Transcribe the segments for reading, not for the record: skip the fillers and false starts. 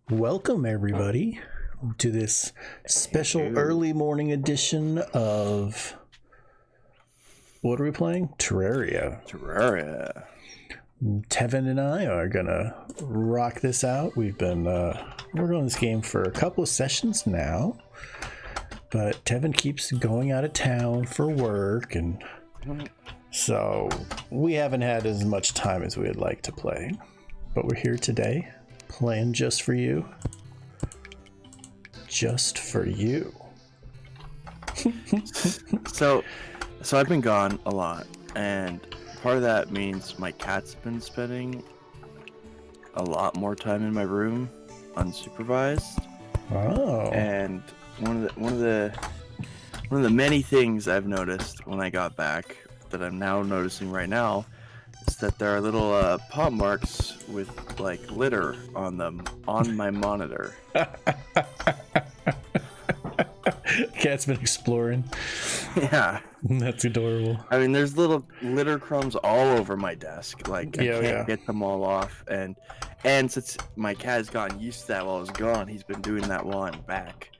Welcome, everybody, to this special early morning edition of what are we playing? Terraria. Tevin and I are gonna rock this out. We've been working on this game for a couple of sessions now, but Tevin keeps going out of town for work, and so we haven't had as much time as we'd like to play. But we're here today, playing just for you. Just for you. So I've been gone a lot, and part of that means my cat's been spending a lot more time in my room unsupervised. Oh. And one of the many things I've noticed when I got back that I'm now noticing right now is that there are little paw marks with like litter on them on my monitor. Cat's been exploring. Yeah. That's adorable. I mean, there's little litter crumbs all over my desk. Like, I can't get them all off. And since my cat has gotten used to that while I was gone, he's been doing that while I'm back.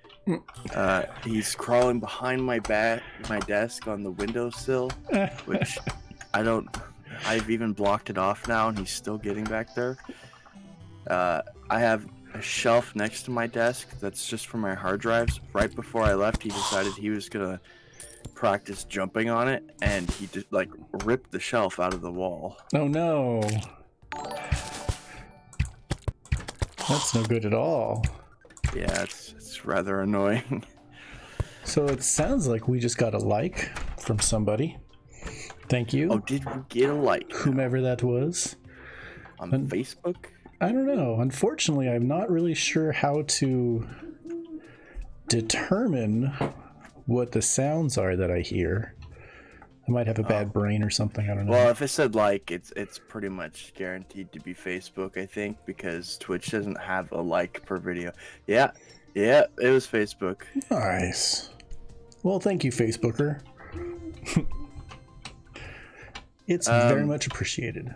He's crawling behind my desk on the windowsill, which I've even blocked it off now, and he's still getting back there. I have a shelf next to my desk that's just for my hard drives. Right before I left, he decided he was gonna practice jumping on it, and he just like ripped the shelf out of the wall. Oh no, that's no good at all. Yeah, it's rather annoying. So it sounds like we just got a like from somebody. Thank you. Oh, did we get a like? Whomever that was. On Facebook? I don't know. Unfortunately, I'm not really sure how to determine what the sounds are that I hear. I might have a bad brain or something. I don't know. Well, if it said like, it's pretty much guaranteed to be Facebook, I think, because Twitch doesn't have a like per video. Yeah, it was Facebook. Nice. Well, thank you, Facebooker. It's very much appreciated.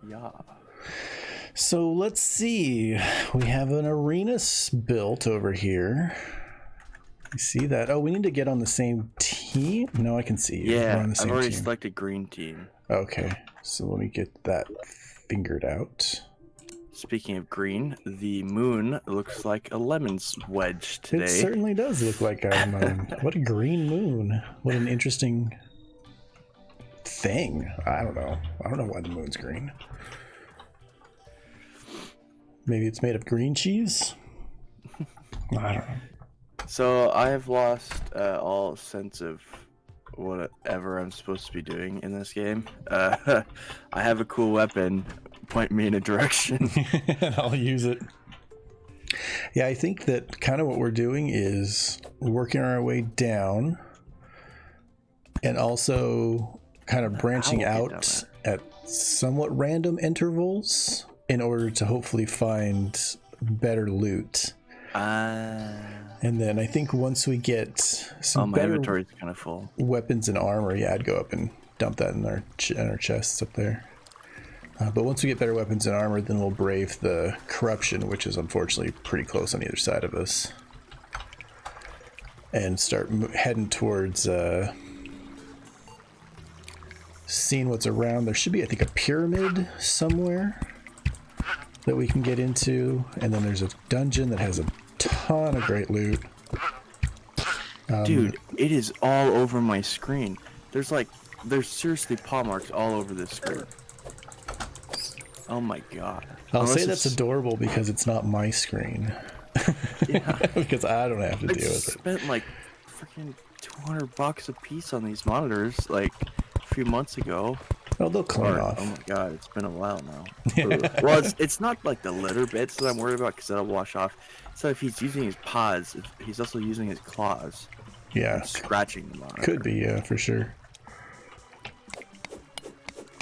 Yeah. So let's see. We have an arena built over here. You see that? Oh, we need to get on the same team? No, I can see you. Yeah, We're on the same I've already team. selected green team. Okay, so let me get that fingered out. Speaking of green, the moon looks like a lemon's wedge today. It certainly does look like a moon. What a green moon. What an interesting thing. I don't know why the moon's green. Maybe it's made of green cheese? I don't know. So I have lost all sense of whatever I'm supposed to be doing in this game. I have a cool weapon. Point me in a direction. And I'll use it. Yeah, I think that kind of what we're doing is working our way down and also kind of branching out at somewhat random intervals in order to hopefully find better loot. And then I think once we get some my better inventory's kind of full. Weapons and armor, yeah, I'd go up and dump that in our chests up there. But once we get better weapons and armor, then we'll brave the corruption, which is unfortunately pretty close on either side of us, and start heading towards seeing what's around. There should be, I think, a pyramid somewhere that we can get into, and then there's a dungeon that has a ton of great loot. Dude, it is all over my screen. There's seriously paw marks all over this screen. Oh my god. I'll say that's adorable because it's not my screen. Yeah. Because I don't have to deal with it. I spent like freaking $200 a piece on these monitors like a few months ago. Oh, they'll clean off. Oh my god, it's been a while now. Well, it's not like the litter bits that I'm worried about because that'll wash off. So if he's using his paws, he's also using his claws. Yeah. Scratching the monitor. Could be, yeah, for sure.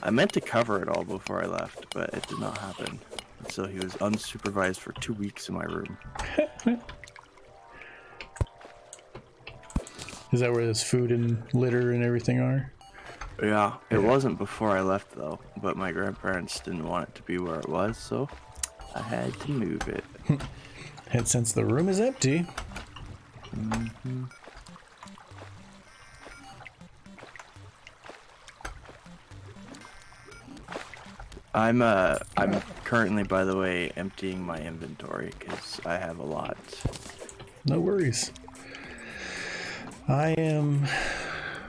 I meant to cover it all before I left, but it did not happen. So he was unsupervised for 2 weeks in my room. Is that where this food and litter and everything are? Yeah, it wasn't before I left though, but my grandparents didn't want it to be where it was, so I had to move it. And since the room is empty. I'm currently, by the way, emptying my inventory because I have a lot. No worries. I am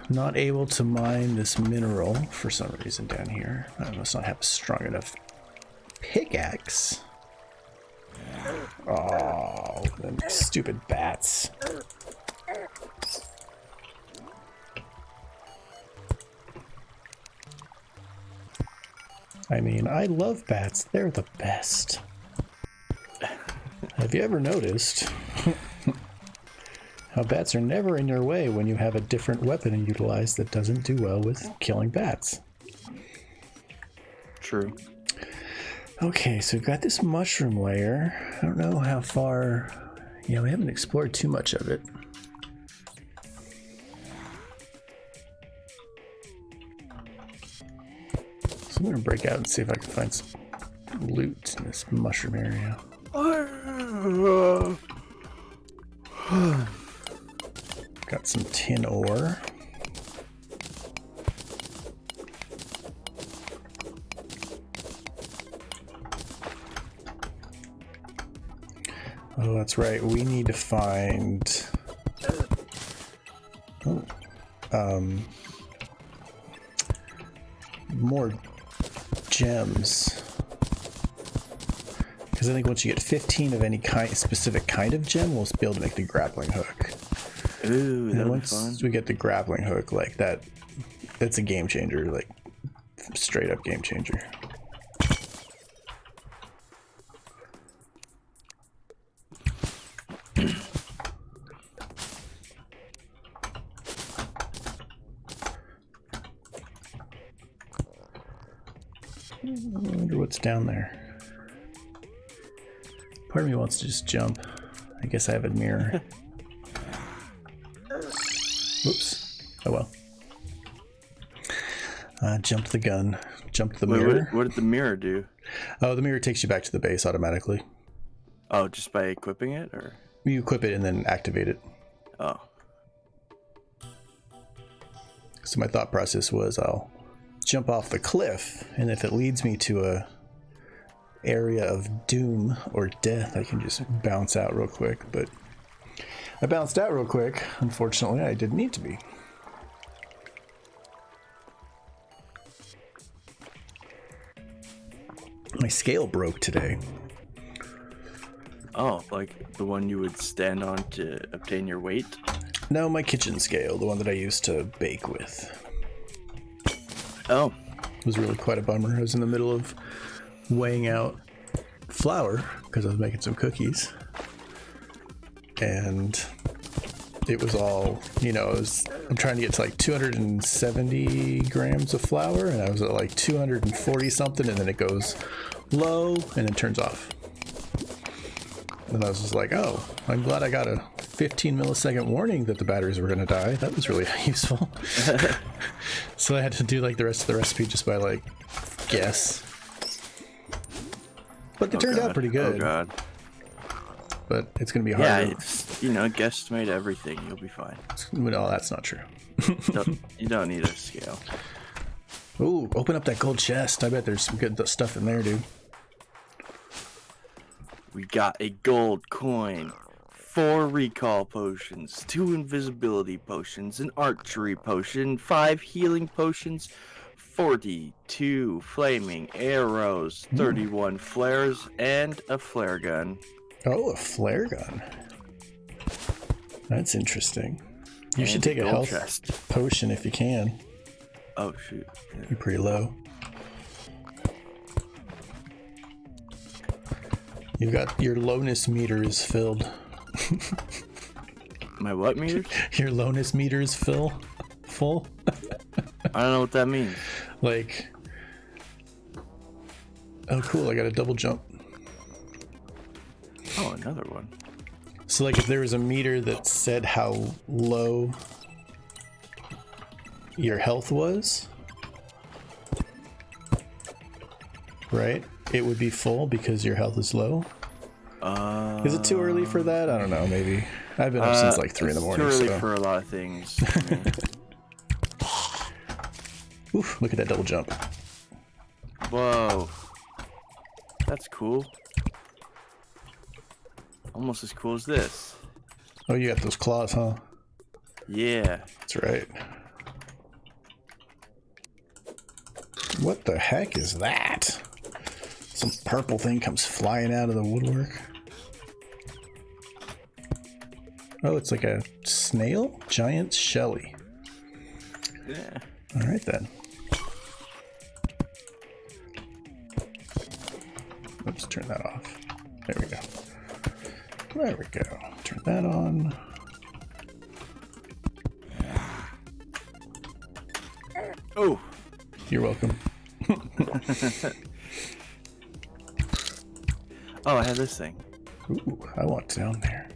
not able to mine this mineral for some reason down here. I must not have a strong enough pickaxe. Oh, them stupid bats. I mean, I love bats. They're the best. Have you ever noticed how bats are never in your way when you have a different weapon to utilize that doesn't do well with killing bats? True. Okay, so we've got this mushroom layer. I don't know how far... Yeah, we haven't explored too much of it. So I'm going to break out and see if I can find some loot in this mushroom area. Got some tin ore. Oh, that's right. We need to find... more gems. Because I think once you get 15 of any specific kind of gem, we'll be able to make the grappling hook. Ooh, and once we get the grappling hook, like that's a game changer, like straight up game changer. I wonder what's down there. Part of me wants to just jump. I guess I have a mirror. Whoops. Oh well. Jumped the gun. Jumped the mirror. What did the mirror do? Oh, the mirror takes you back to the base automatically. Oh, just by equipping it, or? You equip it and then activate it. Oh. So my thought process was I'll jump off the cliff, and if it leads me to a area of doom or death, I can just bounce out real quick. But I bounced out real quick. Unfortunately, I didn't need to be. My scale broke today. Oh, like the one you would stand on to obtain your weight? No, my kitchen scale, the one that I used to bake with. Oh. It was really quite a bummer. I was in the middle of weighing out flour because I was making some cookies. And it was all, you know, I'm trying to get to like 270 grams of flour, and I was at like 240 something, and then it goes low and then turns off. And I was just like, oh, I'm glad I got a 15 millisecond warning that the batteries were going to die. That was really useful. So I had to do like the rest of the recipe just by like guess. But they turned out pretty good. Oh god. But it's going to be hard. Yeah, it's, you know, guesstimate everything. You'll be fine. No, that's not true. You don't need a scale. Ooh, open up that gold chest. I bet there's some good stuff in there, dude. We got a gold coin, 4 recall potions, 2 invisibility potions, an archery potion, 5 healing potions, 42 flaming arrows, 31 flares, and a flare gun. Oh, a flare gun. That's interesting. You should take a health potion if you can. Oh, shoot. Yeah. You're pretty low. You've got your lowness meter is filled. My what meter? Your lowness meter is full. I don't know what that means. Like, oh cool, I got a double jump. Oh, another one. So like if there was a meter that said how low your health was, right? it would be full because your health is low. Is it too early for that? I don't know. Maybe I've been up since like 3 in the morning. It's too early for a lot of things. Oof! Look at that double jump. Whoa, that's cool. Almost as cool as this. Oh, you got those claws, huh? Yeah. That's right. What the heck is that? Some purple thing comes flying out of the woodwork. Oh, it's like a snail? Giant Shelly. Yeah. Alright then. Oops, turn that off. There we go. There we go. Turn that on. Oh. You're welcome. Oh, I have this thing. Ooh, I want down there.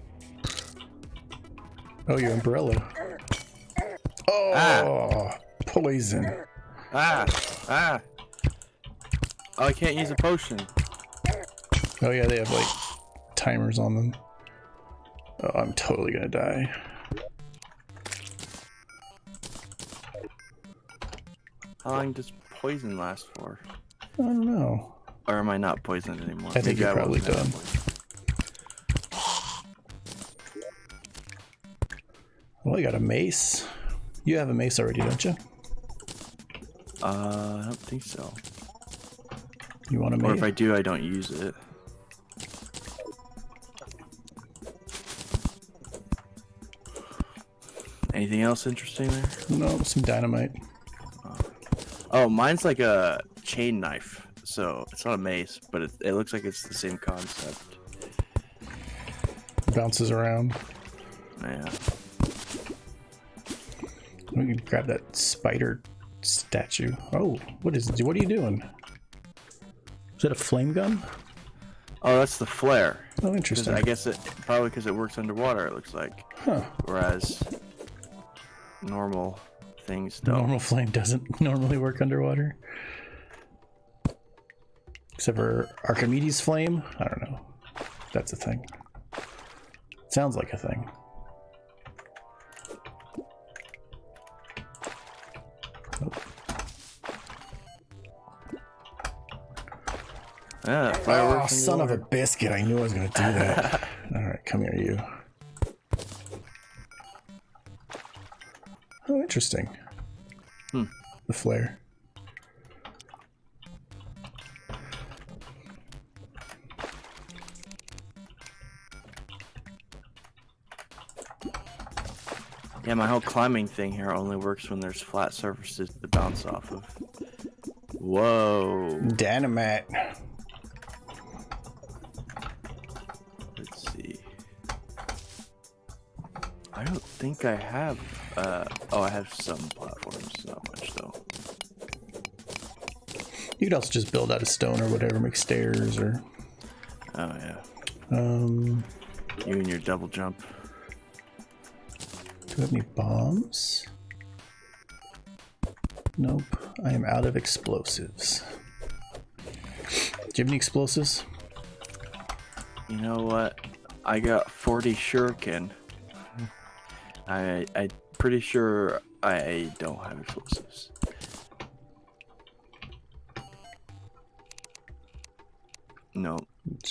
Oh, your umbrella. Oh, poison. Ah. Oh, I can't use a potion. Oh yeah, they have like timers on them. Oh, I'm totally gonna die. How long does poison last for? I don't know. Or am I not poisoned anymore? I think you're probably done. Well, I got a mace. You have a mace already, don't you? I don't think so. You want a mace? Or if I do, I don't use it. Anything else interesting there? No, some dynamite. Oh, mine's like a chain knife. So it's not a mace, but it looks like it's the same concept. Bounces around. Yeah. We can grab that spider statue. Oh, what is it? What are you doing? Is that a flame gun? Oh, that's the flare. Oh, interesting. I guess probably because it works underwater, it looks like. Huh. Whereas normal things don't. Normal flame doesn't normally work underwater. Except for Archimedes flame? I don't know. That's a thing. Sounds like a thing. Oh. Yeah, fireworks. Oh, son of a biscuit. I knew I was going to do that. Alright, come here, you. Oh, interesting. The flare. Yeah, my whole climbing thing here only works when there's flat surfaces to bounce off of. Whoa. Dynamite. Let's see. I don't think I have, oh, I have some platforms, not much though. You could also just build out of stone or whatever, make stairs or... Oh, yeah. You and your double jump. Do we have any bombs? Nope. I am out of explosives. Do you have any explosives? You know what? I got 40 shuriken. I'm pretty sure I don't have explosives. No.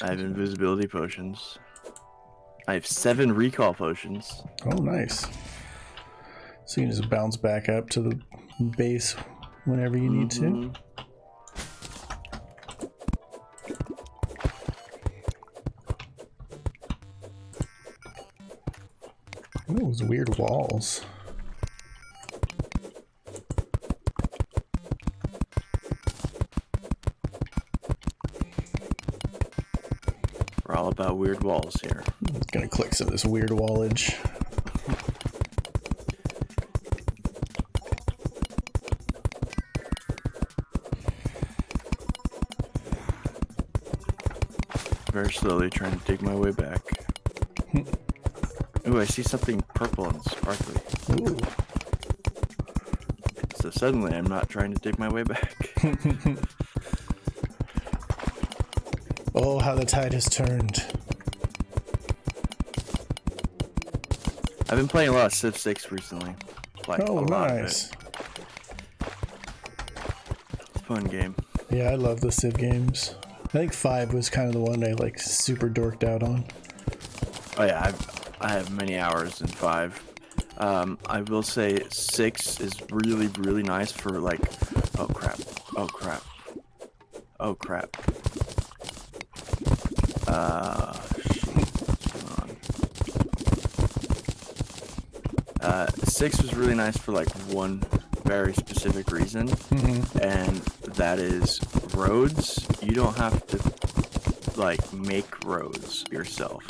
I have invisibility potions. I have 7 recall potions. Oh, nice. So you can just bounce back up to the base whenever you need to. Oh, those weird walls. We're all about weird walls here. I'm gonna click some of this weird wallage. Very slowly trying to dig my way back. Ooh, I see something purple and sparkly. Ooh. So suddenly I'm not trying to dig my way back. Oh, how the tide has turned. I've been playing a lot of Civ 6 recently. Like, oh, a lot nice. of it. It's a fun game. Yeah, I love the Civ games. I think 5 was kind of the one I like super dorked out on. Oh yeah, I have many hours in 5. I will say 6 is really, really nice for like, oh crap, oh crap, oh crap. Come on. 6 was really nice for like one very specific reason, and that is roads. You don't have to like make roads yourself.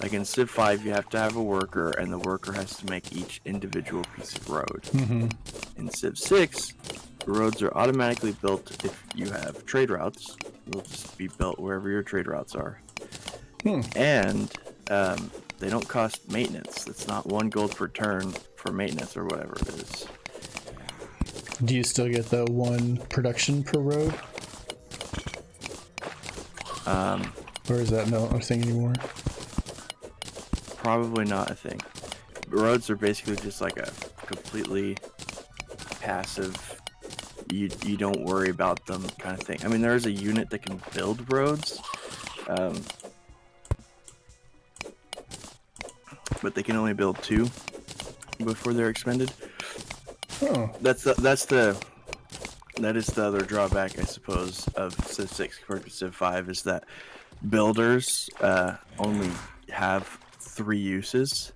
Like in Civ 5, you have to have a worker, and the worker has to make each individual piece of road. In Civ 6, roads are automatically built if you have trade routes. They'll just be built wherever your trade routes are. And they don't cost maintenance. It's not 1 gold per turn for maintenance or whatever it is. Do you still get the 1 production per road? Or is that not a thing anymore? Probably not a thing. Roads are basically just like a completely passive, you don't worry about them kind of thing. I mean, there is a unit that can build roads, but they can only build 2 before they're expended. Oh. That is the other drawback, I suppose, of Civ 6 compared to Civ 5, is that builders only have 3 uses,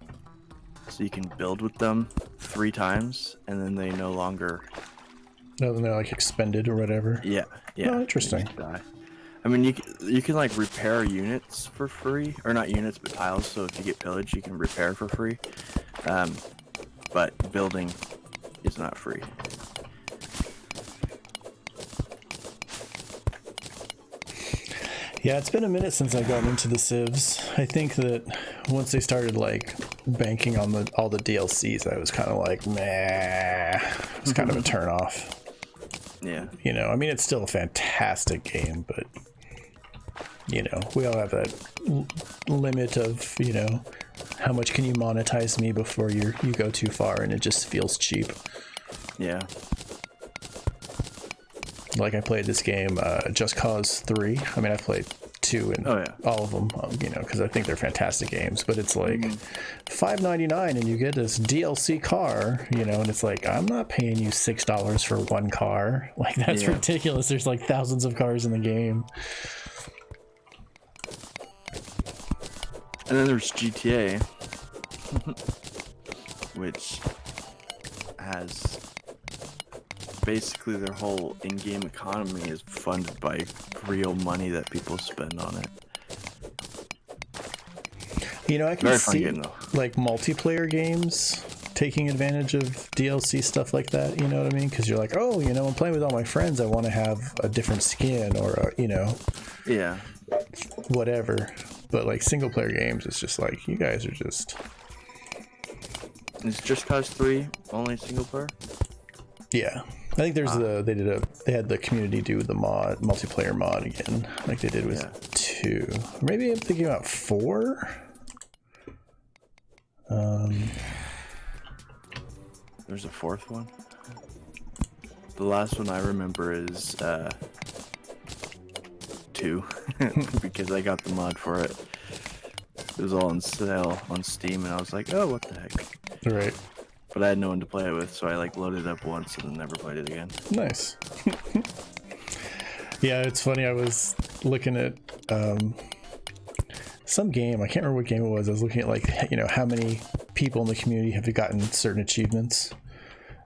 so you can build with them 3 times, and then they no longer. No, they're like expended or whatever. Yeah. Oh, interesting. Die. I mean, you can like repair units for free, or not units, but tiles. So if you get pillaged, you can repair for free. But building is not free. Yeah, it's been a minute since I got into the Civs. I think that once they started like banking on all the DLCs, I was kind of like, meh. It's kind of a turn off. Yeah. You know, I mean, it's still a fantastic game, but you know, we all have that limit of, you know, how much can you monetize me before you go too far, and it just feels cheap. Yeah. Like I played this game, Just Cause 3. I mean, I've played 2 and all of them, you know, because I think they're fantastic games. But it's like $5.99 and you get this DLC car, you know, and it's like, I'm not paying you $6 for 1 car. Like, that's ridiculous. There's like thousands of cars in the game. And then there's GTA, which has basically their whole in-game economy is funded by real money that people spend on it. You know, I can see like multiplayer games taking advantage of DLC stuff like that, you know what I mean? Because you're like, oh, you know, I'm playing with all my friends, I want to have a different skin or, you know, whatever. But like single player games, it's just like, you guys are just... Is Just Cause 3 only single player? Yeah. I think there's they had the community do the multiplayer mod again, like they did with 2. Maybe I'm thinking about 4. There's a 4th one. The last one I remember is 2, because I got the mod for it. It was all on sale on Steam, and I was like, oh, what the heck? Right. But I had no one to play it with, so I like loaded it up once and then never played it again. Nice. Yeah, it's funny. I was looking at some game. I can't remember what game it was. I was looking at like, you know, how many people in the community have gotten certain achievements.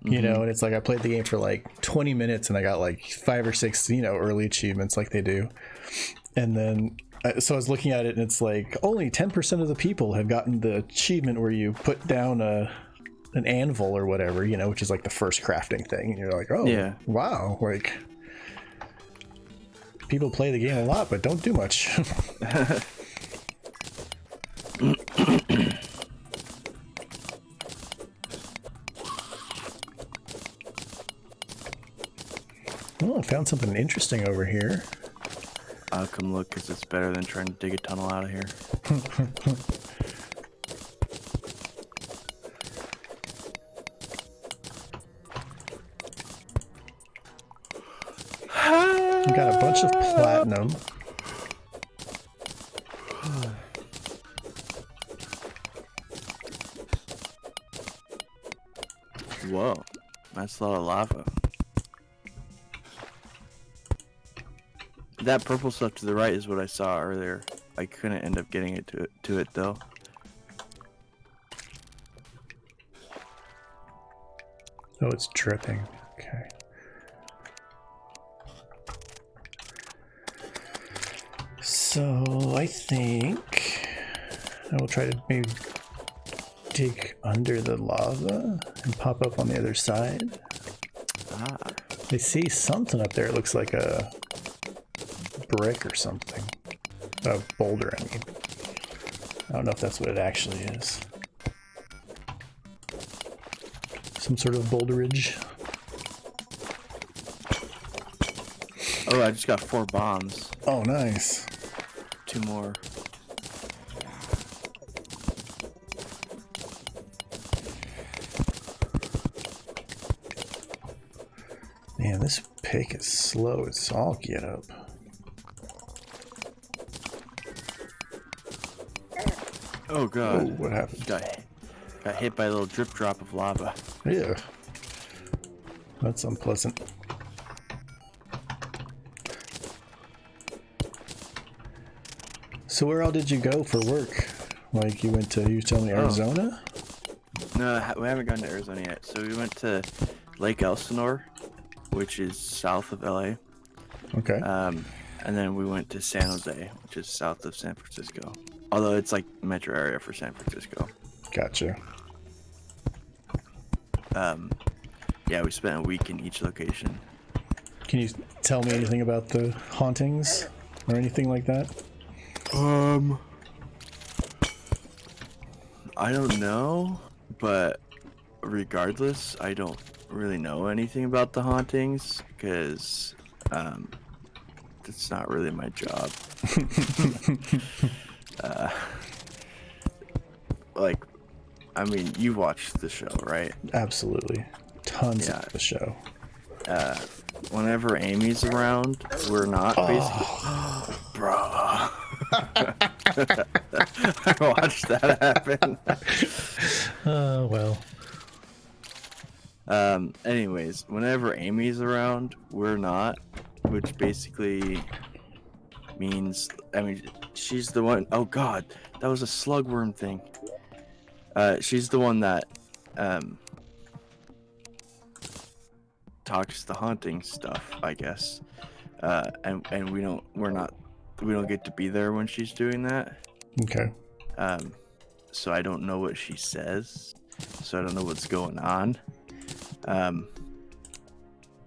You know, and it's like I played the game for like 20 minutes and I got like 5 or 6, you know, early achievements like they do. And then so I was looking at it and it's like only 10% of the people have gotten the achievement where you put down an anvil or whatever, you know, which is like the first crafting thing. And you're like, oh, wow, like people play the game a lot but don't do much. Oh, I found something interesting over here. I'll come look because it's better than trying to dig a tunnel out of here. Got a bunch of platinum. Whoa, that's a lot of lava. That purple stuff to the right is what I saw earlier. I couldn't end up getting it to it though. Oh, it's dripping. Okay. So I think I will try to maybe dig under the lava and pop up on the other side. Ah. I see something up there. It looks like a brick or something. A boulder, I mean. I don't know if that's what it actually is. Some sort of boulderage. Oh, I just got 4 bombs. Oh, nice. 2 more. Man, this pick is slow as all get up. Oh god. Oh, what happened? Got hit by a little drip drop of lava. Yeah. That's unpleasant. So where all did you go for work? Like you were telling me Arizona? No, we haven't gone to Arizona yet. So we went to Lake Elsinore, which is south of LA. Okay. And then we went to San Jose, which is south of San Francisco. Although it's like metro area for San Francisco. Gotcha. Yeah, we spent a week in each location. Can you tell me anything about the hauntings or anything like that? I don't know, but regardless, I don't really know anything about the hauntings because it's not really my job. Like, I mean, you watched the show, right? Absolutely. Tons of the show. Whenever Amy's around, we're not basically. Bro. I watched that happen. Oh, well. Anyways, whenever Amy's around, we're not, which basically means, I mean, she's the one. Oh god, that was a slugworm thing. She's the one that talks the haunting stuff, I guess. And we don't get to be there when she's doing that. Okay. So I don't know what she says. So I don't know what's going on.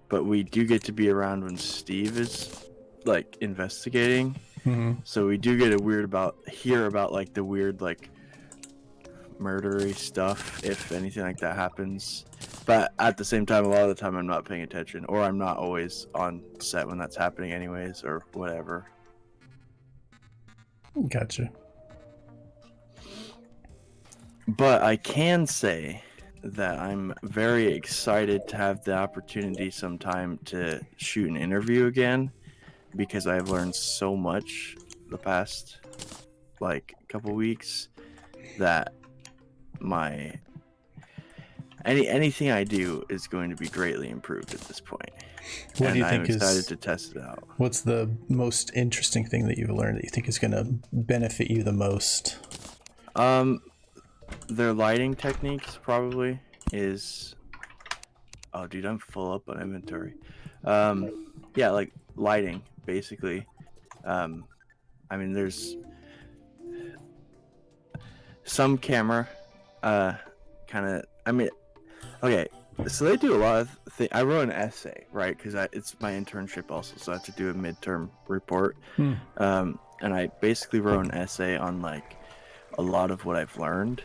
But we do get to be around when Steve is like investigating. Mm-hmm. So we do get hear about like the weird like murdery stuff if anything like that happens. But at the same time, a lot of the time I'm not paying attention, or I'm not always on set when that's happening anyways, or whatever. Gotcha. But I can say that I'm very excited to have the opportunity sometime to shoot an interview again, because I've learned so much the past like couple weeks that anything I do is going to be greatly improved at this point. What do you think I'm excited to test it out. What's the most interesting thing that you've learned that you think is going to benefit you the most? Their lighting techniques probably is. Oh, dude, I'm full up on inventory. Yeah, like lighting basically. I mean, there's some camera, kind of. I mean, okay. So they do a lot of things. I wrote an essay, right? Because it's my internship also, so I have to do a midterm report. And I basically wrote an essay on like a lot of what I've learned.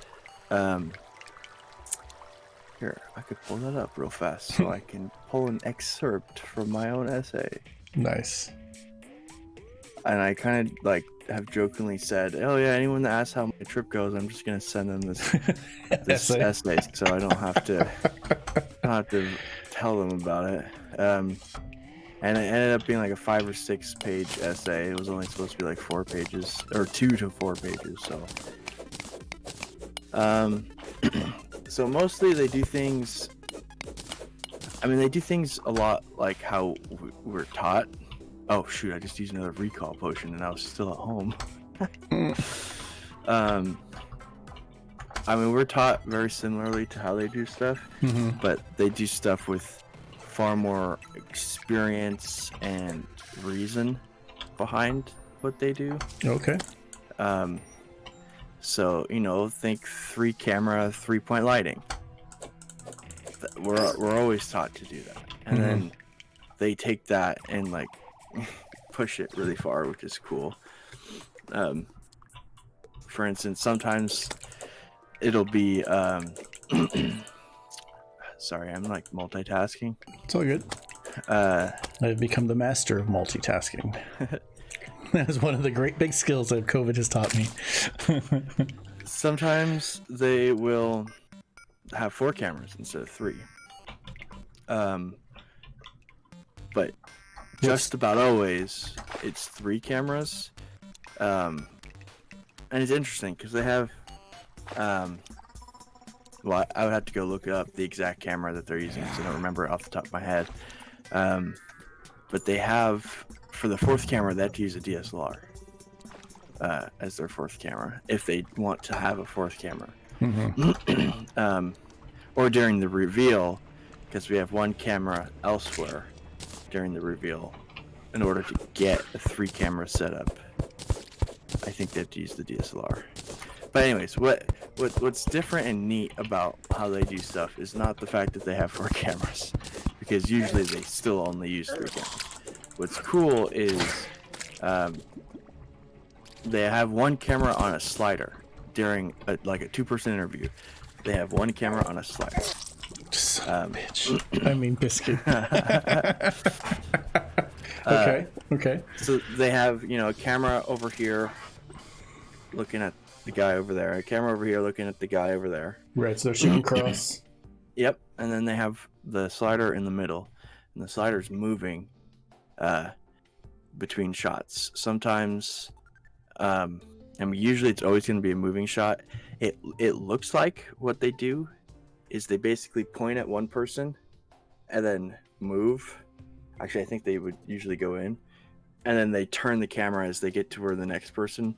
Here, I could pull that up real fast so I can pull an excerpt from my own essay. Nice. And I kind of like have jokingly said, "Oh yeah, anyone that asks how my trip goes, I'm just gonna send them this essay, so I don't have to tell them about it." And it ended up being like a 5 or 6 page essay. It was only supposed to be like 4 pages, or 2 to 4 pages. So, so mostly they do things. I mean, they do things a lot like how we're taught. Oh shoot! I just used another recall potion, and I was still at home. I mean, we're taught very similarly to how they do stuff, but they do stuff with far more experience and reason behind what they do. Okay. So, you know, think 3-camera, 3-point lighting. We're always taught to do that. And then they take that and like push it really far, which is cool. For instance, sometimes it'll be sorry, I'm like multitasking. It's all good. I've become the master of multitasking. That is one of the great big skills that COVID has taught me. Sometimes they will have 4 cameras instead of 3. But just about always it's 3 cameras. And it's interesting because they have well, I would have to go look up the exact camera that they're using because I don't remember it off the top of my head. But they have, for the 4th camera, they have to use a DSLR as their 4th camera if they want to have a 4th camera. Or during the reveal, because we have 1 camera elsewhere during the reveal. In order to get a 3-camera setup, I think they have to use the DSLR. But anyways, what's different and neat about how they do stuff is not the fact that they have 4 cameras, because usually they still only use 3 cameras. What's cool is they have 1 camera on a slider during like a 2-person interview. They have 1 camera on a slider. Bitch. I mean biscuit. Okay. So they have, you know, a camera over here looking at the guy over there, a camera over here looking at the guy over there. Right, so they're shooting across. Yep, and then they have the slider in the middle, and the slider's moving between shots. Sometimes, I mean, usually it's always going to be a moving shot. It looks like what they do is they basically point at one person and then move. Actually, I think they would usually go in, and then they turn the camera as they get to where the next person,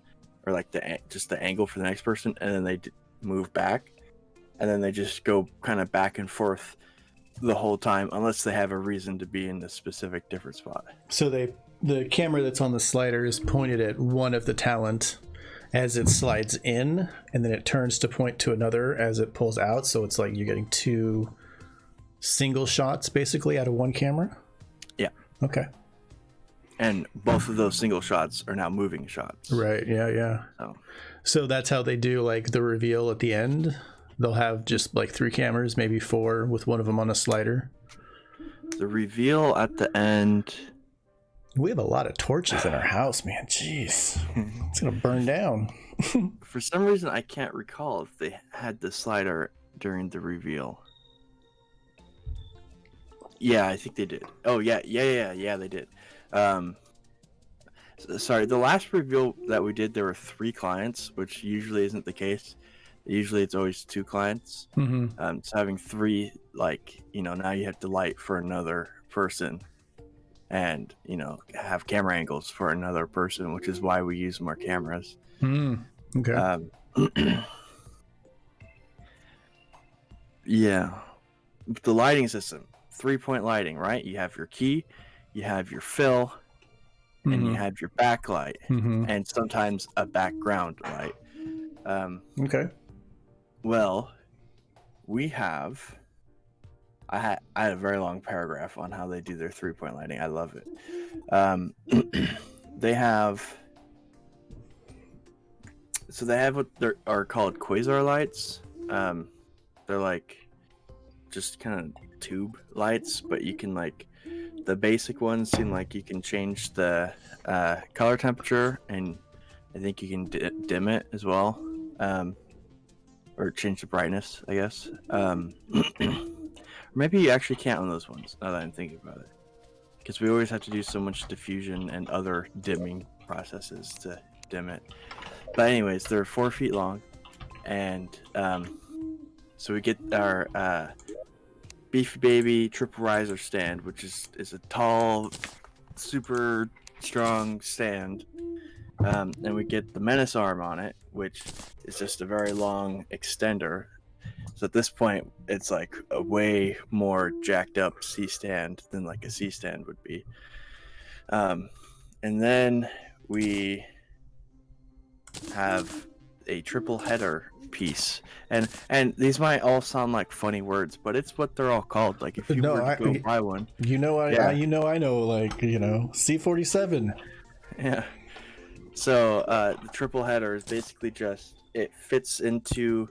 or like just the angle for the next person, and then they move back, and then they just go kind of back and forth the whole time, unless they have a reason to be in a specific different spot. So the camera that's on the slider is pointed at one of the talent as it slides in, and then it turns to point to another as it pulls out. So it's like you're getting 2 single shots basically out of 1 camera. Yeah. Okay. And both of those single shots are now moving shots. Right. Yeah. So that's how they do like the reveal at the end. They'll have just like 3 cameras, maybe 4, with one of them on a slider. The reveal at the end. We have a lot of torches in our house, man. Jeez. It's going to burn down. For some reason, I can't recall if they had the slider during the reveal. Yeah, I think they did. Oh, yeah, they did. Sorry, the last reveal that we did, there were 3 clients, which usually isn't the case. Usually it's always 2 clients. So having 3, like, you know, now you have to light for another person and, you know, have camera angles for another person, which is why we use more cameras. Okay. Yeah. The lighting system, 3-point lighting, right? You have your key, you have your fill, and you have your backlight, and sometimes a background light. Okay. Well, we have. I had a very long paragraph on how they do their 3-point lighting. I love it. They have. So they have what are called quasar lights. They're like just kind of tube lights, but you can like the basic ones seem like you can change the color temperature, and I think you can dim it as well, or change the brightness, I guess. Maybe you actually can't on those ones, now that I'm thinking about it, because we always have to do so much diffusion and other dimming processes to dim it. But anyways, they're 4 feet long, and so we get our Beefy Baby triple riser stand, which is a tall, super strong stand, and we get the menace arm on it, which is just a very long extender. So at this point, it's like a way more jacked up C stand than like a C stand would be. And then we have a triple header piece, and these might all sound like funny words, but it's what they're all called. Like if you were to go buy one, I know like C-47. Yeah. So the triple header is basically just, it fits into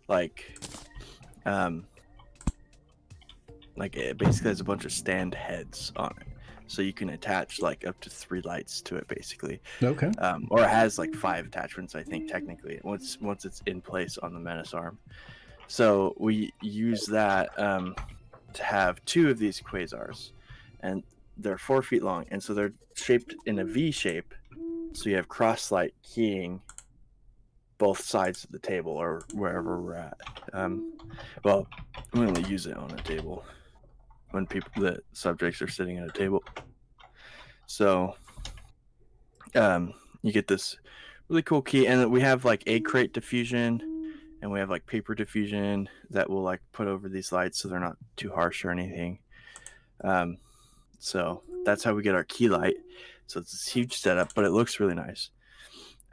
like it basically has a bunch of stand heads on it, so you can attach like up to 3 lights to it basically. Okay. Or it has like 5 attachments, I think, technically, once it's in place on the menace arm. So we use that to have 2 of these quasars, and they're 4 feet long, and so they're shaped in a V shape, so you have cross light keying both sides of the table or wherever we're at. Well, we only use it on a table when the subjects are sitting at a table. So you get this really cool key, and we have like a crate diffusion, and we have like paper diffusion that we'll like put over these lights so they're not too harsh or anything. So that's how we get our key light. So it's this huge setup, but it looks really nice.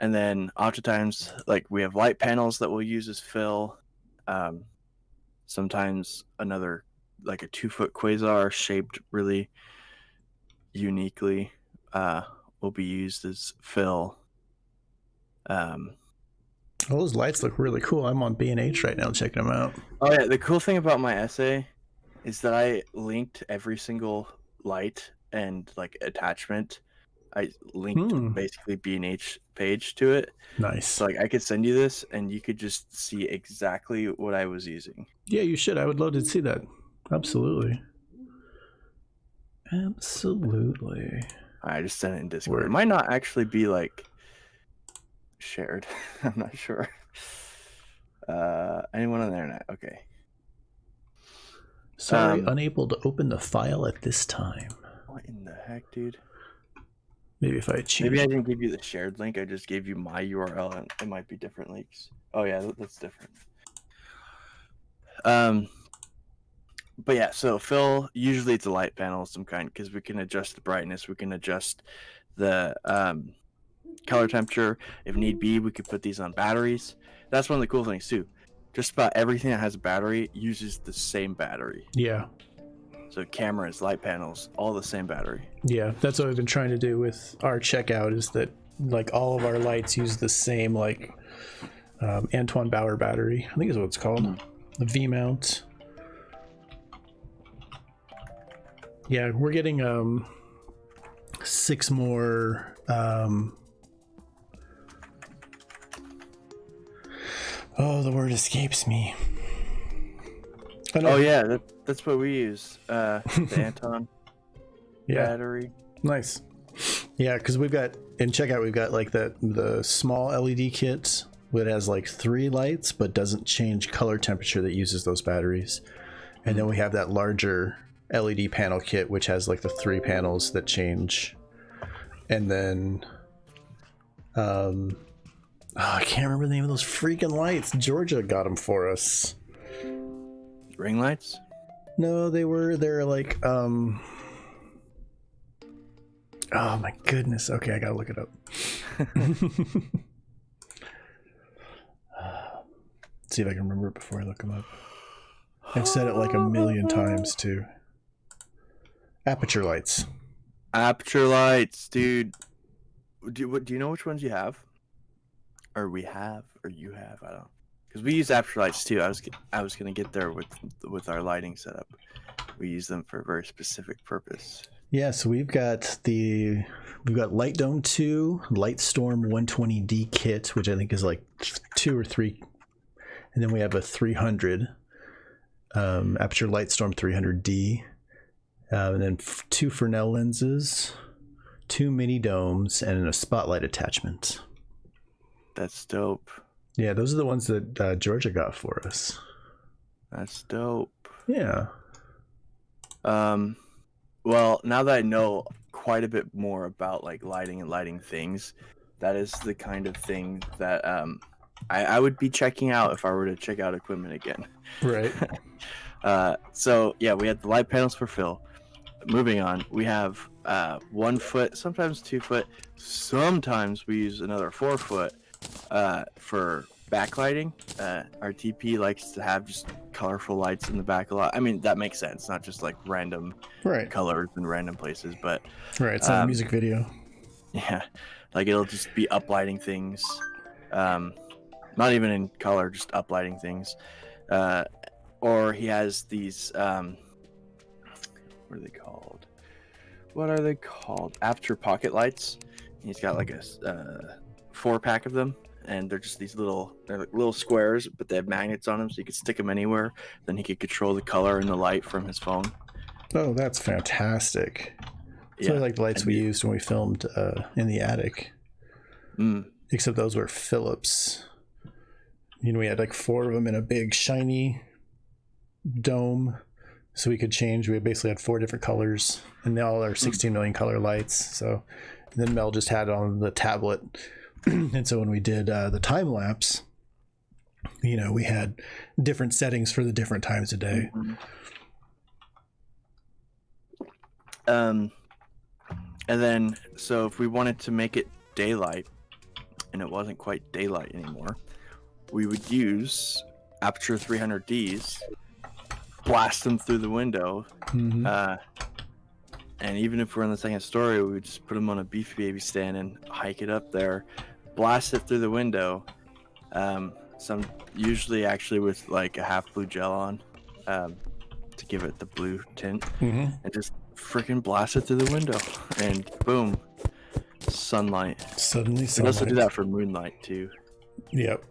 And then oftentimes, like, we have light panels that we'll use as fill. Sometimes another, like a 2-foot quasar shaped really uniquely, will be used as fill. Those lights look really cool. I'm on B&H right now checking them out. Oh yeah, the cool thing about my essay is that I linked every single light and like attachment. I linked basically B&H page to it. Nice. So like I could send you this and you could just see exactly what I was using. Yeah, you should. I would love to see that. Absolutely. Absolutely. I just sent it in Discord. It might not actually be like shared. I'm not sure. Anyone on the internet? Okay. Sorry, unable to open the file at this time. What in the heck, dude? Maybe if I change. Maybe I didn't give you the shared link. I just gave you my URL, and it might be different links. Oh yeah, that's different. But yeah, so fill, usually it's a light panel of some kind, because we can adjust the brightness, we can adjust the color temperature. If need be, we could put these on batteries. That's one of the cool things too. Just about everything that has a battery uses the same battery. Yeah. So cameras, light panels, all the same battery. Yeah, that's what I've been trying to do with our checkout, is that like all of our lights use the same like Antoine Bauer battery. I think is what it's called. The V-mount. Yeah, we're getting 6 more the word escapes me. Oh yeah, that's what we use. The Anton battery. Nice. Yeah, because we've got in checkout we've got like the small LED kit that has like 3 lights but doesn't change color temperature, that uses those batteries. And then we have that larger LED panel kit which has like the 3 panels that change. And then I can't remember the name of those freaking lights. Georgia got them for us. Ring lights? No, they're like oh my goodness. Okay, I gotta look it up. See if I can remember it before I look them up. I've said it like a million times too. Aperture lights. Aperture lights, dude. Do you know which ones you have? Or we have, or you have? I don't know. Because we use aperture lights too. I was gonna get there with our lighting setup. We use them for a very specific purpose. Yeah, so we've got Light Dome 2, Light Storm 120D kit, which I think is like 2 or 3, and then we have a 300 Aperture Light Storm 300D, and then 2 Fresnel lenses, 2 mini domes, and a spotlight attachment. That's dope. Yeah, those are the ones that Georgia got for us. That's dope. Yeah. Well, now that I know quite a bit more about like lighting and lighting things, that is the kind of thing that I would be checking out if I were to check out equipment again. Right. So yeah, we had the light panels for Phil. Moving on, we have 1 foot, sometimes 2 foot, sometimes we use another 4 foot for backlighting. Our TP likes to have just colorful lights in the back a lot. I mean, that makes sense, not just like random colors in random places, but it's not a music video. Yeah, like it'll just be uplighting things, not even in color, just uplighting things. Or he has these what are they called? Aperture pocket lights. He's got like a 4-pack of them, and they're just these they're like little squares, but they have magnets on them, so you can stick them anywhere. Then he could control the color and the light from his phone. Oh, that's fantastic. So like the lights we used when we filmed in the attic. Except those were Philips. You know, we had like 4 of them in a big shiny dome, so we could change. We basically had 4 different colors, and they all are 16 million color lights. So then Mel just had it on the tablet. And so when we did the time lapse, you know, we had different settings for the different times a day. And then, so if we wanted to make it daylight, and it wasn't quite daylight anymore, we would use Aperture 300Ds, blast them through the window, and even if we're in the second story, we would just put them on a Beefy Baby stand and hike it up there, blast it through the window, some usually actually with like a half blue gel on, to give it the blue tint, and just freaking blast it through the window, and boom, sunlight. Suddenly sunlight. We also do that for moonlight too. Yep.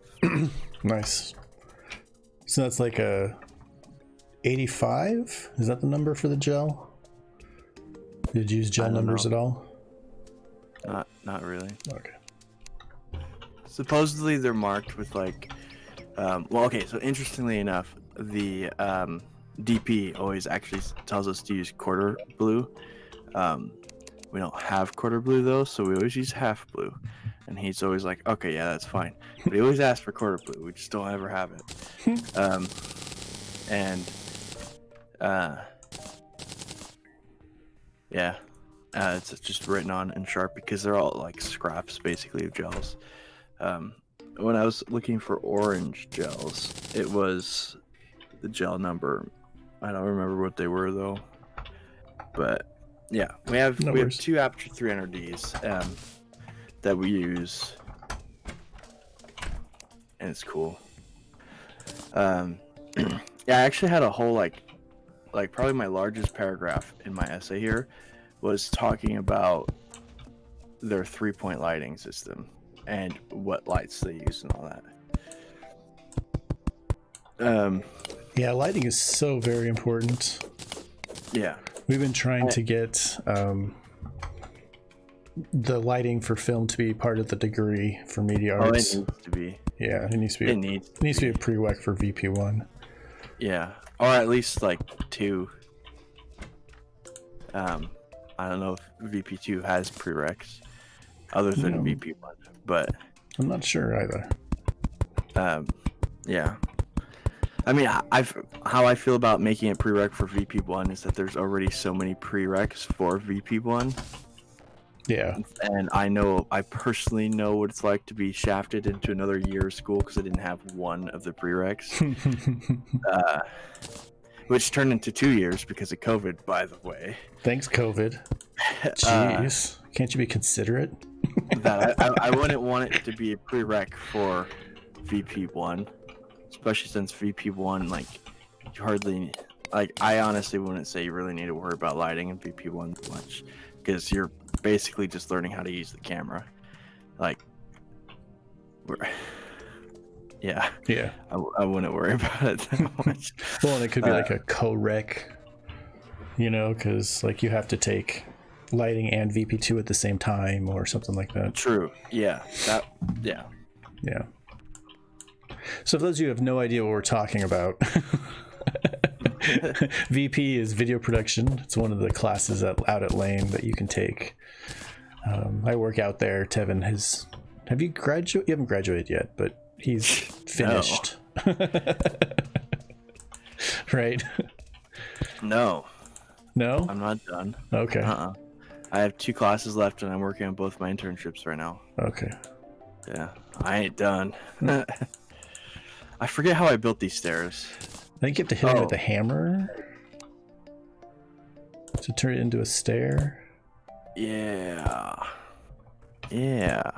Nice. So that's like a 85? Is that the number for the gel? Did you use gel numbers at all? Not really. Okay. Supposedly they're marked with like, well, okay. So interestingly enough, the DP always actually tells us to use quarter blue. We don't have quarter blue though, so we always use half blue. And he's always like, okay, yeah, that's fine. But he always asks for quarter blue. We just don't ever have it. Yeah, it's just written on in Sharp because they're all like scraps basically of gels. When I was looking for orange gels, it was the gel number. I don't remember what they were though. But yeah, we have 2 Aperture 300Ds that we use, and it's cool. Yeah, I actually had a whole like probably my largest paragraph in my essay here was talking about their 3-point lighting system and what lights they use and all that. Yeah, lighting is so very important. Yeah, we've been trying to get the lighting for film to be part of the degree for media arts. It needs to be. Yeah, it needs to be. It needs to be a prereq for VP1. Yeah, or at least like 2. I don't know if VP2 has prereqs other than VP1, but I'm not sure either. Yeah. I mean, how I feel about making it prereq for VP1 is that there's already so many prereqs for VP1. Yeah. And I personally know what it's like to be shafted into another year of school because I didn't have one of the prereqs. Which turned into 2 years because of COVID, by the way. Thanks, COVID. Jeez. Can't you be considerate? That I wouldn't want it to be a prereq for VP1, especially since VP1, like, you hardly Like, I honestly wouldn't say you really need to worry about lighting in VP1 much, because you're basically just learning how to use the camera. Like, yeah, I wouldn't worry about it that much. Well, and it could be like a co-rec, you know, because like you have to take lighting and VP2 at the same time or something like that. True. Yeah. Yeah. So for those of you who have no idea what we're talking about, VP is video production. It's one of the classes out at Lane that you can take. I work out there. Tevin have you graduated? You haven't graduated yet, but he's finished. Right? No, I'm not done. Okay. I have 2 classes left, and I'm working on both my internships right now. Okay. Yeah, I ain't done. I forget how I built these stairs. I think you have to hit it with a hammer to turn it into a stair. Yeah. I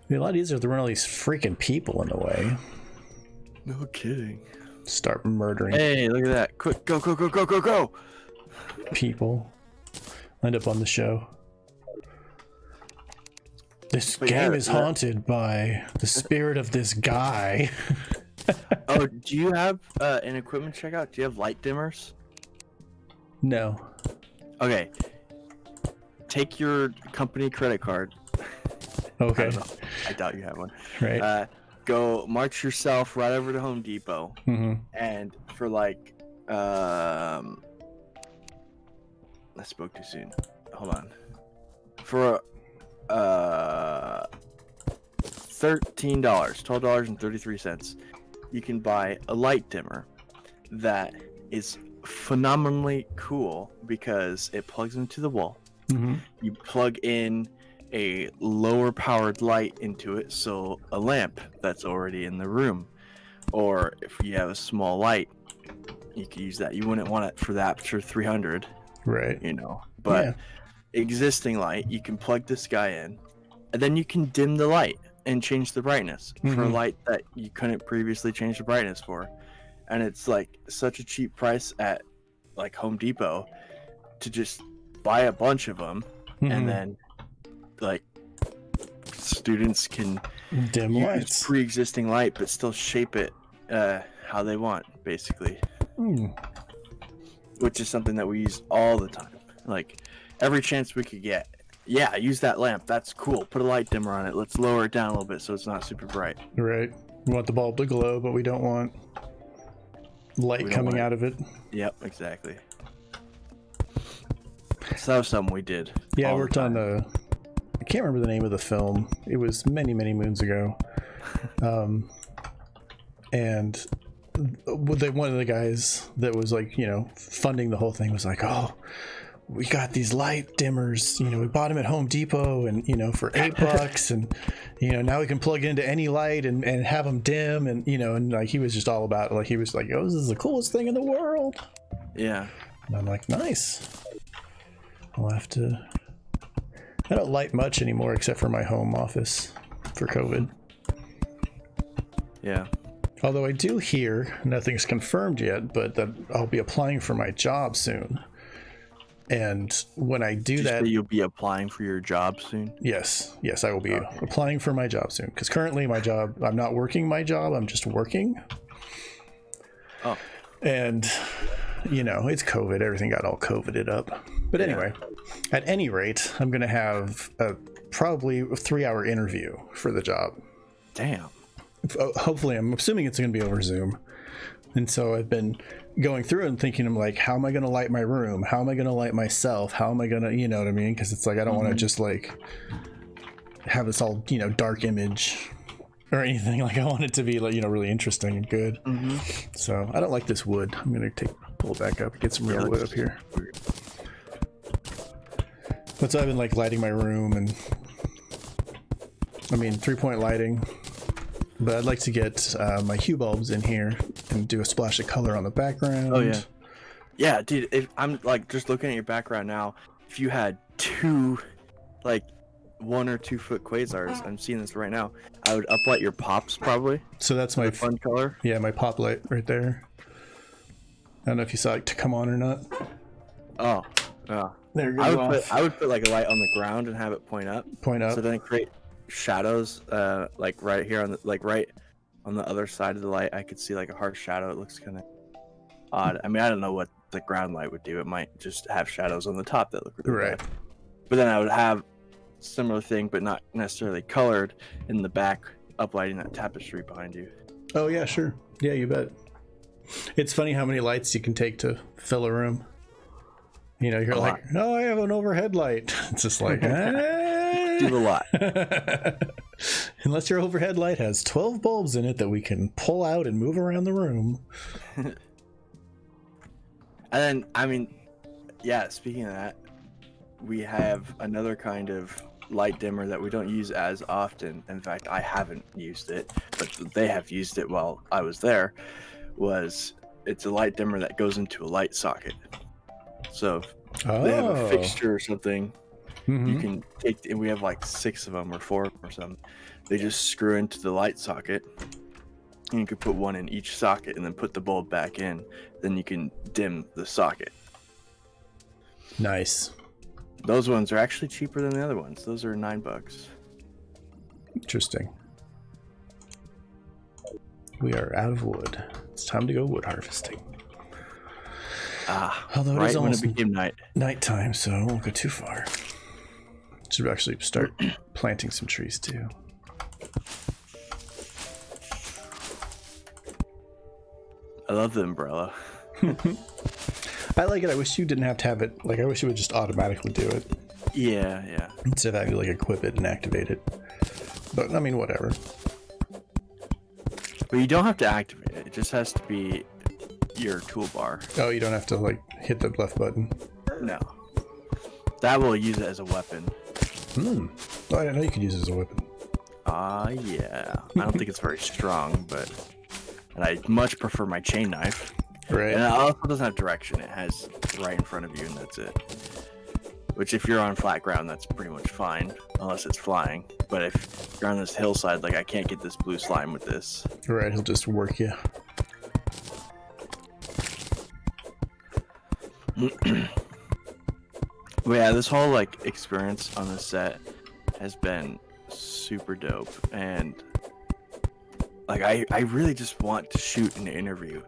mean, a lot easier if there weren't all these freaking people in the way. No kidding. Start murdering. Hey, look at that. Quick, go. People. End up on the show. This game is haunted by the spirit of this guy. Oh, do you have an equipment checkout? Do you have light dimmers? No. Okay. Take your company credit card. Okay. I doubt you have one. Right. Go march yourself right over to Home Depot. Mm-hmm. And for like, I spoke too soon. Hold on. For $13, $12.33, you can buy a light dimmer that is phenomenally cool because it plugs into the wall. Mm-hmm. You plug in a lower powered light into it, so a lamp that's already in the room, or if you have a small light, you could use that. You wouldn't want it for the Aperture 300, right? You know, but existing light, you can plug this guy in, and then you can dim the light and change the brightness for a light that you couldn't previously change the brightness for. And it's like such a cheap price at like Home Depot to just buy a bunch of them, and then like students can dim lights, pre-existing light, but still shape it how they want, basically. Which is something that we use all the time, like every chance we could get. Yeah, use that lamp. That's cool. Put a light dimmer on it. Let's lower it down a little bit so it's not super bright. Right. We want the bulb to glow, but we don't want light coming out of it. Yep, exactly. So that was something we did. Yeah, I worked on I can't remember the name of the film. It was many, many moons ago. And one of the guys that was like, you know, funding the whole thing was like, oh, we got these light dimmers, you know, we bought them at Home Depot and, you know, for $8 and, you know, now we can plug into any light and have them dim and, you know, and like he was just all about it. Like he was like, oh, this is the coolest thing in the world. Yeah. And I'm like, nice. I'll have to. I don't light much anymore except for my home office for COVID. Yeah. Although I do hear, nothing's confirmed yet, but that I'll be applying for my job soon. And when I do that, you'll be applying for your job soon? Yes, I will be applying for my job soon. Because currently my job, I'm not working my job, I'm just working. Oh. And, you know, it's COVID, everything got all COVIDed up. But anyway, at any rate, I'm going to have probably a 3-hour interview for the job. Damn. Hopefully, I'm assuming it's going to be over Zoom. And so I've been going through and thinking, I'm like, how am I going to light my room? How am I going to light myself? How am I going to, you know what I mean? Because it's like, I don't want to just like have this all, you know, dark image or anything. Like I want it to be like, you know, really interesting and good. So I don't like this wood. I'm going to pull it back up, get some real wood up here. But so I've been like lighting my room and I mean, 3-point lighting. But I'd like to get my hue bulbs in here and do a splash of color on the background. Oh, yeah. Yeah, dude, if I'm like just looking at your background now, if you had 2, like 1 or 2 foot quasars, I'm seeing this right now, I would uplight your pops probably. So that's my fun color. Yeah, my pop light right there. don't know if you saw it to come on or not. Oh, yeah. There goes I would put like a light on the ground and have it point up. Point up. So then it create shadows, like right here on the right on the other side of the light. I could see like a harsh shadow. It looks kind of odd. I mean, I don't know what the ground light would do. It might just have shadows on the top that look really bad. But then I would have similar thing, but not necessarily colored in the back, uplighting that tapestry behind you. Oh yeah, sure. Yeah, you bet. It's funny how many lights you can take to fill a room. You know, you're like, oh, I have an overhead light. It's just like, do a lot. Unless your overhead light has 12 bulbs in it that we can pull out and move around the room. And then, I mean, yeah, speaking of that, we have another kind of light dimmer that we don't use as often. In fact, I haven't used it, but they have used it while I was there. It's a light dimmer that goes into a light socket. So if they have a fixture or something, you can take, and we have like 6 of them or 4 of them or something. They just screw into the light socket, and you can put one in each socket and then put the bulb back in. Then you can dim the socket. Nice. Those ones are actually cheaper than the other ones. Those are $9. Interesting. We are out of wood. It's time to go wood harvesting. Although it is almost when it became nighttime, so I won't go too far. Should actually start planting some trees too. I love the umbrella. I like it. I wish you didn't have to have it. Like, I wish it would just automatically do it. Yeah. Instead of having to like equip it and activate it. But I mean, whatever. But you don't have to activate it. It just has to be your toolbar. Oh, you don't have to like hit the left button. No. That will use it as a weapon. Oh, I didn't know you could use it as a weapon. Yeah. I don't think it's very strong, but and I much prefer my chain knife. Right. And it also doesn't have direction. It has right in front of you, and that's it. Which, if you're on flat ground, that's pretty much fine, unless it's flying. But if you're on this hillside, like, I can't get this blue slime with this. Right, he'll just work you. But yeah, this whole like experience on the set has been super dope, and like I really just want to shoot an interview.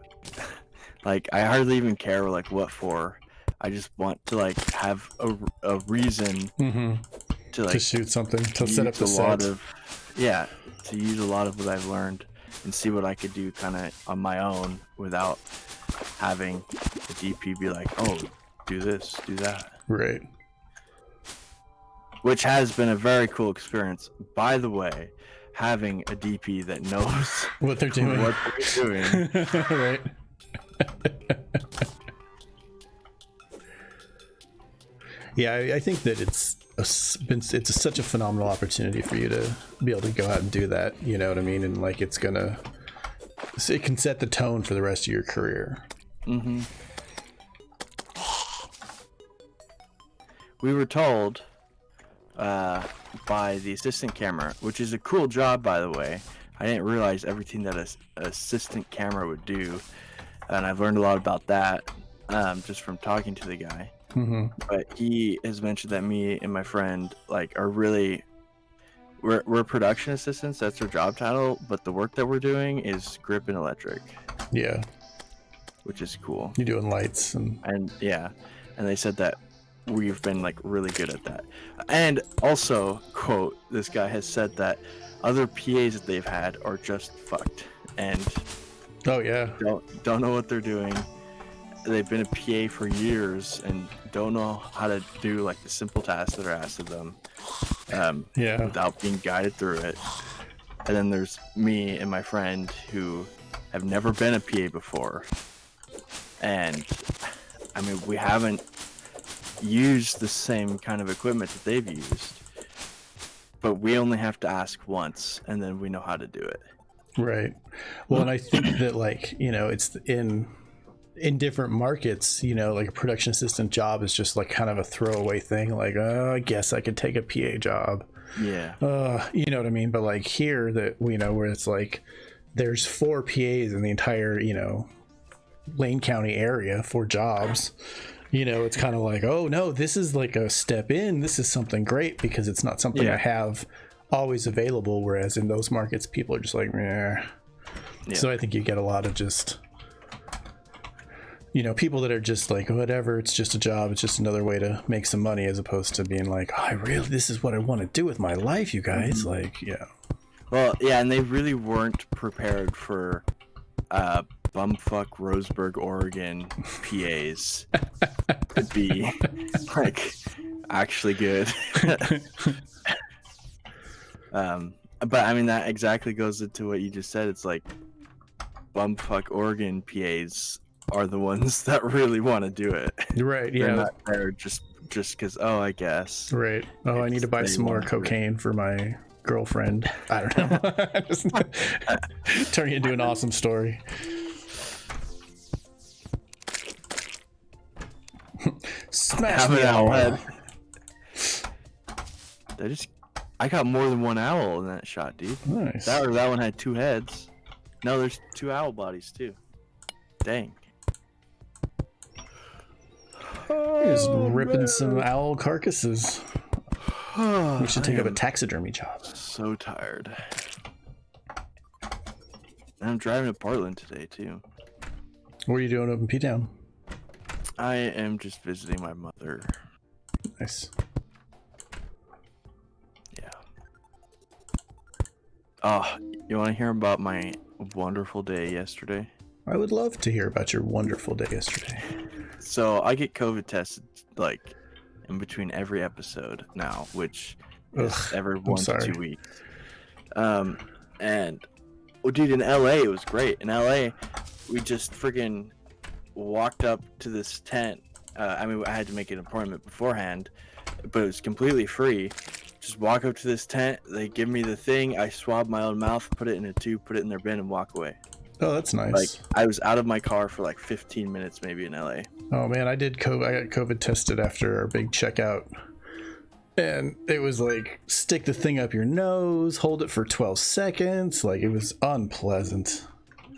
Like, I hardly even care like what for. I just want to like have a reason to like to shoot something, to set up the set. To use a lot of what I've learned and see what I could do kind of on my own without having the DP be like, oh, do this, do that. Right. Which has been a very cool experience. By the way, having a DP that knows what they're doing. Right. Yeah, I think that it's such a phenomenal opportunity for you to be able to go out and do that. You know what I mean? And like, it can set the tone for the rest of your career. We were told by the assistant camera, which is a cool job, by the way. I didn't realize everything that an assistant camera would do, and I've learned a lot about that just from talking to the guy. But he has mentioned that me and my friend like are really we're production assistants. That's our job title, but the work that we're doing is grip and electric. Yeah, which is cool. You're doing lights and yeah, and they said that we've been like really good at that. And also, quote, this guy has said that other PAs that they've had are just fucked and don't know what they're doing. They've been a PA for years and don't know how to do like the simple tasks that are asked of them without being guided through it. And then there's me and my friend who have never been a PA before, and I mean, we haven't used the same kind of equipment that they've used, but we only have to ask once and then we know how to do it. Right. Well, and I think that like, you know, it's in different markets, you know, like a production assistant job is just like kind of a throwaway thing. Like, I guess I could take a PA job. Yeah. You know what I mean? But like here that, you know, where it's like, there's 4 PAs in the entire, you know, Lane County area for jobs. You know, it's kind of like, oh no, this is like a step in. This is something great because it's not something I have always available. Whereas in those markets, people are just like, meh. Yeah. So I think you get a lot of just, you know, people that are just like, whatever, it's just a job. It's just another way to make some money, as opposed to being like, oh, this is what I want to do with my life, you guys. Like, yeah. Well, yeah, and they really weren't prepared for bumfuck Roseburg, Oregon PAs to be like actually good. But I mean, that exactly goes into what you just said. It's like bumfuck Oregon PAs are the ones that really want to do it. Right. Yeah. They're not there just because, oh, I guess. Right. Oh, I need to buy some more cocaine for my girlfriend. I don't know. Just turning it into an awesome story. Smash me owl. I got more than one owl in that shot, dude. Nice. That one had 2 heads. No, there's 2 owl bodies too. Dang. Just ripping some owl carcasses. We should take up a taxidermy job. So tired. And I'm driving to Portland today too. What are you doing up in P-Town? I am just visiting my mother. Nice. Yeah. Oh, you want to hear about my wonderful day yesterday? I would love to hear about your wonderful day yesterday. So I get COVID tested like in between every episode now, which is every 1 to 2 weeks. And well, dude, in LA it was great. In LA, we just freaking walked up to this tent. I mean, I had to make an appointment beforehand, but it was completely free. Just walk up to this tent. They give me the thing. I swab my own mouth, put it in a tube, put it in their bin, and walk away. Oh, that's nice. Like, I was out of my car for like 15 minutes maybe in LA. Oh man, I got COVID tested after our big checkout. And it was like, stick the thing up your nose, hold it for 12 seconds. Like, it was unpleasant.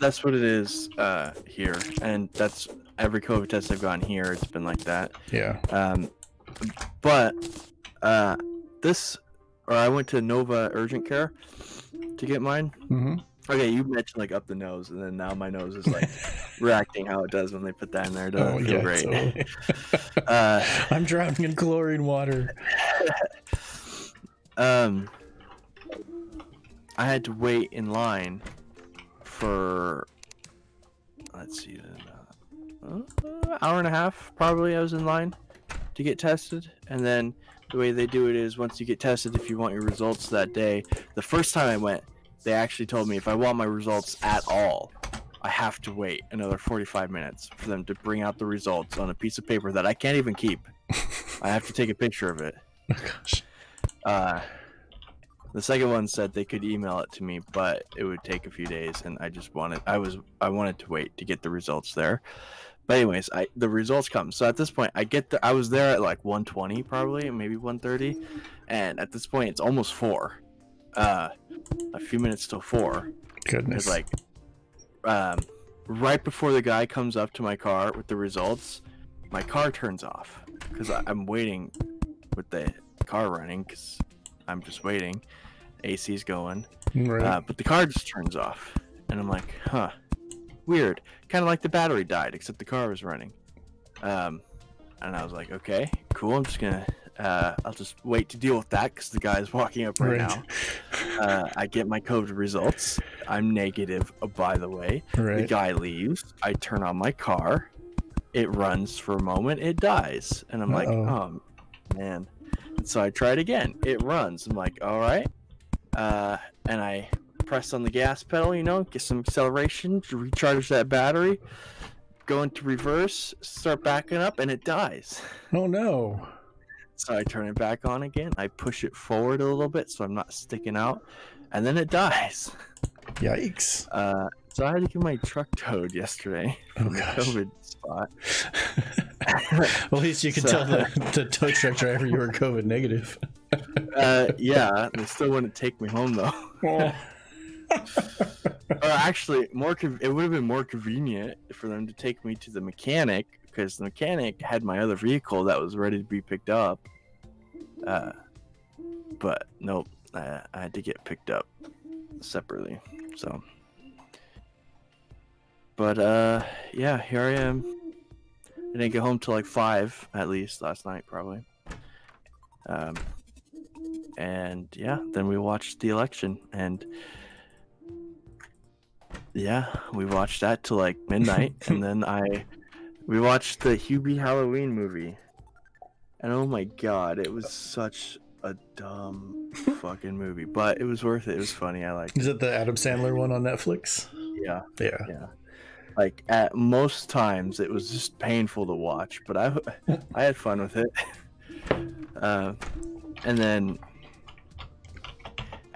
That's what it is here. And that's every COVID test I've gotten here. It's been like that. Yeah. But I went to Nova Urgent Care to get mine. Mm-hmm. Okay, you mentioned like up the nose, and then now my nose is like reacting how it does when they put that in there. It doesn't feel great. Totally. I'm drowning in chlorine water. I had to wait in line for, let's see, hour and a half probably. I was in line to get tested, and then the way they do it is once you get tested, if you want your results that day. The first time I went, they actually told me if I want my results at all, I have to wait another 45 minutes for them to bring out the results on a piece of paper that I can't even keep. I have to take a picture of it. Oh, gosh. The second one said they could email it to me, but it would take a few days, and I wanted to wait to get the results there. But anyways, the results come. So at this point, I was there at like 1:20 probably, maybe 1:30, and at this point it's almost 4. A few minutes till 4. Goodness. It's like right before the guy comes up to my car with the results, my car turns off because I'm waiting with the car running because I'm just waiting. AC's going, right. But the car just turns off, and I'm like, huh, weird. Kind of like the battery died, except the car was running. And I was like, okay, cool. I'm just gonna. I'll just wait to deal with that because the guy's walking up right now. I get my COVID results. I'm negative, by the way. Right. The guy leaves. I turn on my car. It runs for a moment. It dies. And I'm like, oh, man. And so I try it again. It runs. I'm like, all right. And I press on the gas pedal, get some acceleration to recharge that battery. Go into reverse, start backing up, and it dies. Oh, no. So I turn it back on again. I push it forward a little bit so I'm not sticking out, and then it dies. Yikes. So I had to get my truck towed yesterday from the COVID spot. Well, at least you can tell the tow truck driver you were COVID negative. Yeah, they still wouldn't take me home though. Actually, it would have been more convenient for them to take me to the mechanic, because the mechanic had my other vehicle that was ready to be picked up. But nope, I had to get picked up separately. So, but yeah, here I am. I didn't get home till like 5 at least last night, probably. And yeah, then we watched the election, and yeah, we watched that till like midnight, and then we watched the Hubie Halloween movie, and oh my god, it was such a dumb fucking movie, but it was worth it. It was funny. I liked it. Is it the Adam Sandler one on Netflix? Yeah. Yeah. Like at most times, it was just painful to watch, but I had fun with it.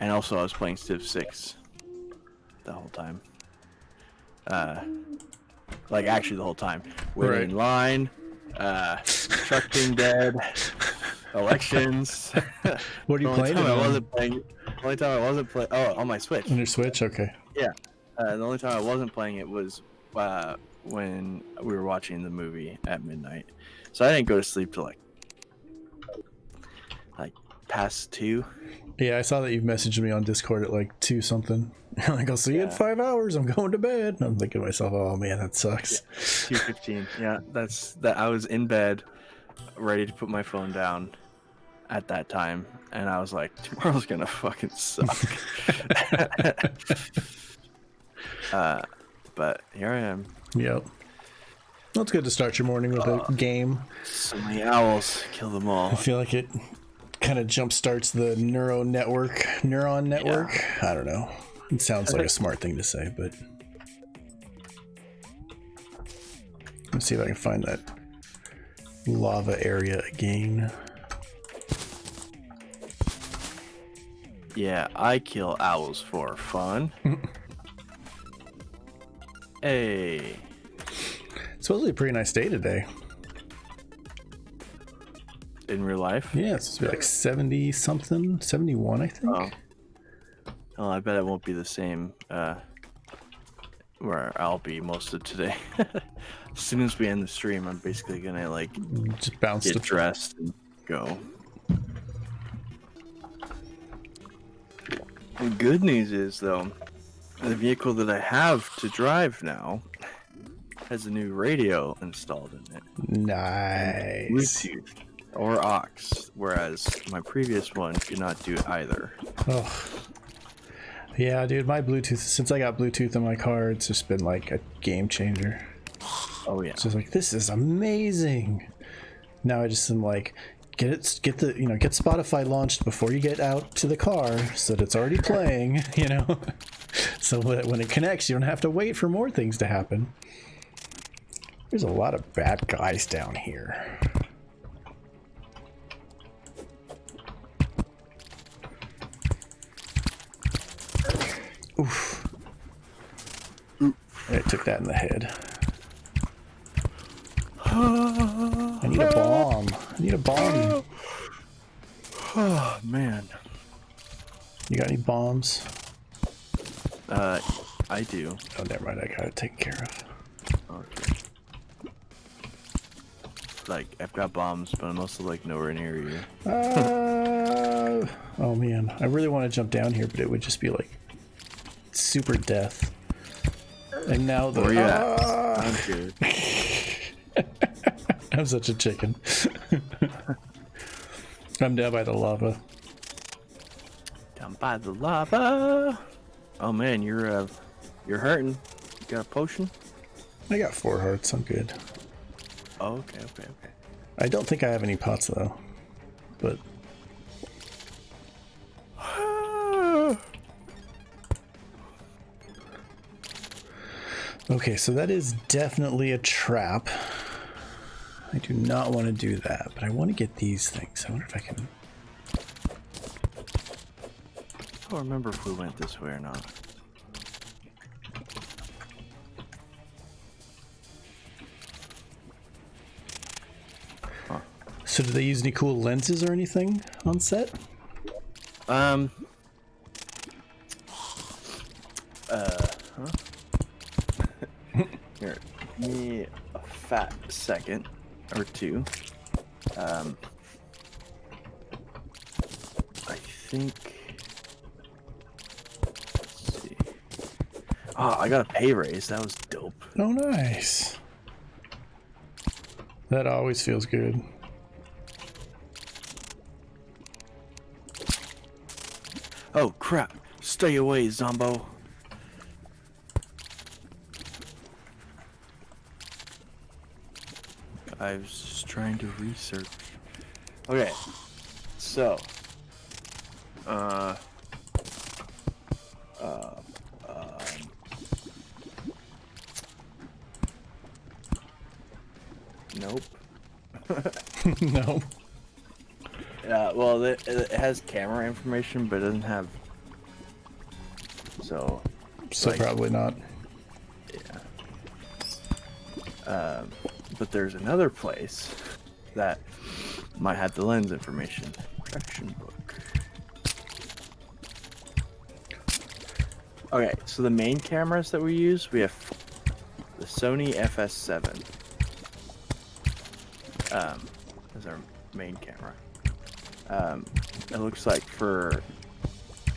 And also I was playing Civ 6 the whole time. Like actually the whole time. Waiting in line, truck being dead, elections. What are you playing? The only time I wasn't playing. Oh, on my Switch. On your Switch, okay. Yeah. The only time I wasn't playing it was when we were watching the movie at midnight. So I didn't go to sleep till like past 2. Yeah, I saw that you messaged me on Discord at like 2 something. Like, I'll see you in 5 hours. I'm going to bed. And I'm thinking to myself, oh man, that sucks. 2:15. Yeah, that. I was in bed, ready to put my phone down at that time, and I was like, tomorrow's gonna fucking suck. But here I am. Yep. Well, it's good to start your morning with a game. So many owls, kill them all. I feel like it kind of jump starts the neuron network. Yeah. I don't know. It sounds like a smart thing to say, but let's see if I can find that lava area again. Yeah, I kill owls for fun. Hey. It's supposed to be a pretty nice day today. In real life? Yeah, it's supposed to be like 70 something, 71, I think. Oh, I bet it won't be the same where I'll be most of today. As soon as we end the stream, I'm basically gonna like just bounce get dressed and go. The good news is though, the vehicle that I have to drive now has a new radio installed in it. Nice. Bluetooth or aux, whereas my previous one did not do either. Oh. Yeah, dude, my Bluetooth, since I got Bluetooth in my car, it's just been like a game changer. Oh yeah. It's just like, this is amazing. Now I just am like, get Spotify launched before you get out to the car so that it's already playing, so that when it connects, you don't have to wait for more things to happen. There's a lot of bad guys down here. Oof. I took that in the head. I need a bomb. Oh, man. You got any bombs? I do. Oh, never mind. I got it taken care of. Okay. Like, I've got bombs, but I'm also, like, nowhere near you. Oh, man. I really want to jump down here, but it would just be, like, super death. And now the... Where you at? I'm good. I'm such a chicken. I'm down by the lava. Down by the lava. Oh man, you're hurting. You got a potion? I got 4 hearts. I'm good. Oh, okay. I don't think I have any pots though, but. Okay, so that is definitely a trap. I do not want to do that, but I want to get these things. I wonder if I can... I don't remember if we went this way or not. Huh. So do they use any cool lenses or anything on set? Here, give me a fat second or two. I think. Let's see. Oh, I got a pay raise. That was dope. Oh, nice. That always feels good. Oh crap! Stay away, Zombo. I was just trying to research. Okay, so, nope. No. Well, it has camera information, but it doesn't have. So like, probably not. Yeah. But there's another place that might have the lens information. Production book. Okay, so the main cameras that we use, we have the Sony FS7. Is our main camera. It looks like for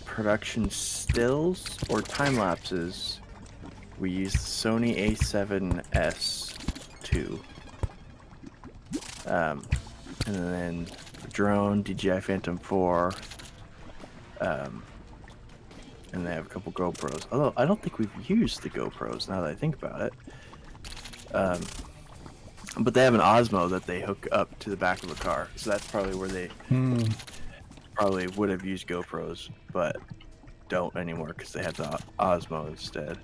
production stills or time lapses, we use the Sony A7S2. And then drone, DJI Phantom 4. And they have a couple GoPros. Although I don't think we've used the GoPros now that I think about it. But they have an Osmo that they hook up to the back of a car, so that's probably where they probably would have used GoPros, but don't anymore because they have the Osmo instead.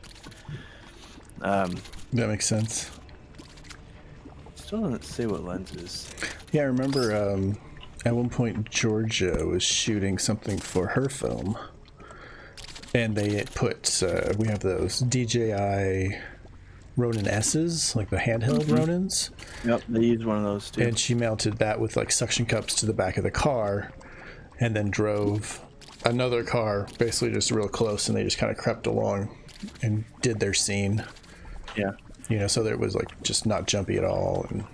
That makes sense. Still doesn't say what lenses. Yeah, I remember at one point Georgia was shooting something for her film, and they put we have those DJI Ronin S's, like the handheld Ronins. Yep, they use one of those too. And she mounted that with like suction cups to the back of the car, and then drove another car basically just real close, and they just kind of crept along and did their scene. Yeah. You know, so that it was like just not jumpy at all. And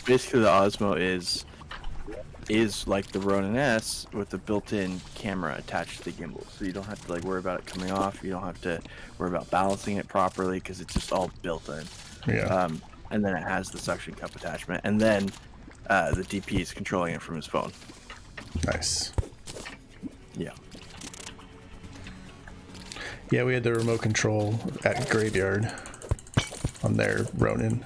basically the Osmo is like the Ronin S with the built-in camera attached to the gimbal, so you don't have to like worry about it coming off. You don't have to worry about balancing it properly because it's just all built in. Yeah. And then it has the suction cup attachment, and then the DP is controlling it from his phone. Nice. Yeah. Yeah, we had the remote control at Graveyard on their Ronin,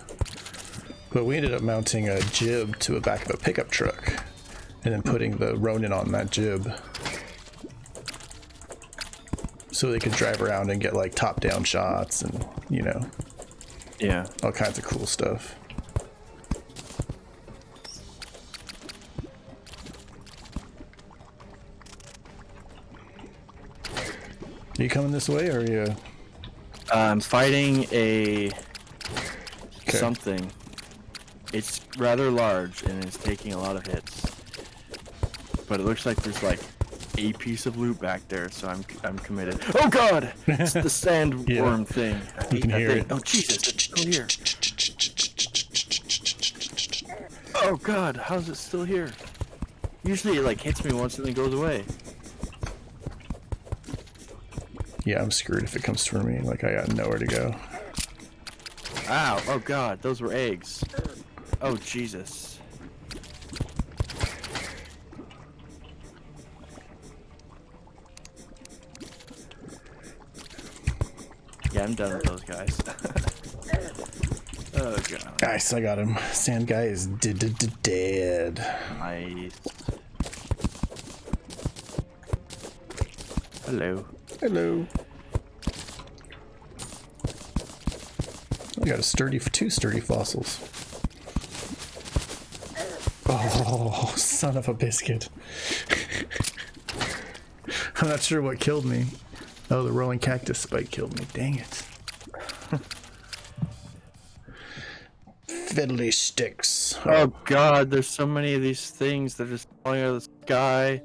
but we ended up mounting a jib to the back of a pickup truck and then putting the Ronin on that jib so they could drive around and get like top-down shots and, you know, yeah, all kinds of cool stuff. Are you coming this way, or are you? I'm fighting a something. It's rather large and it's taking a lot of hits. But it looks like there's like a piece of loot back there, so I'm committed. Oh god! It's the sandworm thing. You can hear it. Oh Jesus, it's still here. Oh god, how's it still here? Usually it like hits me once and then goes away. Yeah, I'm screwed if it comes for me. Like, I got nowhere to go. Ow! Oh god, those were eggs. Oh Jesus. Yeah, I'm done with those guys. Oh god. Nice, I got him. Sand guy is dead. Nice. Hello. Hello. I got two sturdy fossils. Oh, son of a biscuit. I'm not sure what killed me. Oh, the rolling cactus spike killed me. Dang it. Fiddly sticks. Oh god, there's so many of these things that are just falling out of the sky.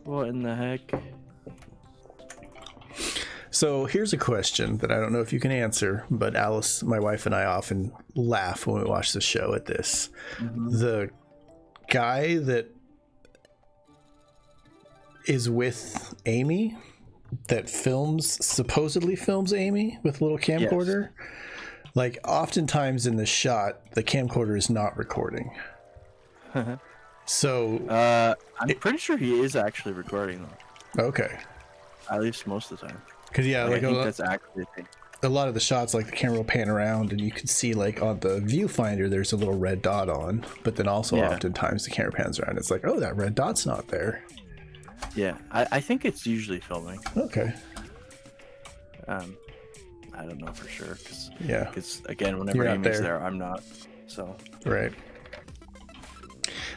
What in the heck? So here's a question that I don't know if you can answer, but Alice, my wife, and I often laugh when we watch the show at this. Mm-hmm. The guy that is with Amy, that supposedly films Amy with a little camcorder. Yes. Like, oftentimes in the shot, the camcorder is not recording. So I'm pretty sure he is actually recording though. Okay. At least most of the time. Because I think that's actually a thing. A lot of the shots, like the camera will pan around, and you can see like on the viewfinder there's a little red dot on, but then also oftentimes the camera pans around. It's like, oh, that red dot's not there. Yeah, I think it's usually filming. Okay. I don't know for sure because again, whenever You're Amy's there, I'm not. So right.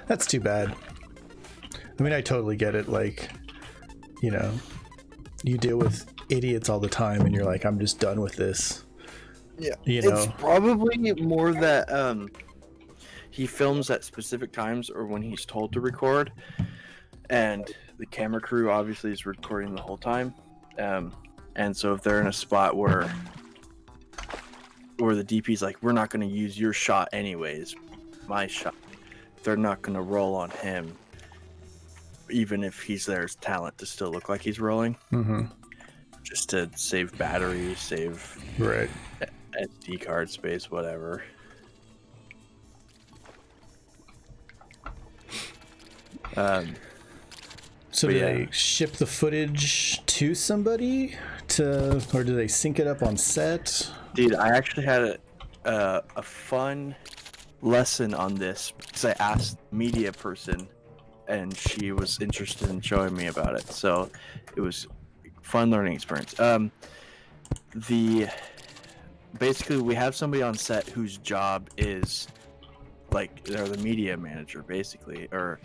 That's too bad. I mean, I totally get it. Like, you know, you deal with idiots all the time, and you're like, I'm just done with this. Yeah, you know, it's probably more that he films at specific times or when he's told to record, and the camera crew obviously is recording the whole time. And so if they're in a spot where the DP's like, we're not going to use your shot anyways, my shot, they're not going to roll on him, even if he's there as talent to still look like he's rolling. Mm-hmm. Just to save batteries, save SD card space, whatever. So do they ship the footage to somebody or do they sync it up on set? Dude, I actually had a fun lesson on this because I asked the media person and she was interested in showing me about it. So it was a fun learning experience. Basically we have somebody on set whose job is like they're the media manager basically, or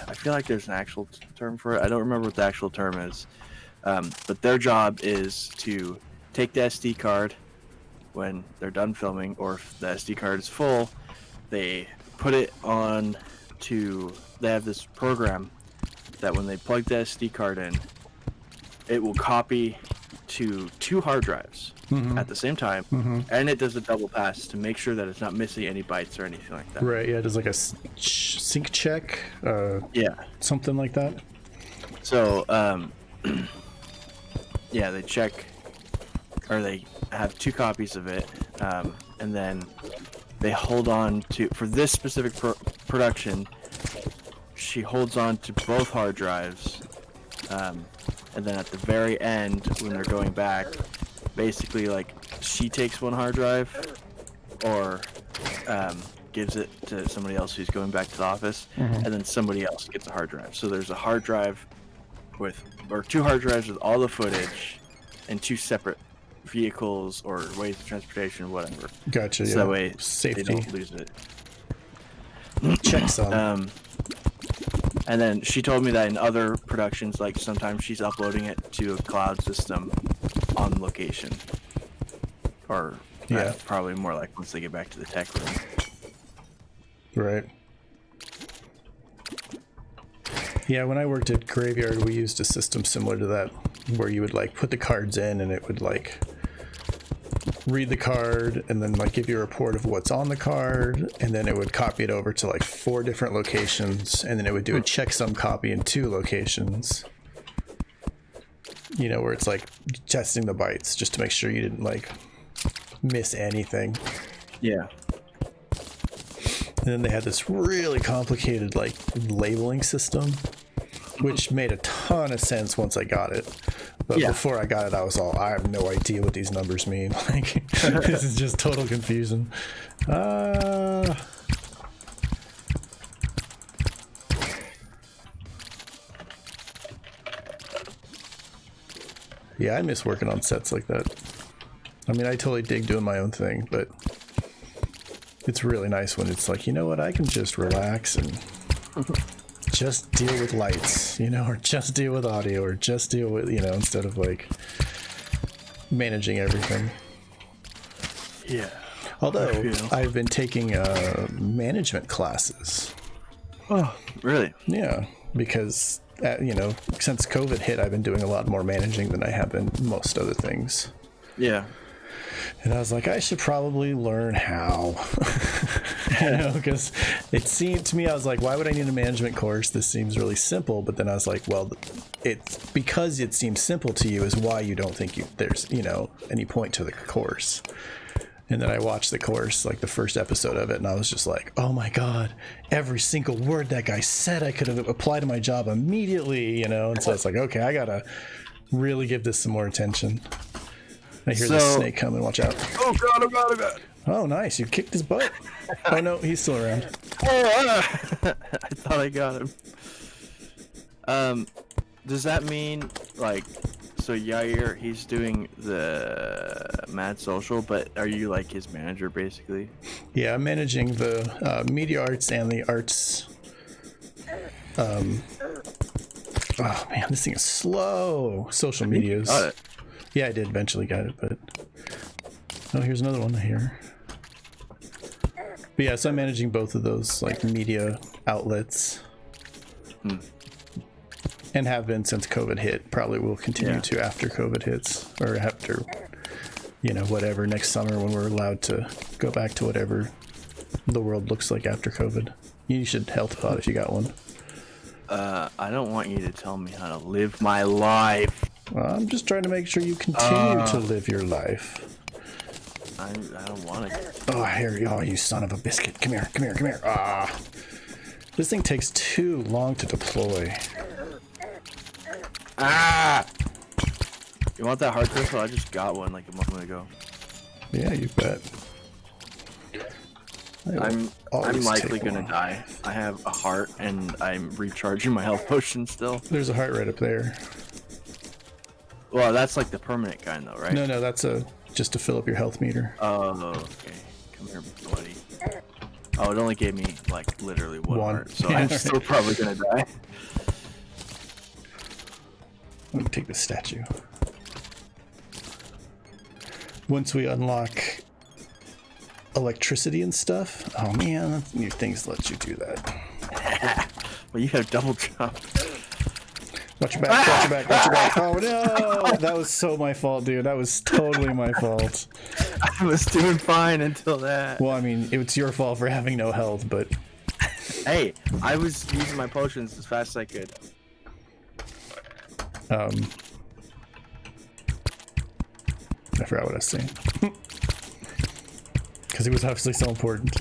I feel like there's an actual term for it. I don't remember what the actual term is. But their job is to take the SD card when they're done filming, or if the SD card is full, they put it on they have this program that when they plug the SD card in, it will copy to 2 hard drives at the same time, and it does a double pass to make sure that it's not missing any bytes or anything like that. Right, yeah, it does like a sync check, something like that. So, they check, or they have 2 copies of it, and then they hold on to, for this specific production, she holds on to both hard drives, and then at the very end, when they're going back, basically, like, she takes one hard drive, or gives it to somebody else who's going back to the office, and then somebody else gets a hard drive. So there's a hard drive or 2 hard drives with all the footage, and 2 separate vehicles or ways of transportation, whatever. Gotcha. So that way safety. They don't lose it. Checks on. And then she told me that in other productions, like sometimes she's uploading it to a cloud system on location, or probably more like once they get back to the tech room. Right. Yeah, when I worked at Graveyard, we used a system similar to that, where you would like put the cards in and it would like read the card and then like give you a report of what's on the card, and then it would copy it over to like 4 different locations, and then it would do a checksum copy in 2 locations. You know, where it's like testing the bytes just to make sure you didn't like miss anything. Yeah. And then they had this really complicated like labeling system, which made a ton of sense once I got it. But before I got it, I have no idea what these numbers mean. Like, this is just total confusion. Yeah, I miss working on sets like that. I mean, I totally dig doing my own thing, but it's really nice when it's like, you know what, I can just relax and just deal with lights, you know, or just deal with audio, or just deal with, you know, instead of like managing everything. Yeah. Although I've been taking management classes. Oh, really? Yeah, because since COVID hit, I've been doing a lot more managing than I have been most other things. Yeah. And I was like, I should probably learn how, because it seemed to me, I was like, why would I need a management course? This seems really simple. But then I was like, well, it's because it seems simple to you is why you don't think there's, any point to the course. And then I watched the course, like the first episode of it, and I was just like, oh my God, every single word that guy said, I could have applied to my job immediately, And so it's like, okay, I got to really give this some more attention. I hear the snake coming. Watch out. Oh God, oh God, oh God. Oh, nice. You kicked his butt. Oh, no, he's still around. I thought I got him. Does that mean, so Yair, he's doing the Mad Social, but are you like his manager, basically? Yeah, I'm managing the media arts and the arts. Oh, man, this thing is slow. Social medias. Got it. Yeah, I did eventually got it, but... Oh, here's another one here. But yeah, so I'm managing both of those, media outlets. And have been since COVID hit. Probably will continue to after COVID hits. Or after, whatever, next summer when we're allowed to go back to whatever the world looks like after COVID. You should health pod if you got one. I don't want you to tell me how to live my life. Well, I'm just trying to make sure you continue to live your life. I don't want to. Oh, Harry! Oh, you son of a biscuit! Come here! Come here! Come here! Ah! This thing takes too long to deploy. Ah! You want that heart crystal? I just got one like a moment ago. Yeah, you bet. I'm likely gonna die. I have a heart and I'm recharging my health potion still. There's a heart right up there. Well, that's like the permanent kind though, right? No, that's just to fill up your health meter. Oh, okay. Come here, buddy. Oh, it only gave me like literally one heart, so I'm still probably gonna die. Let me take the statue. Once we unlock electricity and stuff, oh man, new things let you do that. Well, you have double jump. Watch your back, watch your back, watch your back. Oh no! That was so my fault, dude. That was totally my fault. I was doing fine until that. Well, I mean, it's your fault for having no health, but... Hey, I was using my potions as fast as I could. I forgot what I was saying. Because it was obviously so important.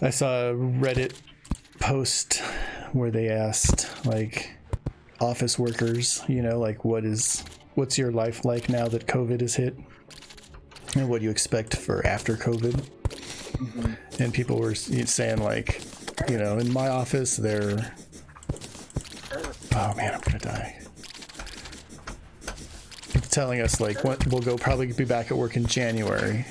I saw a Reddit post where they asked, office workers, what's your life like now that COVID has hit? And what do you expect for after COVID? Mm-hmm. And people were saying, in my office, they're... Oh, man, I'm gonna die. Telling us, we'll probably be back at work in January.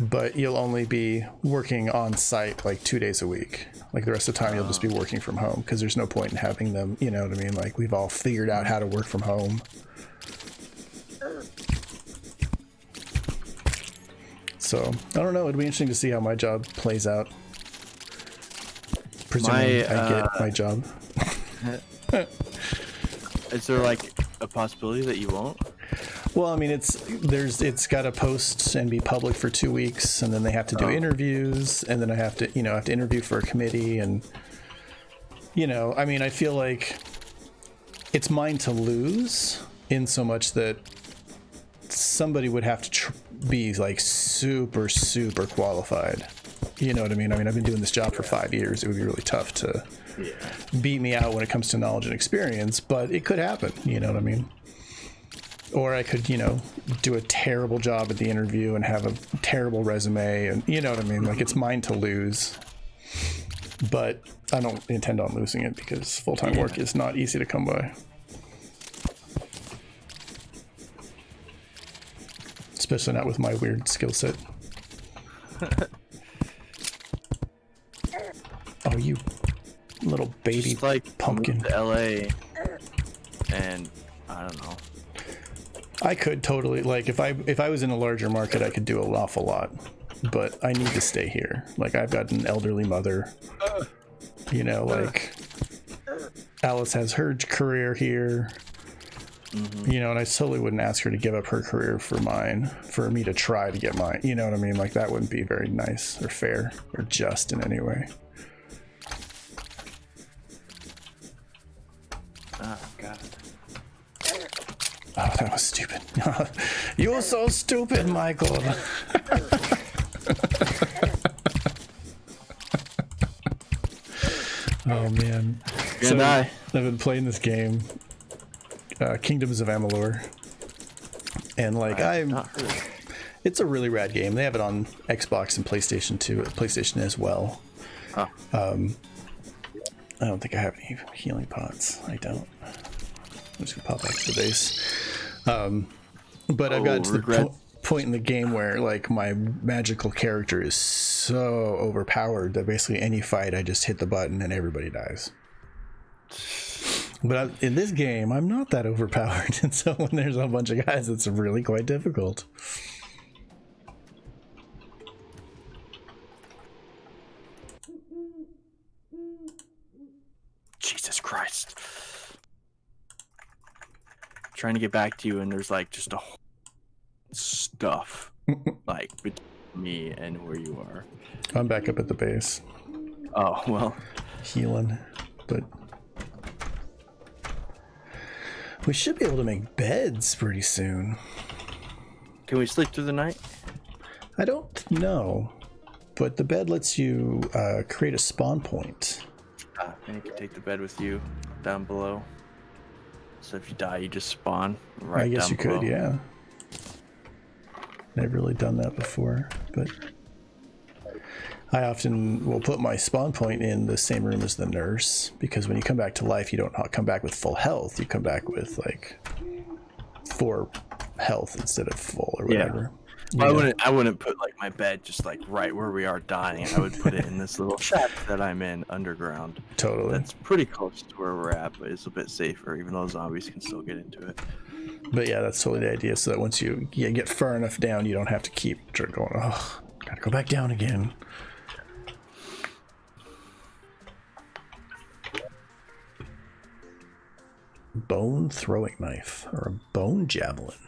But you'll only be working on site 2 days a week. The rest of the time you'll just be working from home because there's no point in having them, you know what I mean? We've all figured out how to work from home. So, I don't know. It'd be interesting to see how my job plays out. Presuming I get my job. Is there a possibility that you won't? Well, I mean, it's got to post and be public for 2 weeks, and then they have to do interviews, and then I have to interview for a committee, and I mean, I feel like it's mine to lose in so much that somebody would have to be super, super qualified. You know what I mean? I mean, I've been doing this job for 5 years. It would be really tough to beat me out when it comes to knowledge and experience, but it could happen. You know what I mean? Or I could, do a terrible job at the interview and have a terrible resume, and you know what I mean? It's mine to lose. But I don't intend on losing it because full-time work is not easy to come by. Especially not with my weird skill set. Oh, you little baby just pumpkin. Moved to LA, and I don't know. I could totally, like, if I was in a larger market, I could do an awful lot, but I need to stay here. Like, I've got an elderly mother, you know, like Alice has her career here, you know, and I totally wouldn't ask her to give up her career for mine, for me to try to get mine, you know what I mean? Like, that wouldn't be very nice or fair or just in any way. Oh, God. Oh, that was stupid. You're so stupid, Michael. Oh, man. So, I've been playing this game, Kingdoms of Amalur. And, like, it's a really rad game. They have it on Xbox and PlayStation 2, PlayStation as well. Huh. I don't think I have any healing pots. I don't. I'm just gonna pop back to the base. But I've gotten to the point in the game where, like, my magical character is so overpowered that basically any fight I just hit the button and everybody dies. But in this game, I'm not that overpowered, and so when there's a bunch of guys, it's really quite difficult. Jesus Christ. Trying to get back to you, and there's like just a whole stuff like between me and where you are. I'm back up at the base. Oh, well. Healing, but we should be able to make beds pretty soon. Can we sleep through the night? I don't know, but the bed lets you create a spawn point. And you can take the bed with you down below. So if you die, you just spawn right down below. I guess you could, yeah. Never really done that before, but I often will put my spawn point in the same room as the nurse, because when you come back to life, you don't come back with full health. You come back with like 4 health instead of full or whatever. Yeah. I wouldn't put like my bed just like right where we are dying. I would put it in this little shack that I'm in underground. Totally. That's pretty close to where we're at, but it's a bit safer, even though zombies can still get into it. But yeah, that's totally the idea. So that once you get far enough down, you don't have to keep going, oh, gotta go back down again. Bone throwing knife, or a bone javelin.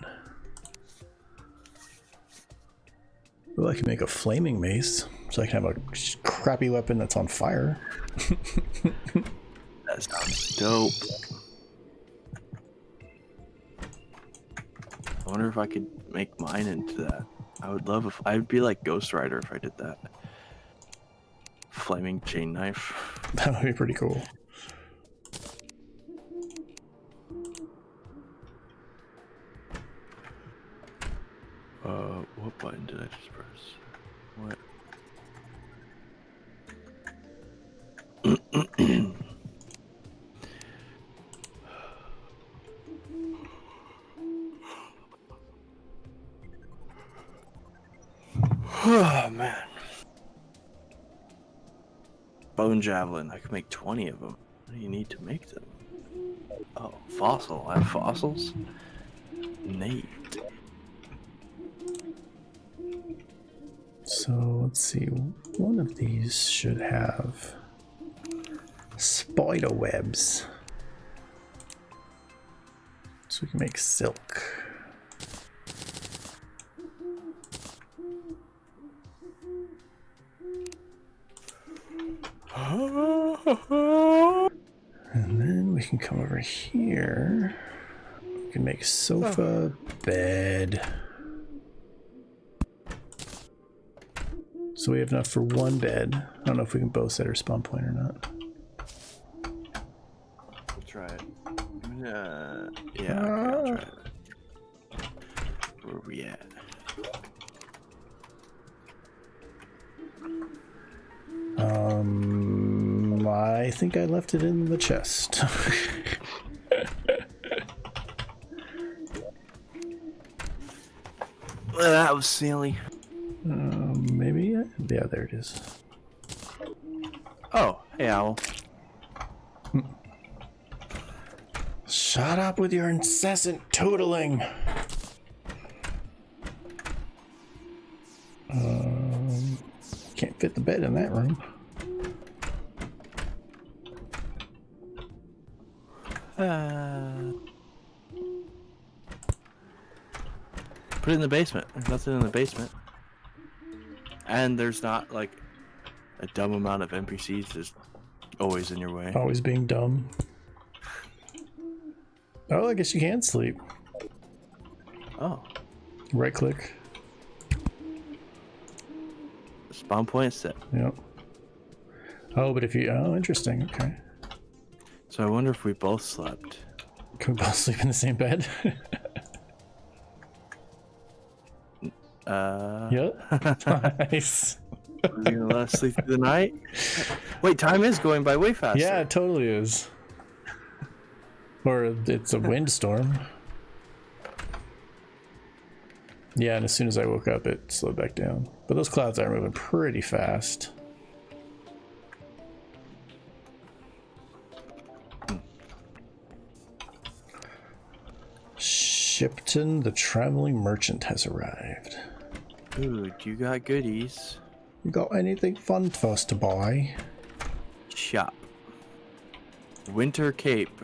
Ooh, I can make a flaming mace, so I can have a crappy weapon that's on fire. That sounds dope. I wonder if I could make mine into that. I would love if I'd be like Ghost Rider if I did that. Flaming chain knife. That would be pretty cool. What button did I just press? What? Oh man. Bone javelin. I can make 20 of them. What do you need to make them? Oh, fossil. I have fossils? Neat. So let's see, one of these should have spider webs. So we can make silk. And then we can come over here. We can make sofa, bed. So we have enough for one bed. I don't know if we can both set our spawn point or not. We'll try it. Yeah, okay, I'll try it. Where are we at? I think I left it in the chest. Well, that was silly. Maybe? Yeah, there it is. Oh, hey, Owl. Shut up with your incessant tootling. Can't fit the bed in that room. Put it in the basement. There's nothing in the basement. And there's not like a dumb amount of NPCs just always in your way. Always being dumb. Oh, I guess you can sleep. Oh. Right click. Spawn point set. Yep. Oh, but if you... Oh, interesting. Okay. So I wonder if we both slept. Can we both sleep in the same bed? Yep. Nice. Are you gonna let us sleep through the night? Wait, time is going by way faster. Yeah, it totally is. Or it's a windstorm. Yeah, and as soon as I woke up, it slowed back down. But those clouds are moving pretty fast. Shipton, the traveling merchant, has arrived. Ooh, do you got goodies? You got anything fun for us to buy? Shop. Winter cape.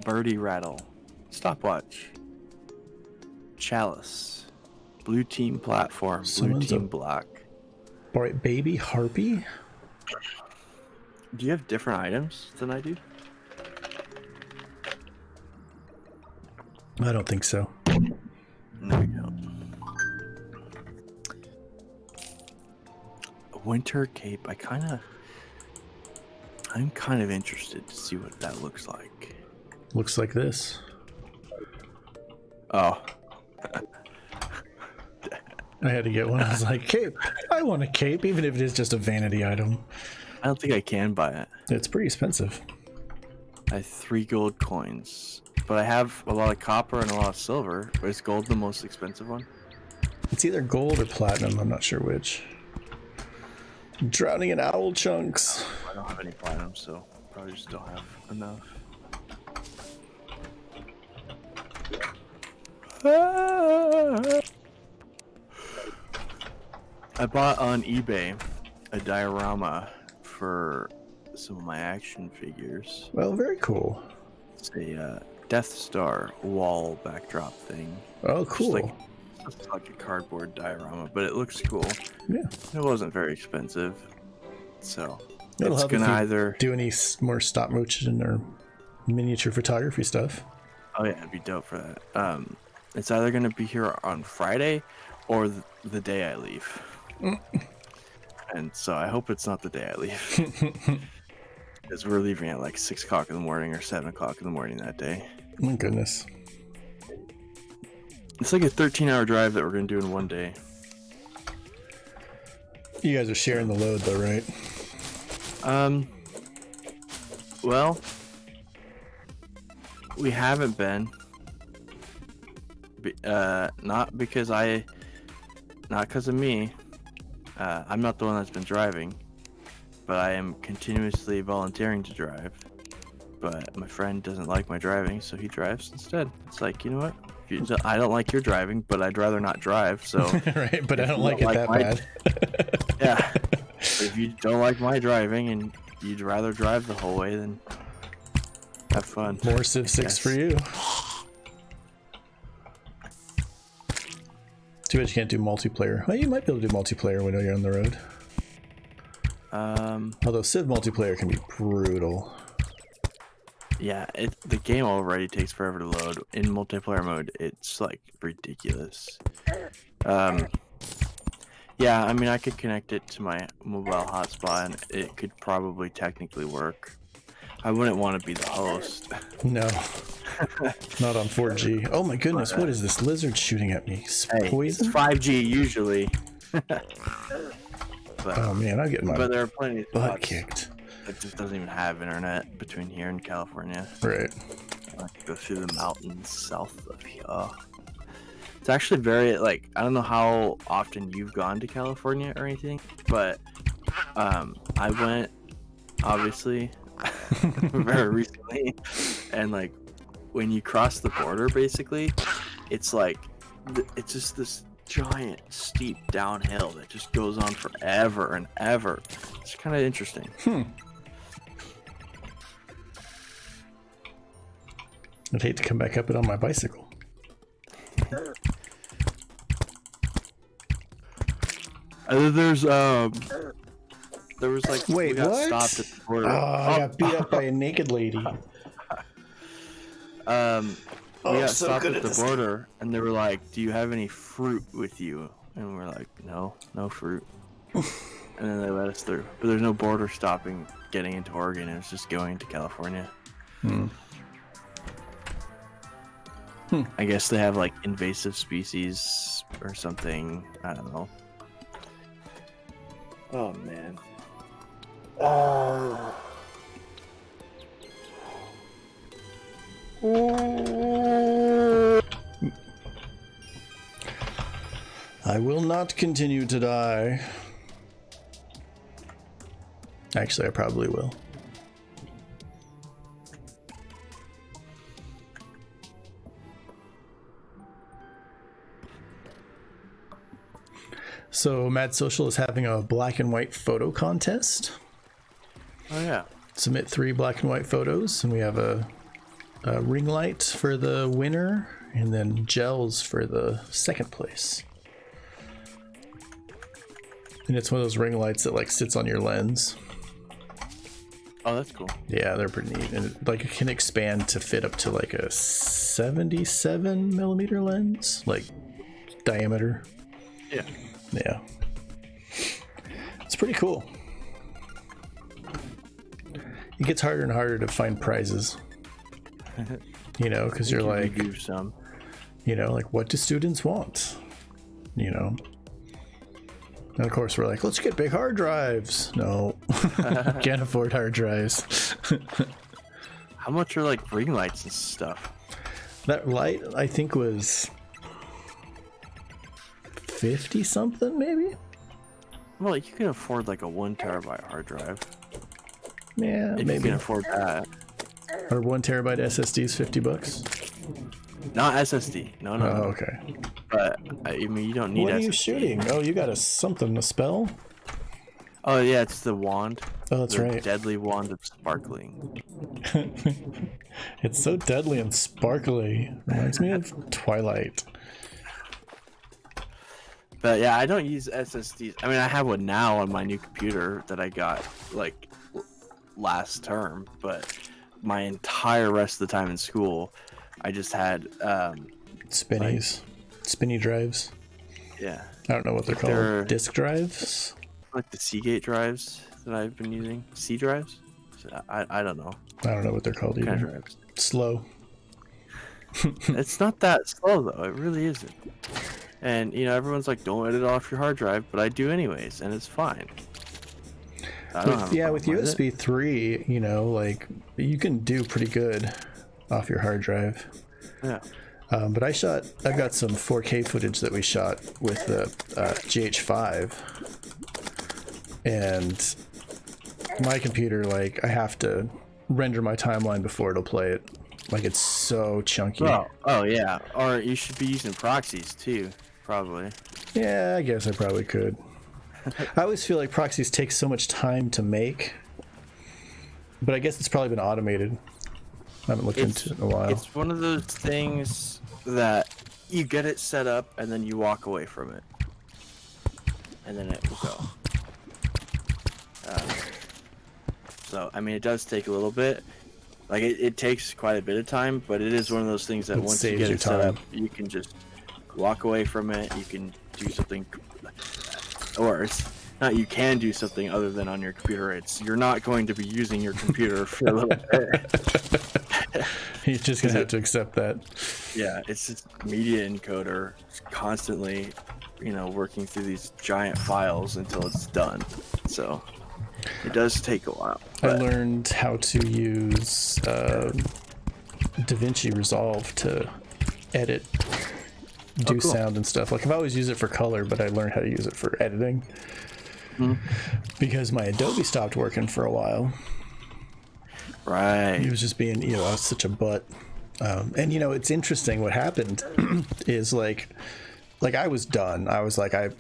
Birdie rattle. Stopwatch. Chalice. Blue team platform. Blue team block. Alright, baby harpy. Do you have different items than I do? I don't think so. No, we don't. A winter cape. I'm kind of interested to see what that looks like. Looks like this. Oh. I had to get one. I was like, cape. I want a cape, even if it is just a vanity item. I don't think I can buy it. It's pretty expensive. I have 3 gold coins. But I have a lot of copper and a lot of silver. But is gold the most expensive one? It's either gold or platinum. I'm not sure which. I'm drowning in owl chunks. I don't have any platinum, so probably just don't have enough. I bought on eBay a diorama for some of my action figures. Well, very cool. It's a Death Star wall backdrop thing. Oh, cool. It's like a cardboard diorama, but it looks cool. Yeah. It wasn't very expensive, so It'll it's gonna either do any more stop motion or miniature photography stuff. Oh yeah, it'd be dope for that. It's either gonna be here on Friday or the day I leave. And so I hope it's not the day I leave. Because we're leaving at like 6 o'clock in the morning or 7 o'clock in the morning that day. My goodness. It's like a 13-hour drive that we're going to do in one day. You guys are sharing the load though, right? Well, we haven't been. Not because of me. I'm not the one that's been driving. But I am continuously volunteering to drive. But my friend doesn't like my driving, so he drives instead. It's like, you know what? I don't like your driving, but I'd rather not drive, so... Right, but I don't like it that bad. Yeah. But if you don't like my driving and you'd rather drive the whole way, then have fun. More Civ 6 for you. Too bad you can't do multiplayer. Well, you might be able to do multiplayer when you're on the road. Although Civ multiplayer can be brutal. Yeah, the game already takes forever to load. In multiplayer mode, it's like ridiculous. Yeah, I mean, I could connect it to my mobile hotspot and it could probably technically work. I wouldn't want to be the host. No. Not on 4G. Oh my goodness, what is this lizard shooting at me? Poison? It's 5G usually. But, oh man, I'm getting my but there are plenty of butt kicked. It just doesn't even have internet between here and California. Right. I have to go through the mountains south of here. It's actually very, like, I don't know how often you've gone to California or anything, but I went, obviously, very recently, and, like, when you cross the border, basically, it's like, it's just this giant steep downhill that just goes on forever and ever. It's kind of interesting. I'd hate to come back up it on my bicycle. There was like, wait, we got what? stopped at the border. I got beat up by a naked lady. We got stopped at the border, and they were like, "Do you have any fruit with you?" And we're like, "No fruit." And then they let us through. But there's no border stopping getting into Oregon. It's just going to California. I guess they have like invasive species or something. I don't know. Oh man. I will not continue to die. Actually, I probably will. So Mad Social is having a black and white photo contest. Oh yeah. Submit 3 black and white photos, and we have a ring light for the winner, and then gels for the second place. And it's one of those ring lights that like sits on your lens. Oh, that's cool. Yeah, they're pretty neat, and it can expand to fit up to like a 77 millimeter lens, like diameter. Yeah. Yeah. It's pretty cool. It gets harder and harder to find prizes. You know, because you're like, you know, like, what do students want? You know? And of course we're like, let's get big hard drives. No. Can't afford hard drives. How much are like ring lights and stuff? That light, I think, was 50 something, maybe? Well, you can afford like a 1 terabyte hard drive. Yeah, if maybe. you can afford that. Or 1 terabyte SSD is $50. Not SSD. No. Oh, okay. But I mean, you don't need. What are SSD. you shooting? Oh, you got a spell? Oh yeah, it's the wand. Oh, that's right. Deadly wand of sparkling. It's so deadly and sparkly. Reminds me of Twilight. But yeah, I don't use SSDs. I mean, I have one now on my new computer that I got like last term, but my entire rest of the time in school, I just had spinny drives. Yeah. I don't know what they're called. Disk drives? Like the Seagate drives that I've been using. C drives? I don't know. I don't know what they're called either. Kind of drives. Slow. It's not that slow though. It really isn't. And you know, everyone's like, don't edit off your hard drive, but I do anyways, and it's fine. With USB 3, you know, like you can do pretty good off your hard drive. Yeah. But I've got some 4K footage that we shot with the GH5, and my computer, like, I have to render my timeline before it'll play it. Like, it's so chunky. Oh yeah. Or you should be using proxies too, probably. Yeah, I guess I probably could. I always feel like proxies take so much time to make, but I guess it's probably been automated. I haven't looked into it in a while. It's one of those things that you get it set up and then you walk away from it, and then it will go. So I mean, it does take a little bit. Like it takes quite a bit of time, but it is one of those things that once you get it set up, you can just walk away from it. You can do something. Or it's not you can do something other than on your computer. It's you're not going to be using your computer for a little bit. You're just going to have to accept that. Yeah, it's just media encoder constantly, you know, working through these giant files until it's done. So it does take a while. I learned how to use DaVinci Resolve to edit, do sound and stuff. Like I've always used it for color, but I learned how to use it for editing because my Adobe stopped working for a while. Right. It was just being, you know, I was such a butt. And you know, it's interesting. What happened is like like I was done. I was like, I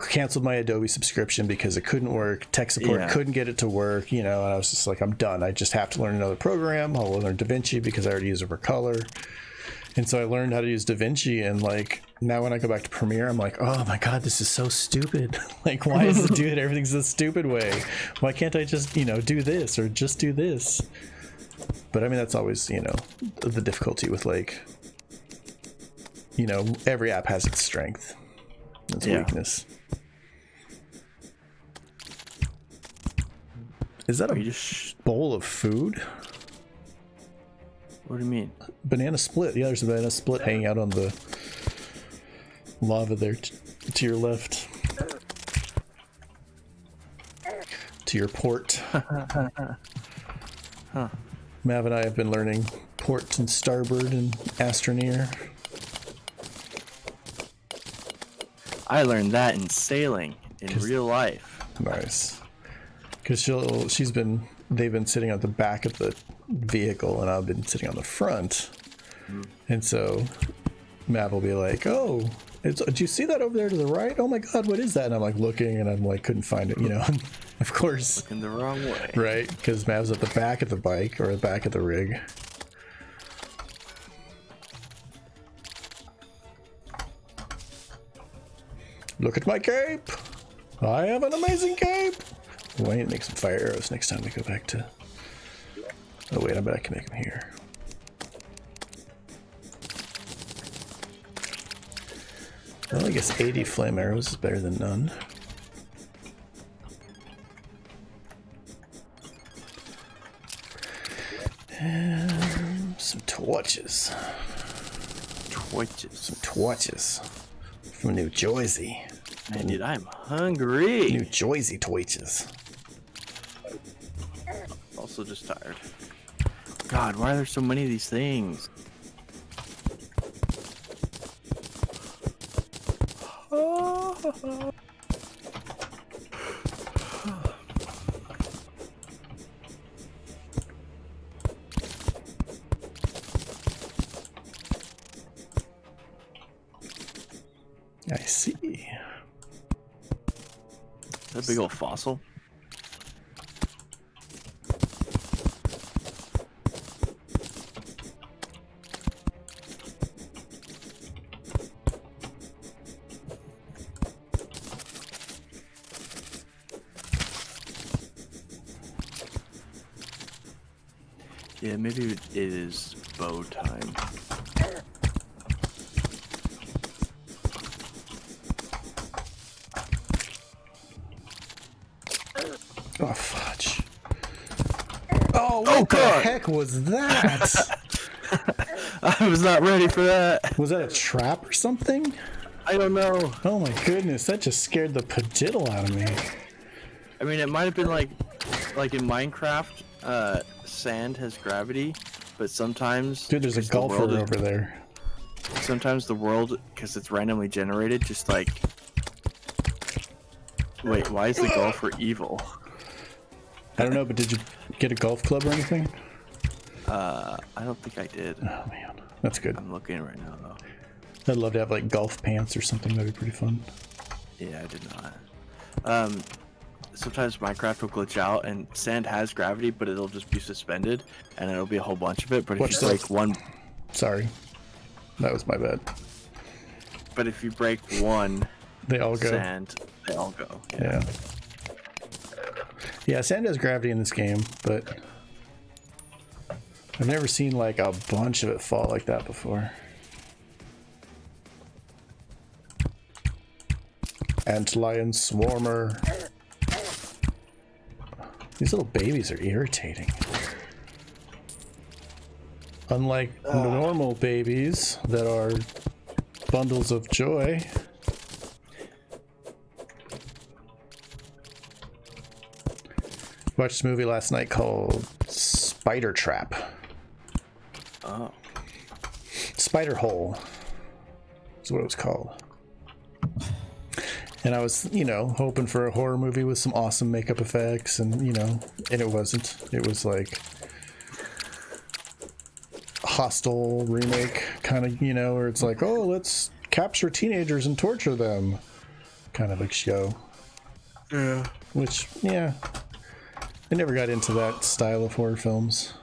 canceled my Adobe subscription because it couldn't work. Tech support couldn't get it to work, you know, and I was just like, I'm done. I just have to learn another program. I'll learn DaVinci because I already use it for color. And so I learned how to use DaVinci, and like now when I go back to Premiere, I'm like, oh my god, this is so stupid. Like, why is it doing everything's the stupid way? Why can't I just, you know, do this or just do this? But I mean, that's always, you know, the difficulty with, like, you know, every app has its strength, its weakness. Is that a bowl of food? What do you mean? Banana split. Yeah, there's a banana split hanging out on the lava there to your left. To your port. Huh. Mav and I have been learning port and starboard and astroneer. I learned that in sailing in real life. Nice. Because they've been sitting at the back of the vehicle and I've been sitting on the front. And so Mav will be like, oh, do you see that over there to the right? Oh my god, what is that? And I'm like looking and I'm like, couldn't find it, you know. Of course. Looking the wrong way. Right, because Mav's at the back of the bike or the back of the rig. Look at my cape! I have an amazing cape! Oh, I need to make some fire arrows next time we go back to... Oh wait, I bet I can make them here. Well, I guess 80 flame arrows is better than none. And some torches. Some torches. From New Jersey. Man, dude, I'm hungry. New Jersey torches. Also just tired. God, why are there so many of these things? I see. Is that a big old fossil? Yeah, maybe it is bow time. Oh, fudge. Oh, what the heck was that? I was not ready for that. Was that a trap or something? I don't know. Oh my goodness, that just scared the padiddle out of me. I mean, it might have been like in Minecraft, sand has gravity, but sometimes... Dude, there's a golfer over there. Sometimes the world, because it's randomly generated, just like... Wait, why is the golfer evil? I don't know, but did you get a golf club or anything? I don't think I did. Oh man, that's good. I'm looking right now though. I'd love to have like golf pants or something. That'd be pretty fun. Yeah, I did not. Sometimes Minecraft will glitch out and sand has gravity, but it'll just be suspended and it'll be a whole bunch of it. But if you break one... Sorry, that was my bad. But if you break one... They all go. Sand, they all go. Yeah. Yeah, sand has gravity in this game, but I've never seen like a bunch of it fall like that before. Antlion swarmer. These little babies are irritating. Unlike normal babies that are bundles of joy. Watched this movie last night called Spider Trap. Oh. Spider Hole is what it was called. And I was, you know, hoping for a horror movie with some awesome makeup effects, and, you know, and it wasn't. It was like Hostel remake kind of, you know, where it's like, oh, let's capture teenagers and torture them kind of a show. Yeah. Which, yeah, I never got into that style of horror films.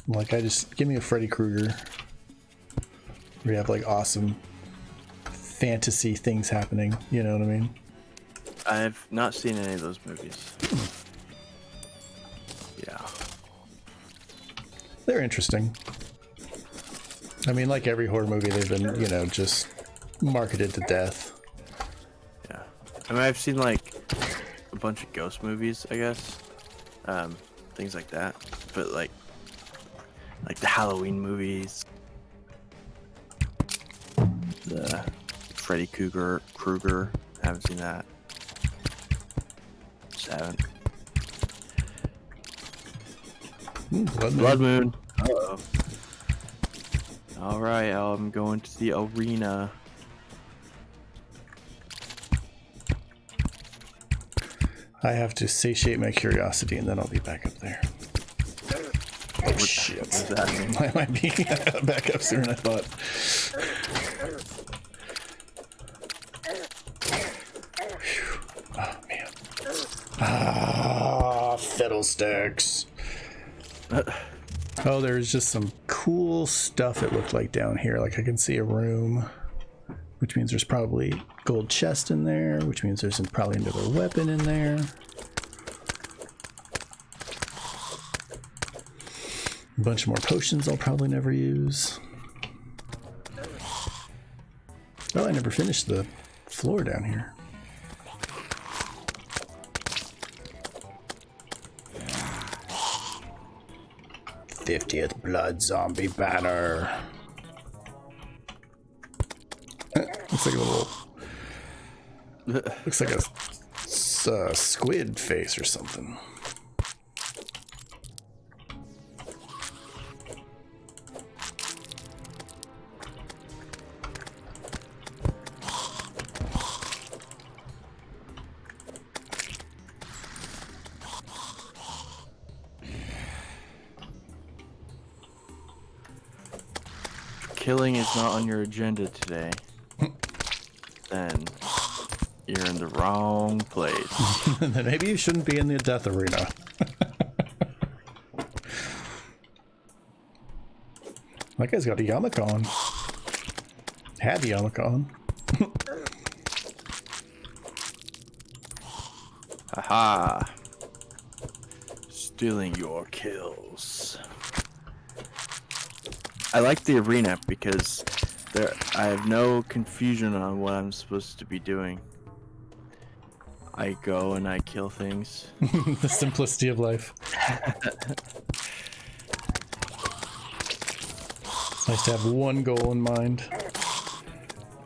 Like, give me a Freddy Krueger. We have like awesome fantasy things happening, you know what I mean? I've not seen any of those movies. Yeah. They're interesting. I mean, like every horror movie, they've been, you know, just marketed to death. Yeah. I mean, I've seen like a bunch of ghost movies, I guess. Things like that. But like the Halloween movies. The Freddy Krueger. I haven't seen that. Just haven't. Blood Moon. Uh-oh. Alright, I'm going to the arena. I have to satiate my curiosity and then I'll be back up there. Oh shit. What does that mean? I might be back up sooner than I thought. Oh man. Ah, fiddlesticks. Oh, there's just some cool stuff it looked like down here. Like I can see a room, which means there's probably gold chest in there, which means there's probably another weapon in there. A bunch more potions I'll probably never use. Oh, I never finished the floor down here. '50th Blood Zombie banner. Looks like a little. Looks like a squid face or something. Killing is not on your agenda today, then you're in the wrong place. Then maybe you shouldn't be in the death arena. That guy's got a yarmulke on. Had the yarmulke on. Haha. Stealing your kills. I like the arena because I have no confusion on what I'm supposed to be doing. I go and I kill things. The simplicity of life. It's nice to have one goal in mind.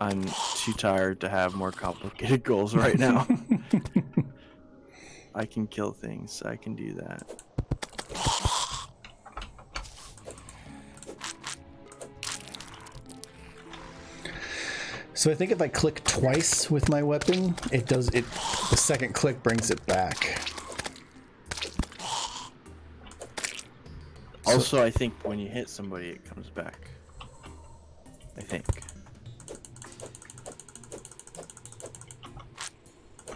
I'm too tired to have more complicated goals right now. I can kill things. I can do that. So I think if I click twice with my weapon, it does it. The second click brings it back. Also, I think when you hit somebody, it comes back. I think.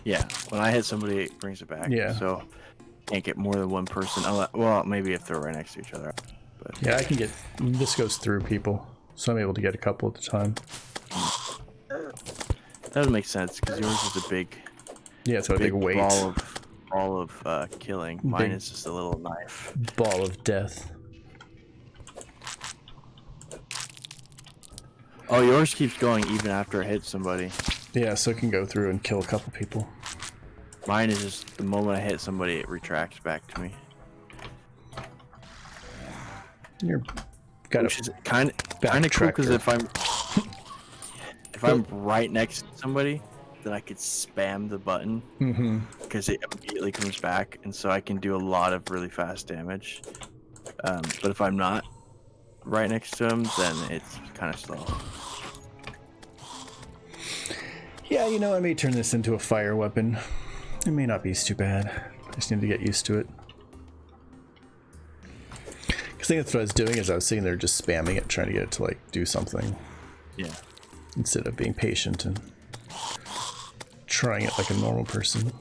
Yeah, when I hit somebody, it brings it back. Yeah. So can't get more than one person. Well, maybe if they're right next to each other. But yeah, I can get. This goes through people, so I'm able to get a couple at a time. That would make sense because yours is a big. Yeah, it's a big weight. Ball of killing. Mine is just a little knife. Ball of death. Oh, yours keeps going even after it hits somebody. Yeah, so it can go through and kill a couple people. Mine is just the moment I hit somebody, it retracts back to me. You're got Which is kind of cool because if I'm right next to somebody, then I could spam the button because it immediately comes back, and so I can do a lot of really fast damage. But if I'm not right next to him, then it's kind of slow. Yeah, you know, I may turn this into a fire weapon. It may not be too bad. I just need to get used to it. I think that's what I was doing, is I was sitting there just spamming it, trying to get it to like do something. Yeah. Instead of being patient and trying it like a normal person.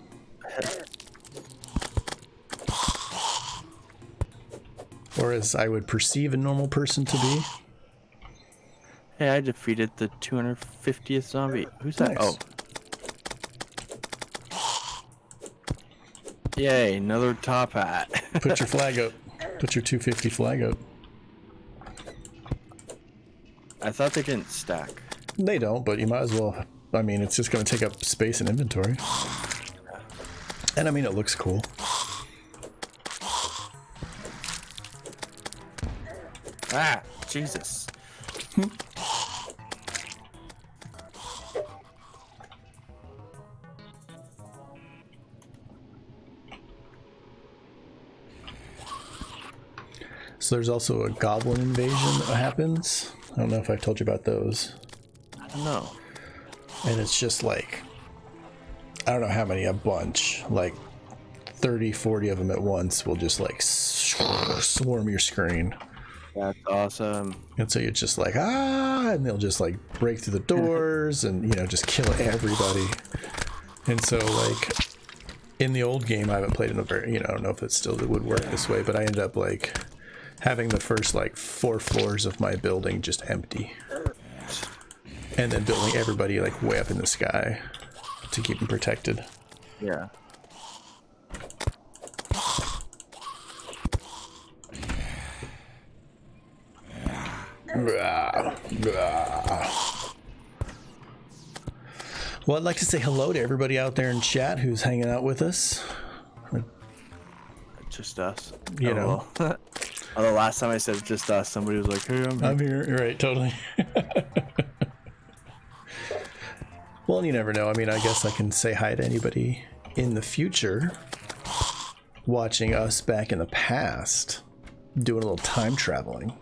Or as I would perceive a normal person to be. Hey, I defeated the 250th zombie. Who's that? Nice. Oh. Yay, another top hat. Put your flag up. Put your 250 flag up. I thought they didn't stack. They don't, but you might as well. I mean, it's just going to take up space in inventory. And I mean, it looks cool. Ah, Jesus. So there's also a goblin invasion that happens. I don't know if I've told you about those. I don't know. And it's just like, I don't know how many, a bunch, like 30, 40 of them at once will just like swarm your screen. That's awesome. And so you're just like, and they'll just like break through the doors and, you know, just kill everybody. And so like in the old game, I haven't played in a very, you know, I don't know if it still would work this way, but I ended up like having the first like 4 floors of my building just empty. And then building everybody like way up in the sky to keep them protected. Yeah. Well, I'd like to say hello to everybody out there in chat who's hanging out with us. Just us. You know. Although last time I said just us, somebody was like, hey, I'm here. You're right, totally. Well, you never know. I mean, I guess I can say hi to anybody in the future watching us back in the past doing a little time traveling.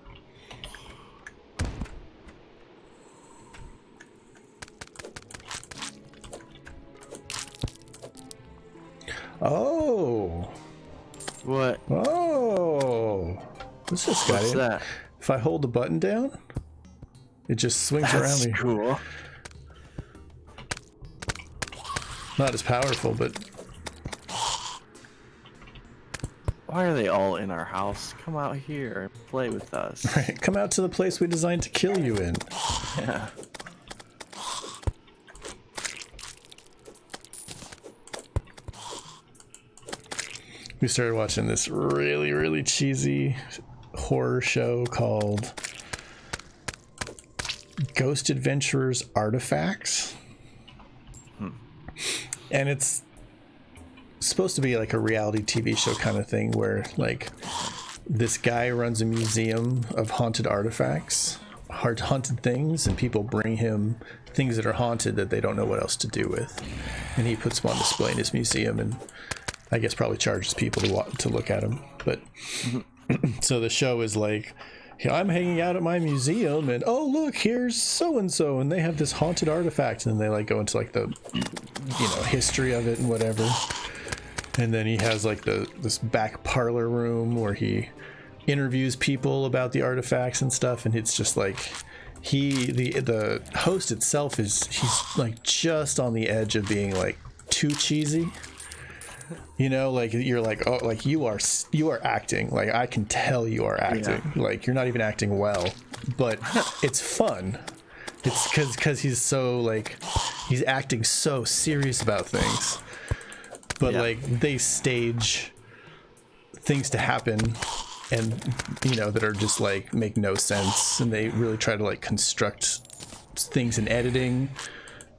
Oh. What? Oh. What's this guy? What's that? If I hold the button down, it just swings around me. Cool. Not as powerful, but why are they all in our house? Come out here and play with us. right, come out to the place we designed to kill you in. Yeah. We started watching this really, really cheesy horror show called Ghost Adventurers Artifacts. And it's supposed to be like a reality TV show kind of thing where like this guy runs a museum of haunted artifacts, haunted things, and people bring him things that are haunted that they don't know what else to do with. And he puts them on display in his museum and I guess probably charges people to look at them. But so the show is like, I'm hanging out at my museum and oh look, here's so and so and they have this haunted artifact, and then they like go into like the history of it and whatever. And then he has like this back parlor room where he interviews people about the artifacts and stuff, and it's just like the host itself he's like just on the edge of being like too cheesy. Like you're like, oh, like you are acting. Like I can tell you are acting. Yeah. Like you're not even acting well, but it's fun. It's because he's so like he's acting so serious about things, but like they stage things to happen, and that are just like make no sense, and they really try to like construct things in editing,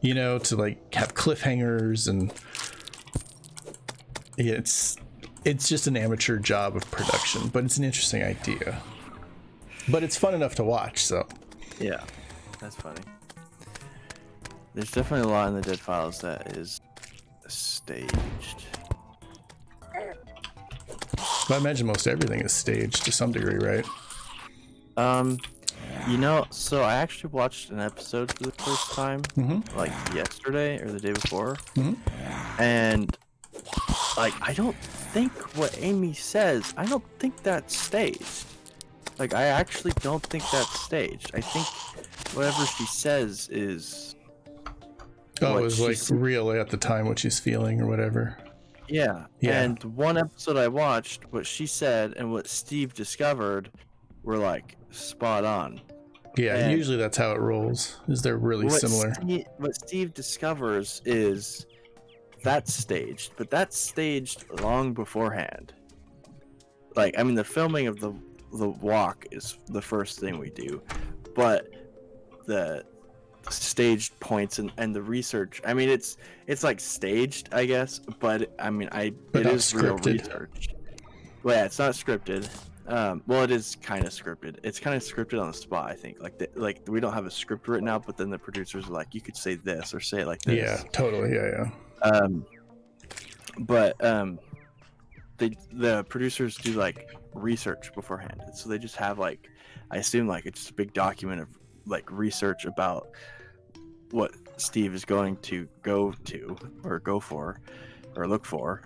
to like have cliffhangers and. It's just an amateur job of production, but it's an interesting idea. But it's fun enough to watch, so. Yeah, that's funny. There's definitely a lot in the Dead Files that is staged. But I imagine most everything is staged to some degree, right? So I actually watched an episode for the first time, like yesterday or the day before, and like I don't think what Amy says, I don't think that's staged. Like, I actually don't think that's staged. I think whatever she says is. Oh, it was like real at the time, what she's feeling or whatever. Yeah. And one episode I watched, what she said and what Steve discovered were like spot on. Yeah, and usually that's how it rolls. Is they're really similar. What Steve discovers is that's staged, but that's staged long beforehand. Like, I mean, the filming of the walk is the first thing we do, but the staged points and the research, I mean, it's like staged, I guess, but I mean, it is real research. Well, yeah, it's not scripted. Well, it is kind of scripted. It's kind of scripted on the spot, I think. Like we don't have a script written out, but then the producers are like, you could say this or say it like this. Yeah, totally. Yeah. But the producers do like research beforehand, so they just have like, I assume like it's just a big document of like research about what Steve is going to go to or go for or look for,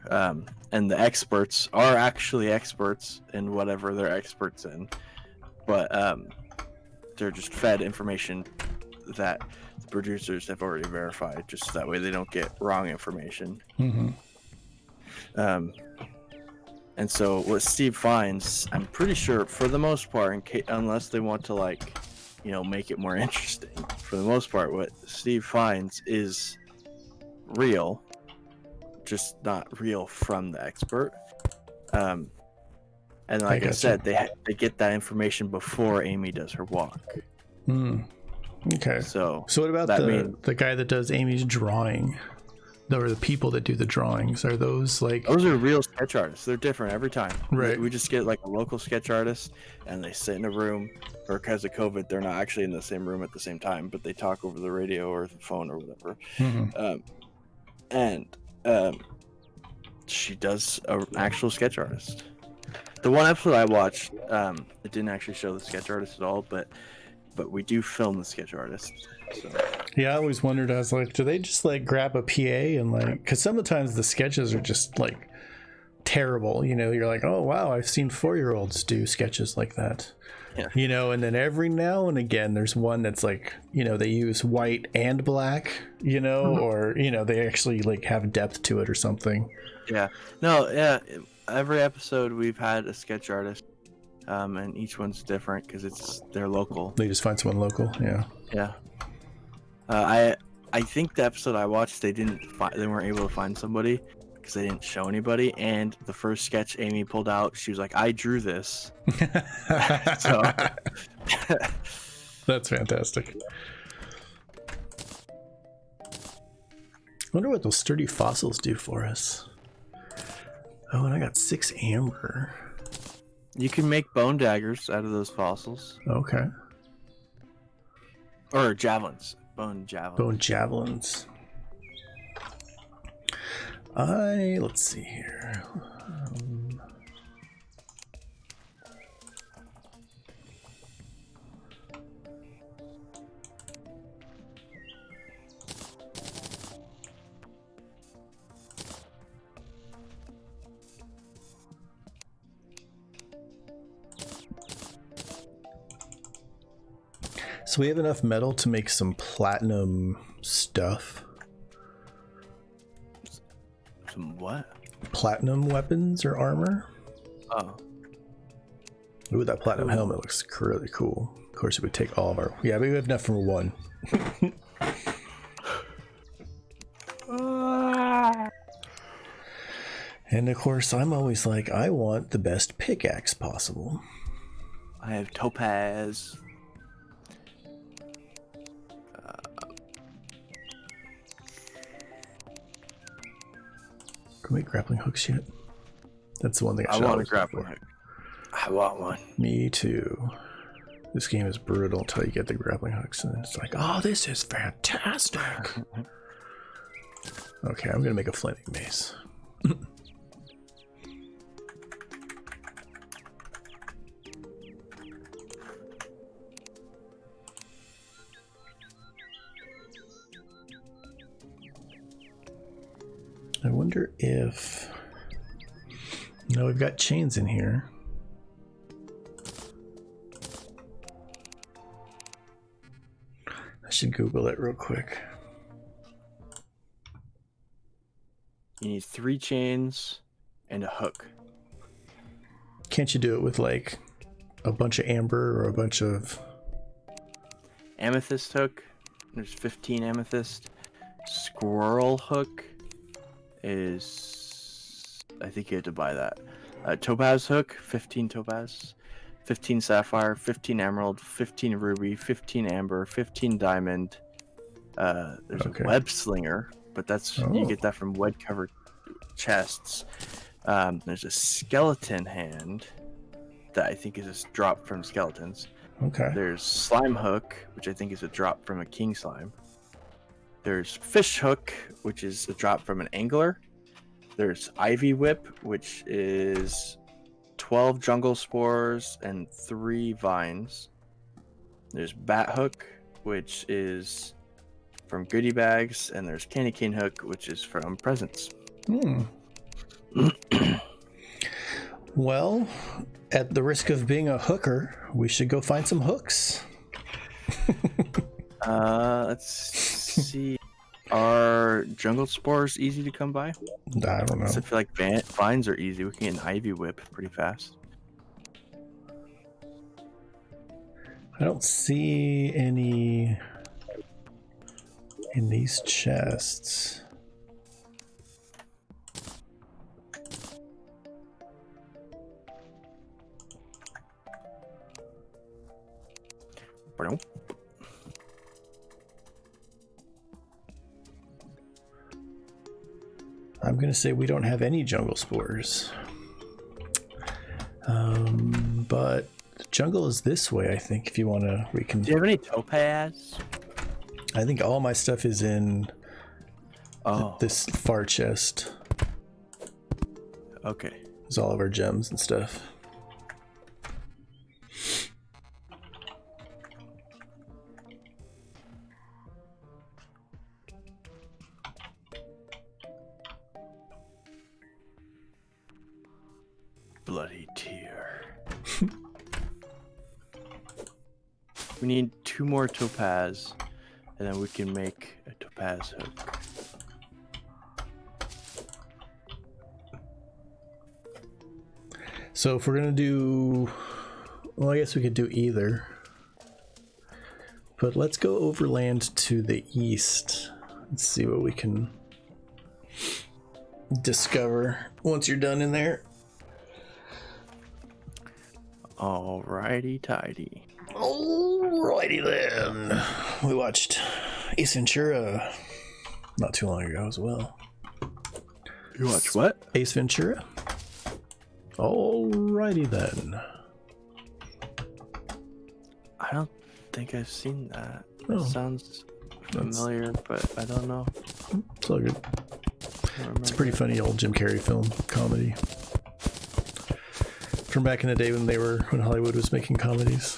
and the experts are actually experts in whatever they're experts in, but they're just fed information that the producers have already verified, just that way they don't get wrong information. And so what Steve finds, I'm pretty sure for the most part, unless they want to like, you know, make it more interesting, for the most part what Steve finds is real, just not real from the expert. And like I said, they get that information before Amy does her walk. Okay. So what about the guy that does Amy's drawing? Or the people that do the drawings, are those like... Those are real sketch artists. They're different every time. Right. We just get like a local sketch artist and they sit in a room, or because of COVID, they're not actually in the same room at the same time, but they talk over the radio or the phone or whatever. She does an actual sketch artist. The one episode I watched, it didn't actually show the sketch artist at all, but we do film the sketch artist. So. Yeah, I always wondered, I was like, do they just like grab a PA and like, because sometimes the sketches are just like terrible, you know, you're like, oh wow, I've seen 4-year-olds do sketches like that. Yeah. You know, and then every now and again there's one that's like, you know, they use white and black, you know, or, you know, they actually like have depth to it or something. Yeah. No, yeah, every episode we've had a sketch artist, and each one's different because they're local. They just find someone local. Yeah. I think the episode I watched, they weren't able to find somebody because they didn't show anybody. And the first sketch Amy pulled out, she was like, "I drew this." So that's fantastic. I wonder what those sturdy fossils do for us. Oh, and I got 6 amber. You can make bone daggers out of those fossils. Okay. Or javelins. Bone javelins. Let's see here. So we have enough metal to make some platinum stuff. Some what? Platinum weapons or armor. Oh. Ooh, that platinum helmet looks really cool. Of course, it would take all of our... Yeah, we have enough for 1. And of course, I'm always like, I want the best pickaxe possible. I have topaz. Can we make grappling hooks yet? That's the one thing I want a grappling hook. I want one. Me too. This game is brutal until you get the grappling hooks, and then it's like, oh, this is fantastic. Okay, I'm gonna make a flaming mace. I wonder if... No, we've got chains in here. should Google it real quick. You need 3 chains and a hook. Can't you do it with like a bunch of amber or a bunch of amethyst hook? There's 15 amethyst. Squirrel hook is, I think you have to buy that. Topaz hook, 15 topaz, 15 sapphire, 15 emerald, 15 ruby, 15 amber, 15 diamond. There's a web slinger, but that's you get that from web covered chests. There's a skeleton hand that I think is a drop from skeletons. Okay. There's slime hook, which I think is a drop from a king slime. There's fish hook, which is a drop from an angler. There's ivy whip, which is 12 jungle spores and 3 vines. There's bat hook, which is from goodie bags, and there's candy cane hook, which is from presents. Well, at the risk of being a hooker, we should go find some hooks. Let's see. Are jungle spores easy to come by? I don't know. I feel like vines are easy. We can get an ivy whip pretty fast. I don't see any in these chests. Pardon? I'm going to say we don't have any jungle spores. But jungle is this way, I think, if you want to... Do you have any topaz? I think all my stuff is in this far chest. Okay. There's all of our gems and stuff. Bloody tear. We need 2 more topaz, and then we can make a topaz hook. So if we're gonna do, well, I guess we could do either. But let's go overland to the east. Let's see what we can discover once you're done in there. Alrighty tidy. Alrighty then. We watched Ace Ventura not too long ago as well. You watched what? Ace Ventura. Alrighty then. I don't think I've seen that. It sounds familiar, but I don't know. It's all good. It's a pretty funny old Jim Carrey film comedy. From back in the day when Hollywood was making comedies.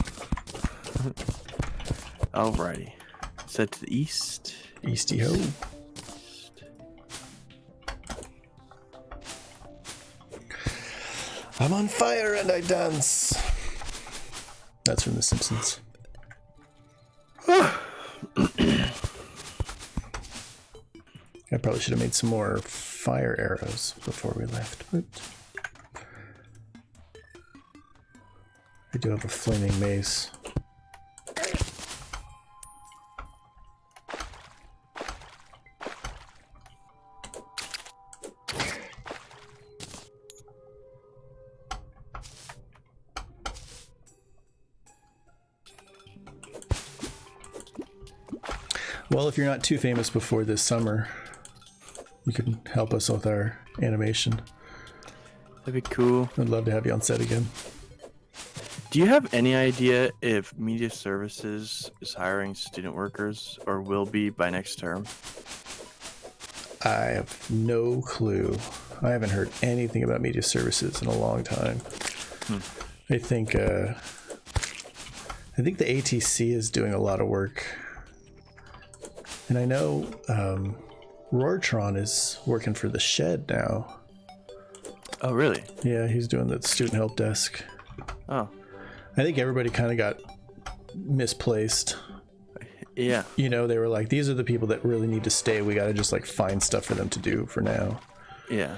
Alrighty. Set to the east. Easty ho. I'm on fire and I dance. That's from The Simpsons. I probably should have made some more fire arrows before we left, but I do have a flaming mace. Well, if you're not too famous before this summer, you can help us with our animation. That'd be cool. I'd love to have you on set again. Do you have any idea if Media Services is hiring student workers or will be by next term? I have no clue. I haven't heard anything about Media Services in a long time. I think the ATC is doing a lot of work. And I know Roartron is working for the Shed now. Oh, really? Yeah, he's doing the student help desk. Oh. I think everybody kind of got misplaced. Yeah. You know, they were like, these are the people that really need to stay. We got to just like find stuff for them to do for now. Yeah.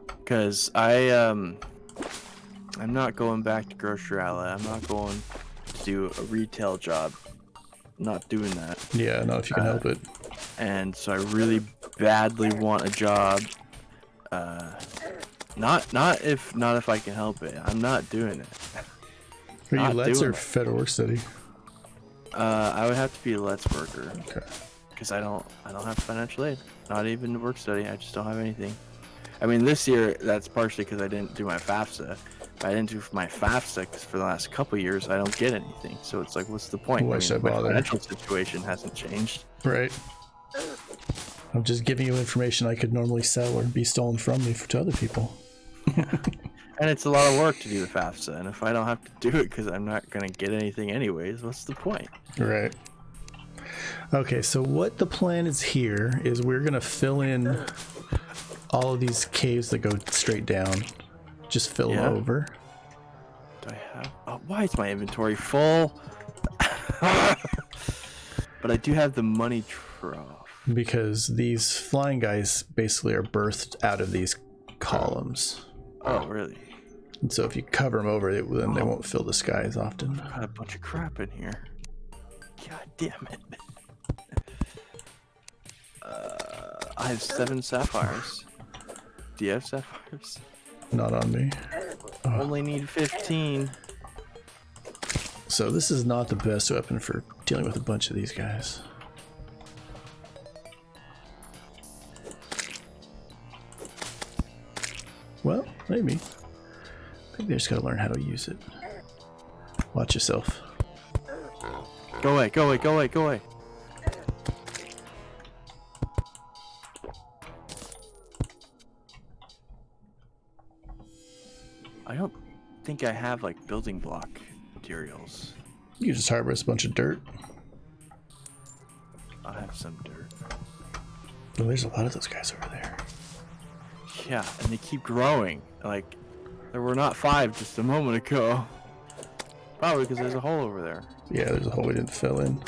Because I'm not going back to grocery outlet. I'm not going to do a retail job. I'm not doing that. Yeah, not if you can help it. And so I really badly want a job. Not if I can help it. I'm not doing it. Are you Let's or Federal Work Study? I would have to be a Let's worker. Okay. Because I don't have financial aid. Not even work study. I just don't have anything. I mean, this year that's partially because I didn't do my FAFSA. I didn't do my FAFSA because for the last couple of years I don't get anything. So it's like, what's the point? Why should I bother? My financial situation hasn't changed. Right. I'm just giving you information I could normally sell or be stolen from me to other people. And it's a lot of work to do the FAFSA, and if I don't have to do it because I'm not going to get anything anyways, what's the point? Right. Okay, so what the plan is here is we're going to fill in all of these caves that go straight down. Just fill them over. Do I have... Oh, why is my inventory full? But I do have the money trough. Because these flying guys basically are birthed out of these columns. Oh, really? And so if you cover them over, then they won't fill the sky as often. Got a bunch of crap in here. God damn it. I have 7 sapphires. Do you have sapphires? Not on me. Only need 15. So this is not the best weapon for dealing with a bunch of these guys. Well, maybe. Maybe they just gotta learn how to use it. Watch yourself. Go away, go away, go away, go away. I don't think I have like building block materials. You just harvest a bunch of dirt. I have some dirt. Oh, there's a lot of those guys over there. Yeah, and they keep growing. Like, there were not 5 just a moment ago. Probably because there's a hole over there. Yeah, there's a hole we didn't fill in.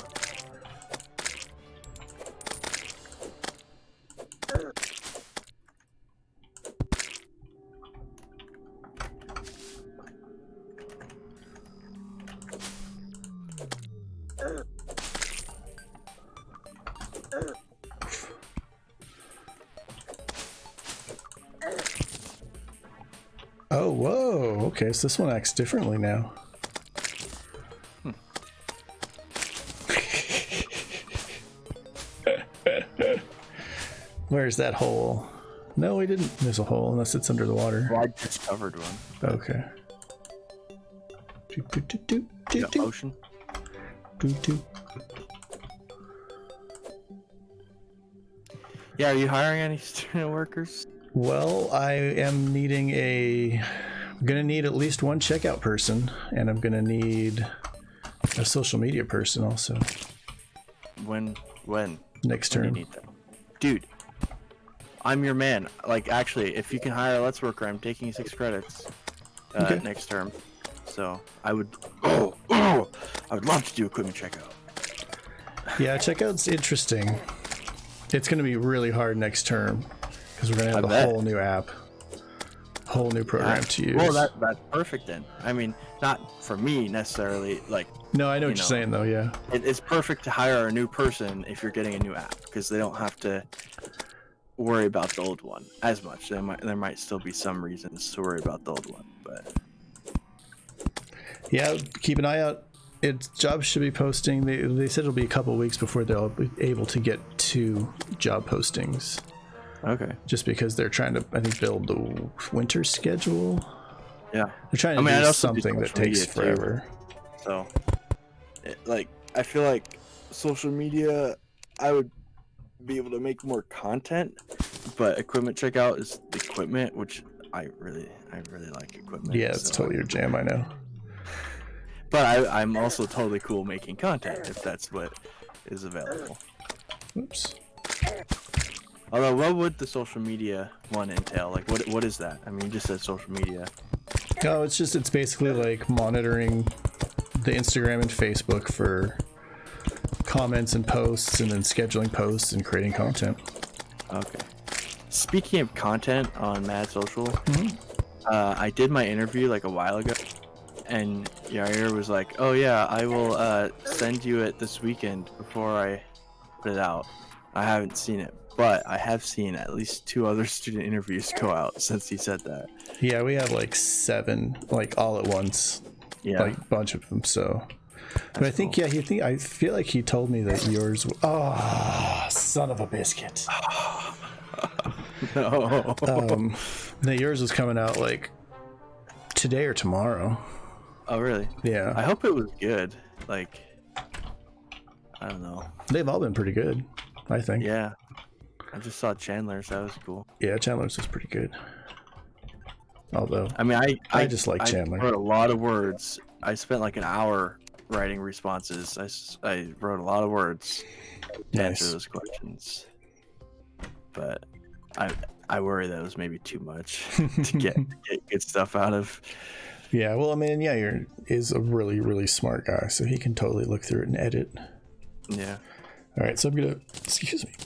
Oh, whoa. Okay, so this one acts differently now. Where's that hole? No, we didn't miss a hole unless it's under the water. Well, I just covered one. Okay. Ocean. Yeah, are you hiring any student workers? Well, I am needing I'm gonna need at least one checkout person, and I'm gonna need a social media person also. When? Next term. You need that? Dude, I'm your man. Like, actually, if you can hire a Let's Worker, I'm taking 6 credits next term. So I would. I would love to do equipment checkout. Yeah, checkout's interesting. It's gonna be really hard next term. Because we're going to have a whole new app, whole new program to use. Well, that's perfect then. I mean, not for me necessarily. Like, no, I know what you're saying though. Yeah, it's perfect to hire a new person if you're getting a new app because they don't have to worry about the old one as much. There might still be some reasons to worry about the old one, but yeah, keep an eye out. Jobs should be posting. They said it'll be a couple of weeks before they'll be able to get 2 job postings. Okay. Just because they're trying to, I think, build the winter schedule. Yeah. They're trying to do something that takes forever. So, I feel like social media, I would be able to make more content, but equipment checkout is the equipment, which I really like equipment. Yeah, it's totally your jam, I know. But I'm also totally cool making content if that's what is available. Oops. Although, what would the social media one entail? Like, what is that? I mean, you just said social media. No, it's basically like monitoring the Instagram and Facebook for comments and posts, and then scheduling posts and creating content. Okay. Speaking of content on Mad Social, I did my interview like a while ago, and Yair was like, "Oh yeah, I will send you it this weekend before I put it out." I haven't seen it, but I have seen at least 2 other student interviews go out since he said that. Yeah, we have like 7, like all at once. Yeah, like a bunch of them. So, but I think cool. I feel like he told me that yours. Oh, son of a biscuit! No. That yours was coming out like today or tomorrow. Oh really? Yeah. I hope it was good. Like, I don't know. They've all been pretty good, I think. Yeah. I just saw Chandler's. That was cool. Yeah, Chandler's was pretty good. Although, I mean, I just like Chandler. I wrote a lot of words. I spent like an hour writing responses. I wrote a lot of words to answer those questions. But I worry that was maybe too much to get good stuff out of. Yeah, well, I mean, Yair is a really, really smart guy, so he can totally look through it and edit. Yeah. All right, so I'm gonna,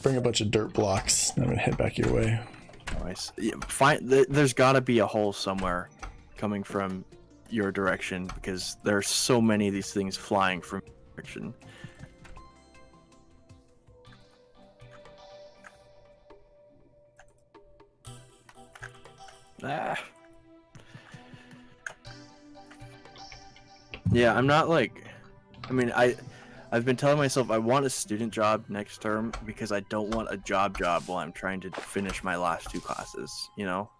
bring a bunch of dirt blocks. And I'm gonna head back your way. Nice. Yeah, there's got to be a hole somewhere coming from your direction, because there's so many of these things flying from your direction. Yeah, I'm not like, I mean, I've been telling myself I want a student job next term because I don't want a job while I'm trying to finish my last 2 classes, you know?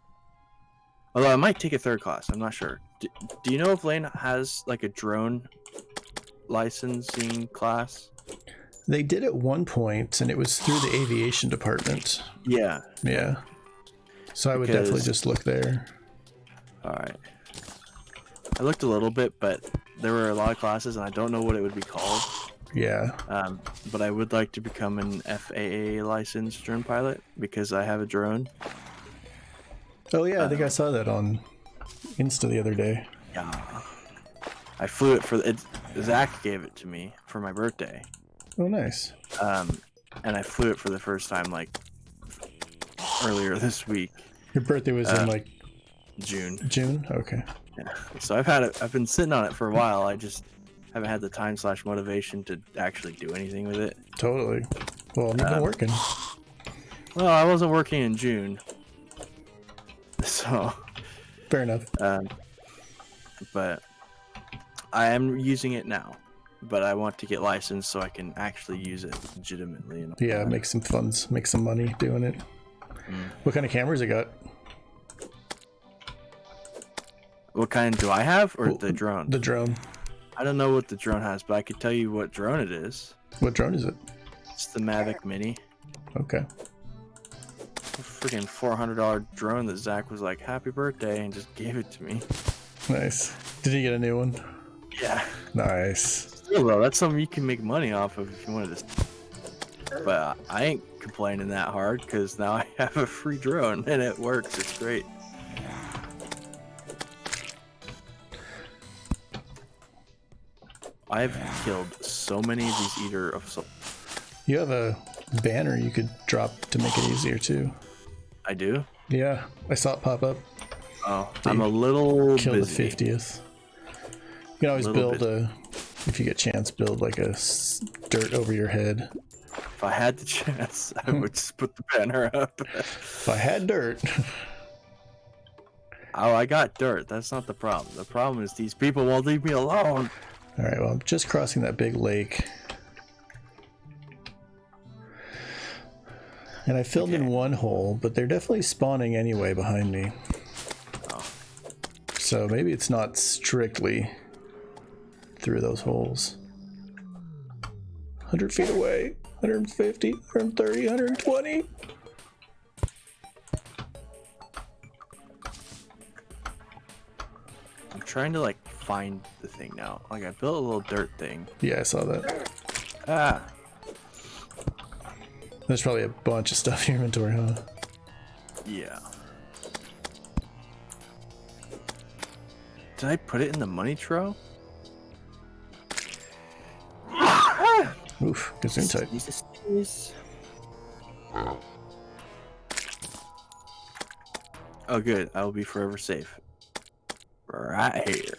Although I might take a 3rd class, I'm not sure. Do you know if Lane has like a drone licensing class? They did at one point, and it was through the aviation department. Yeah. Yeah. So I would definitely just look there. Alright. I looked a little bit, but there were a lot of classes, and I don't know what it would be called. Yeah. But I would like to become an FAA licensed drone pilot because I have a drone. Oh yeah, I think I saw that on Insta the other day. Yeah. I flew it for it. Zach gave it to me for my birthday. Oh, nice. And I flew it for the first time like earlier this week. Your birthday was in like June. June? Okay. Yeah. So I've been sitting on it for a while. I just haven't had the time / motivation to actually do anything with it. Totally. Well, you've been working. Well, I wasn't working in June. So fair enough. But I am using it now. But I want to get licensed so I can actually use it legitimately. You know? Yeah, make some funds, make some money doing it. What kind of cameras you got? What kind do I have, or the drone? The drone. I don't know what the drone has, but I could tell you what drone it is. What drone is it? It's the Mavic Mini. Okay. A freaking $400 drone that Zach was like, "Happy birthday," and just gave it to me. Nice. Did you get a new one? Yeah. Nice. Still though, that's something you can make money off of if you wanted to. But I ain't complaining that hard because now I have a free drone and it works. It's great. I've killed so many of these eater of soul. You have a banner you could drop to make it easier too. I do? Yeah, I saw it pop up. Oh, I'm a little kill busy. the 50th. You can always build if you get a chance, build like a dirt over your head. If I had the chance, I would just put the banner up. If I had dirt. Oh, I got dirt. That's not the problem. The problem is these people won't leave me alone. All right, well, I'm just crossing that big lake. And I filled in one hole, but they're definitely spawning anyway behind me. Oh. So maybe it's not strictly through those holes. 100 feet away, 150, 130, 120. I'm trying to like find the thing now. Like I built a little dirt thing. Yeah, I saw that. Ah. There's probably a bunch of stuff in your inventory, huh? Yeah. Did I put it in the money tro? Oof, good insight. Oh, good. I will be forever safe. Right here.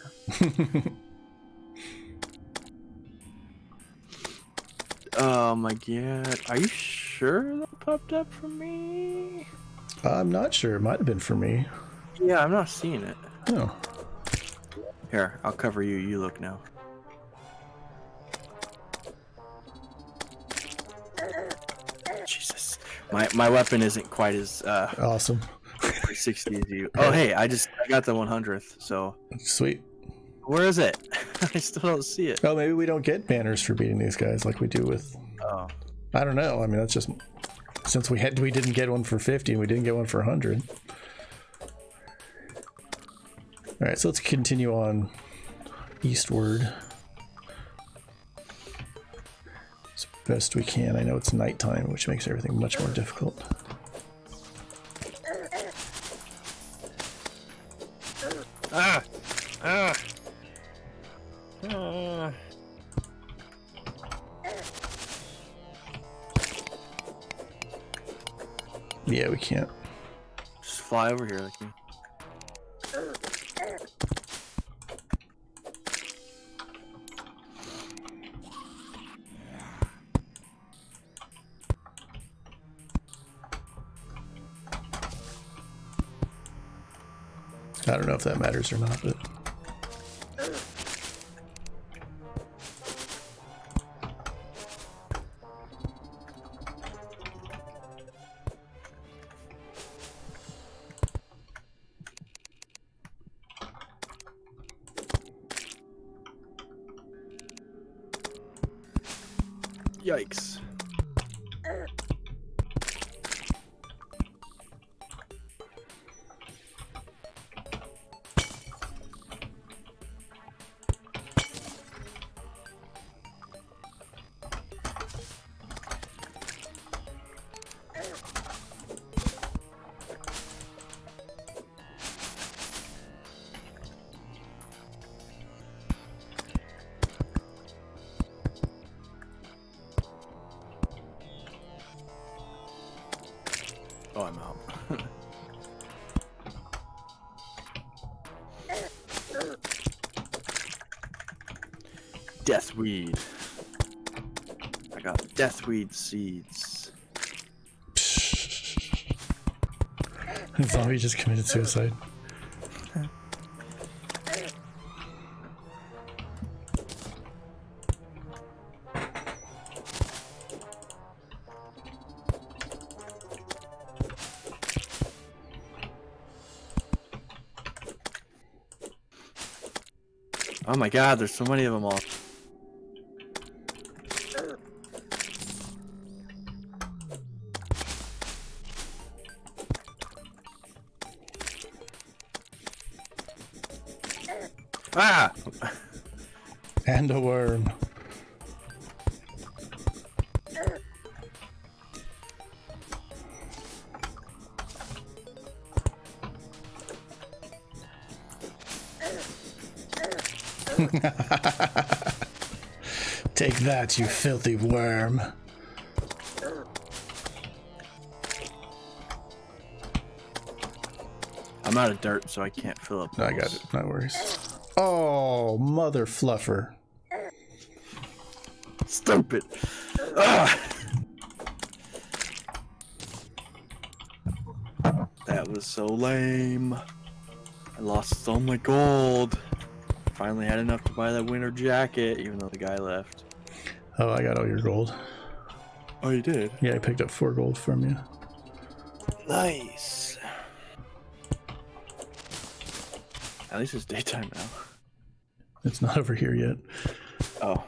Oh my god. Are you sure that popped up for me? I'm not sure. It might have been for me. Yeah, I'm not seeing it. Oh. Here, I'll cover you. You look now. Jesus. My weapon isn't quite as Awesome. 360 as you. Oh, hey, I got the 100th, so. Sweet. Where is it? I still don't see it. Oh, maybe we don't get banners for beating these guys like we do with. Oh. I don't know. I mean, that's just since we didn't get one for 50 and we didn't get one for 100. All right, so let's continue on eastward as best we can. I know it's nighttime, which makes everything much more difficult. Ah! Ah! Yeah, we can't. Just fly over here, like me. I don't know if that matters or not, but. Yikes. Oh, I'm out. Deathweed. I got deathweed seeds. Zombie just committed suicide. Oh my god, there's so many of them all. Ah! And a worm. Take that, you filthy worm. I'm out of dirt, so I can't fill up. I got it. No worries. Oh, mother fluffer. Stupid. Ugh. That was so lame. I lost all my gold. Finally had enough to buy that winter jacket, even though the guy left. Oh, I got all your gold. Oh, you did? Yeah, I picked up 4 gold from you. Nice. At least it's daytime now. It's not over here yet. Oh.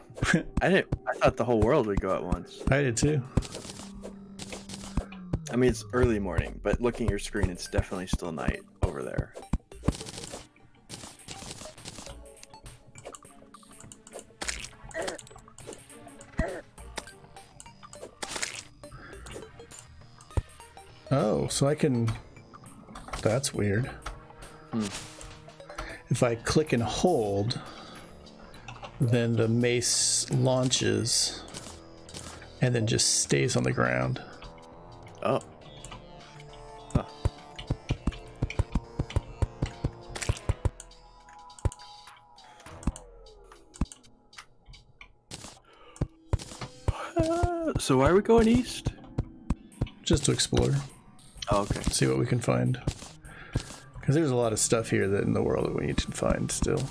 I thought the whole world would go at once. I did too. I mean, it's early morning, but looking at your screen, it's definitely still night over there. Oh, so I can... That's weird. if I click and hold, then the mace launches and then just stays on the ground. Oh. Huh. So why are we going east? Just to explore. Oh, okay. See what we can find. Because there's a lot of stuff here that in the world that we need to find still.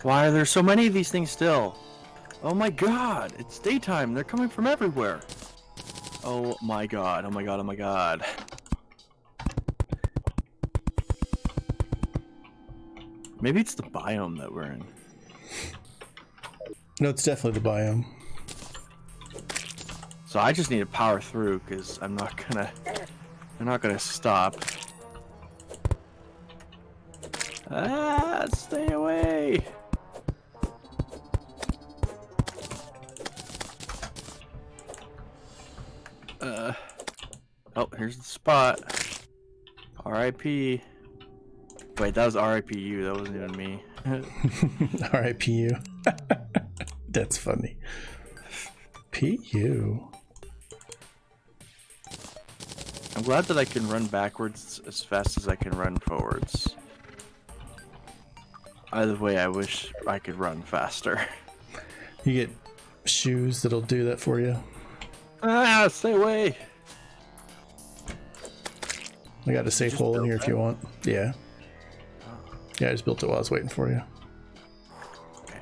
Why are there so many of these things still? Oh my god, it's daytime. They're coming from everywhere. Oh my god, oh my god, oh my god. Maybe it's the biome that we're in. No, it's definitely the biome. So I just need to power through because I'm not gonna stop. Ah, stay away. Oh, here's the spot. R.I.P. Wait, that was R.I.P. you. That wasn't even me. R.I.P. you. That's funny. P.U. I'm glad that I can run backwards as fast as I can run forwards. Either way, I wish I could run faster. You get shoes that'll do that for you. Ah, stay away. I got a safe hole in here if you want. Yeah. Yeah, I just built it while I was waiting for you. Okay.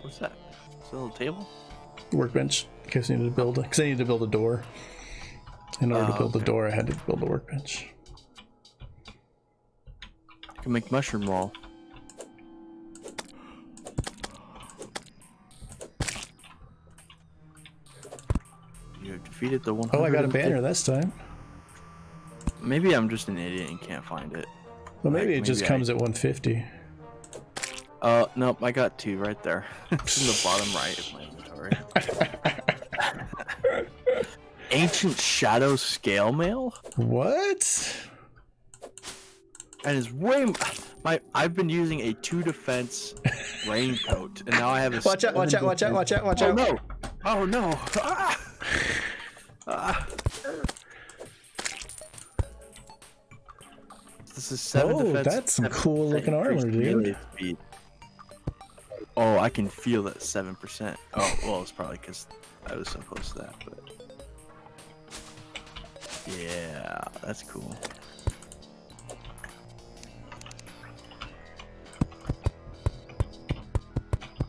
What's that? Is it a little table? Workbench. In case I needed to build it. Because I needed to build a door. In order to build the door, I had to build a workbench. I can make mushroom roll. You have defeated the 100. Oh, I got a banner this time. Maybe I'm just an idiot and can't find it. Well, maybe it just comes at 150. Nope, I got 2 right there. It's in the bottom right of my inventory. Ancient Shadow Scale Mail? What? And it's way... I've been using a 2 defense raincoat, and now I have a... Watch out, watch out, watch out, watch out, watch out. Oh no! Oh no! Ah! This is 7 defense. That's some cool looking armor, dude. Speed. Oh, I can feel that 7%. Oh, well, it's probably because I was so close to that, but... Yeah, that's cool.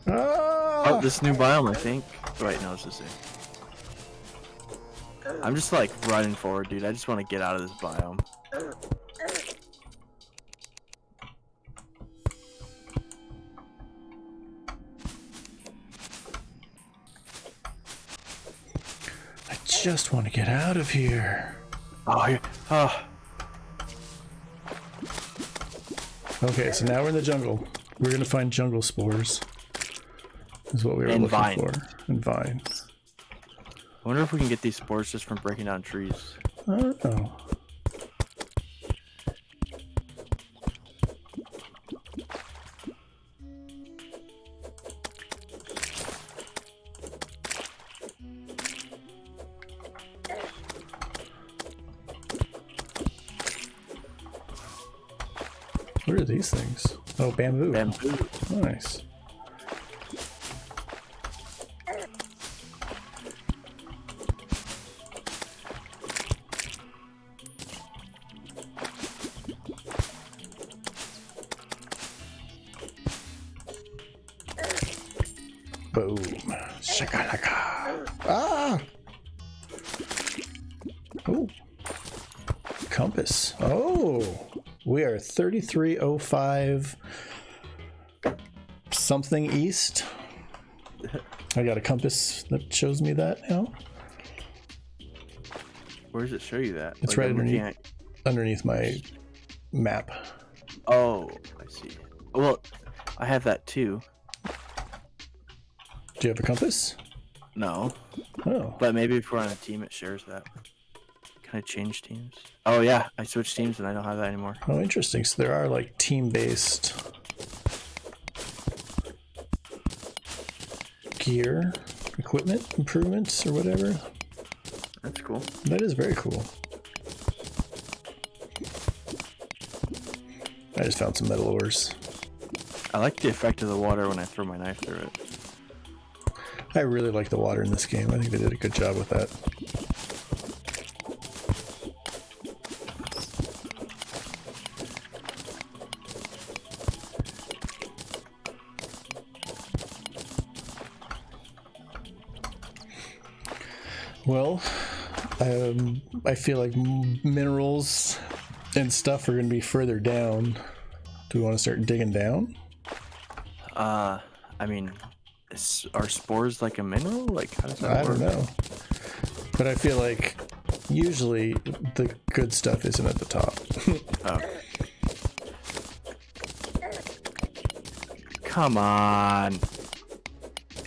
Oh, this new biome, I think. Wait, no, it's the same. I'm just like running forward, dude. I just want to get out of this biome. I just want to get out of here. Oh, yeah. Oh. Okay, so now we're in the jungle. We're gonna find jungle spores. Is what we were looking for. And vines. I wonder if we can get these spores just from breaking down trees. I don't know. What are these things? Oh, bamboo. Bamboo. Nice. Boom. Shakalaka. Ah! Oh. Compass. Oh. We are 3305 something east. I got a compass that shows me that now. Where does it show you that? It's right underneath my map. Oh, I see. Well, I have that too. Do you have a compass? No. Oh. But maybe if we're on a team, it shares that. Can I change teams? Oh, yeah. I switched teams and I don't have that anymore. Oh, interesting. So there are like team-based gear, equipment improvements or whatever. That's cool. That is very cool. I just found some metal ores. I like the effect of the water when I throw my knife through it. I really like the water in this game. I think they did a good job with that. Well, I feel like minerals and stuff are going to be further down. Do we want to start digging down? I mean, are spores like a mineral? Like, how does that work? I don't know. But I feel like usually the good stuff isn't at the top. Oh. Come on. I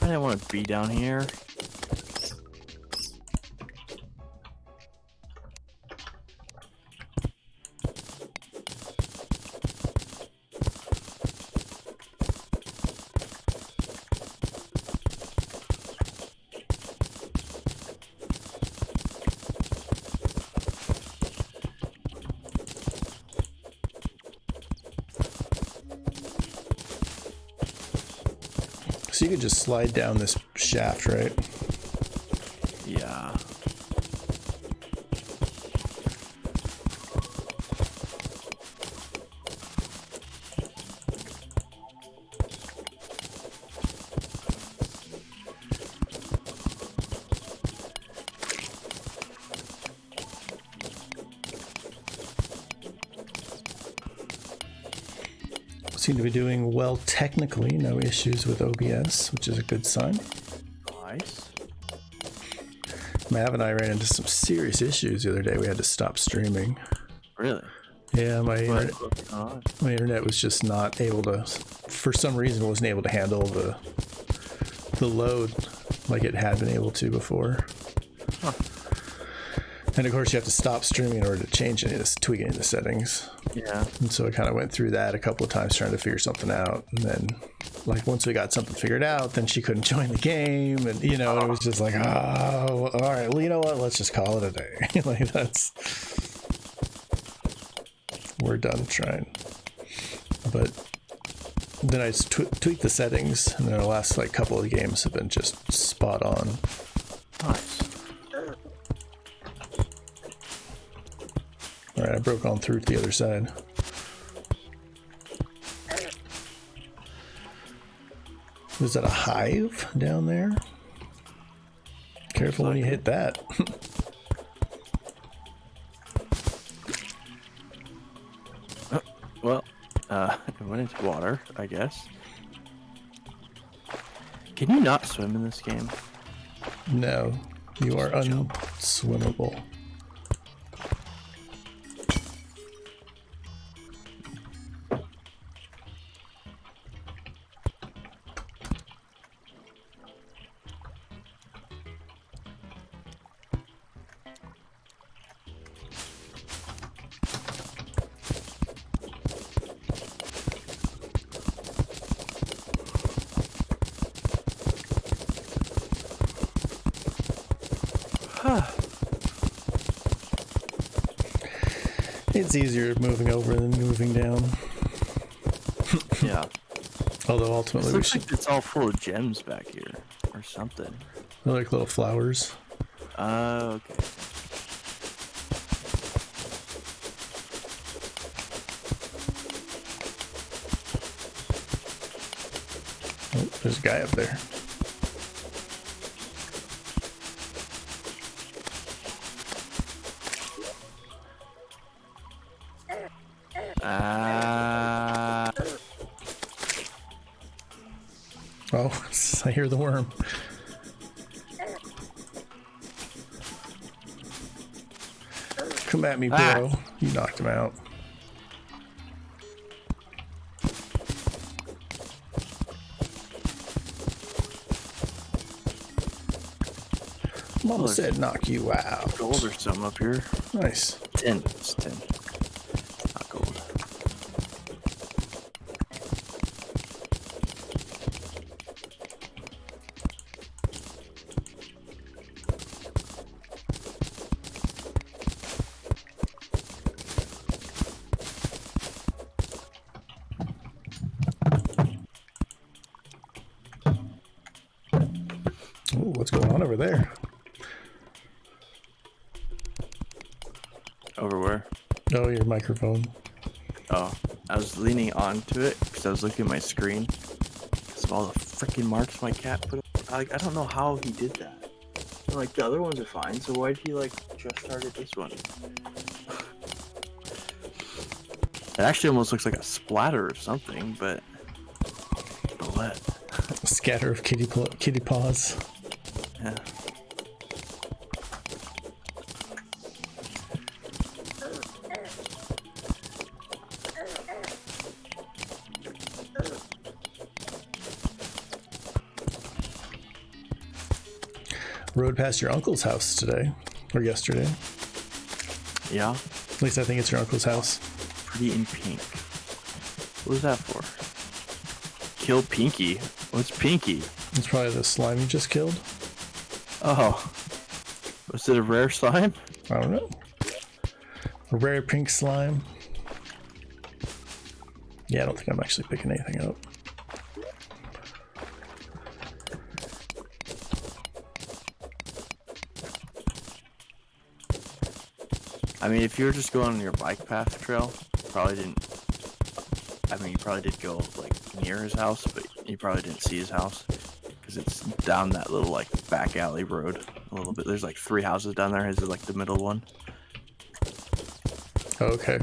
didn't want to be down here. So you could just slide down this shaft, right? Yeah. Seem to be doing well technically, no issues with OBS, which is a good sign. Nice. Mav and I ran into some serious issues the other day. We had to stop streaming. Really? Yeah, my internet was just not able to, for some reason, wasn't able to handle the load like it had been able to before. Huh. And of course, you have to stop streaming in order to change any of this, tweak any of the settings. Yeah. And so I kind of went through that a couple of times trying to figure something out. And then, like, once we got something figured out, then she couldn't join the game. And, you know, it was just like, oh, all right, well, you know what? Let's just call it a day. Like, we're done trying. But then I tweaked the settings, and then the last, like, couple of games have been just spot on. Nice. All right, I broke on through to the other side. Is that a hive down there? Careful when you hit that. Well, it went into water, I guess. Can you not swim in this game? No, you are unswimmable. It's easier moving over than moving down. Yeah. Although ultimately It looks like it's all full of gems back here, or something. They're like little flowers. Okay. Oh, there's a guy up there. Oh, I hear the worm. Come at me, bro. You knocked him out. Mama said knock you out. Gold or something up here. Nice. Tin. It's tin. Not gold. Ooh, what's going on over there? Over where? Oh, your microphone. Oh, I was leaning onto it because I was looking at my screen because of all the freaking marks my cat put up. I don't know how he did that. Like, the other ones are fine, so why did he, like, just started this one? It actually almost looks like a splatter or something, but... What? A scatter of kitty paws. Yeah. Rode past your uncle's house today, or yesterday. Yeah. At least I think it's your uncle's house. Pretty in pink. What was that for? Kill Pinky? What's Pinky? It's probably the slime you just killed. Oh. Was it a rare slime? I don't know. A rare pink slime. Yeah, I don't think I'm actually picking anything up. I mean, if you were just going on your bike path trail, probably didn't. I mean, you probably did go like near his house, but you probably didn't see his house because it's down that little like back alley road a little bit. There's like 3 houses down there. His is like the middle one. Oh, okay.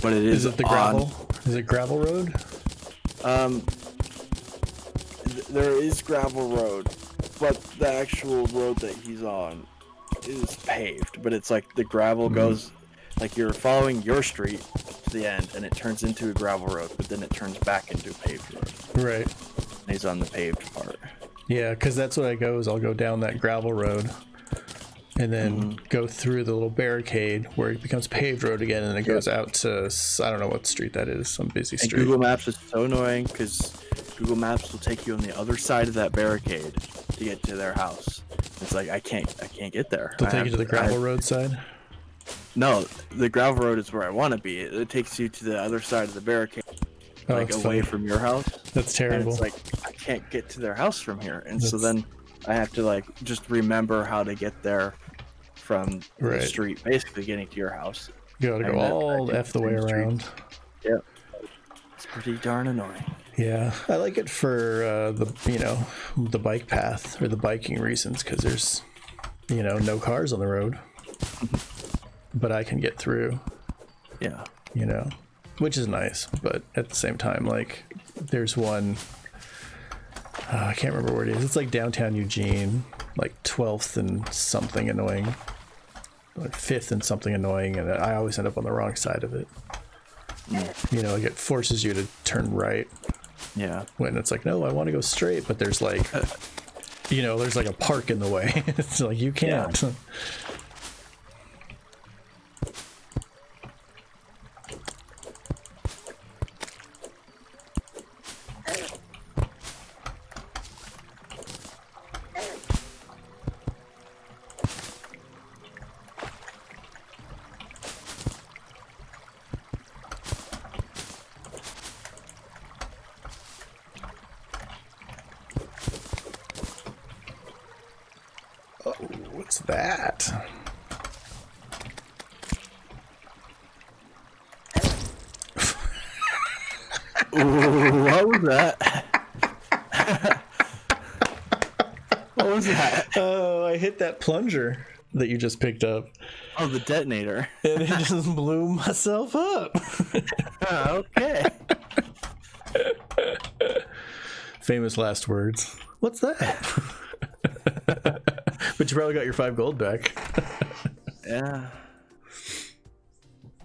But it is. Is it the gravel? Is it gravel road? There is gravel road, but the actual road that he's on is paved, but it's like the gravel goes like you're following your street to the end and it turns into a gravel road, but then it turns back into a paved road. Right. And he's on the paved part. Yeah, because that's what I go is I'll go down that gravel road and then go through the little barricade where it becomes paved road again, and it goes out to, I don't know what street that is, some busy street. And Google Maps is so annoying because Google Maps will take you on the other side of that barricade to get to their house. It's like I can't get there. They'll take you to the gravel road side? No, the gravel road is where I want to be. It takes you to the other side of the barricade, like away from your house. That's terrible. And it's like I can't get to their house from here, and so then I have to like just remember how to get there from the street, basically getting to your house. You gotta go all F the way around. Yep. It's pretty darn annoying. Yeah, I like it for the bike path or the biking reasons because there's no cars on the road, but I can get through. Yeah, which is nice, but at the same time, like there's one. I can't remember where it is. It's like downtown Eugene, like 12th and something annoying, like 5th and something annoying, and I always end up on the wrong side of it. Like it forces you to turn right. Yeah. When it's like, no, I want to go straight, but there's like, there's like a park in the way. It's like, you can't. Yeah. What's that? Ooh, what was that? What was that? Oh, I hit that plunger that you just picked up. Oh, the detonator. And it just blew myself up. Okay. Famous last words. What's that? But you probably got your 5 gold back. Yeah.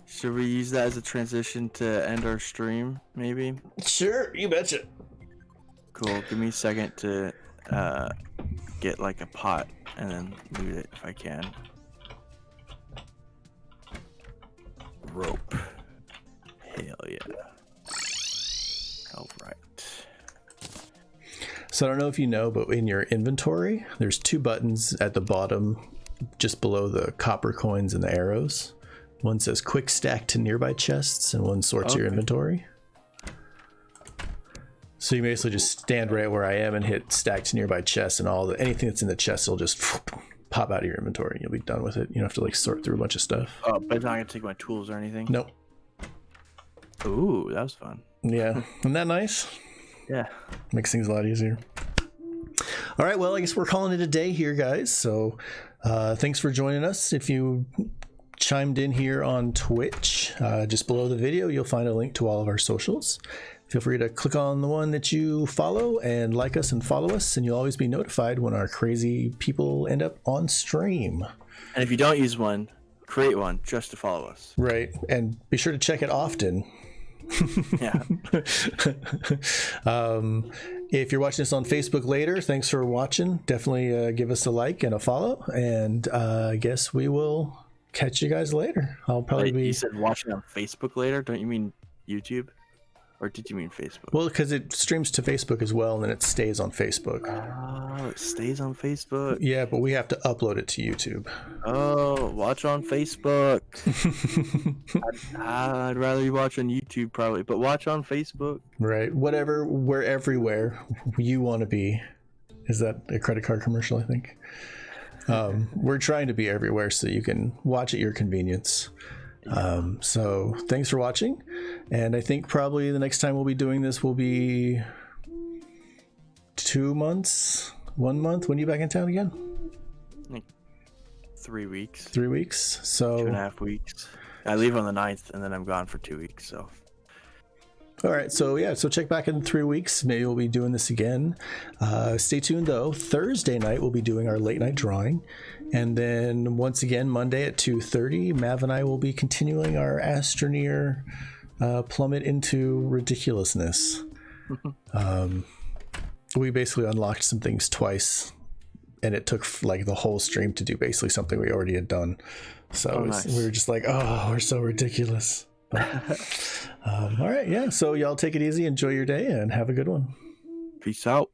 Should we use that as a transition to end our stream, maybe? Sure, you betcha. Cool. Give me a second to get like a pot and then loot it if I can. Rope. Hell yeah. All right. So I don't know if you know, but in your inventory, there's 2 buttons at the bottom, just below the copper coins and the arrows. One says quick stack to nearby chests, and one sorts your inventory. So you basically just stand right where I am and hit stack to nearby chests, and anything that's in the chest will just pop out of your inventory. You'll be done with it. You don't have to like sort through a bunch of stuff. Oh, but I'm not gonna take my tools or anything. Nope. Ooh, that was fun. Yeah, isn't that nice? Yeah, makes things a lot easier. All right, well, I guess we're calling it a day here, guys. So thanks for joining us. If you chimed in here on Twitch, just below the video, you'll find a link to all of our socials. Feel free to click on the one that you follow and like us and follow us, and you'll always be notified when our crazy people end up on stream. And if you don't use one, create one just to follow us. Right, and be sure to check it often. Yeah. If you're watching this on Facebook later, thanks for watching. Definitely give us a like and a follow, and I guess we will catch you guys later. I'll probably be. You said watching on Facebook later? Don't you mean YouTube? Or did you mean Facebook? Well, because it streams to Facebook as well, and then it stays on Facebook. Oh, it stays on Facebook? Yeah, but we have to upload it to YouTube. Oh, watch on Facebook. I'd rather you watch on YouTube probably, but watch on Facebook. Right. Whatever, we're everywhere you want to be. Is that a credit card commercial, I think? We're trying to be everywhere so you can watch at your convenience. So thanks for watching, and I think probably the next time we'll be doing this will be 2 months, 1 month. When are you back in town again? Like 3 weeks. 3 weeks. So 2.5 weeks. I leave on the 9th and then I'm gone for 2 weeks. So all right, so yeah, so check back in 3 weeks. Maybe we'll be doing this again. Stay tuned though. Thursday night we'll be doing our late night drawing, and then once again Monday at 2:30, Mav and I will be continuing our Astroneer plummet into ridiculousness. We basically unlocked some things twice, and it took like the whole stream to do basically something we already had done. So nice. We were just like, oh, we're so ridiculous. All right, yeah, so y'all take it easy, enjoy your day, and have a good one. peace out.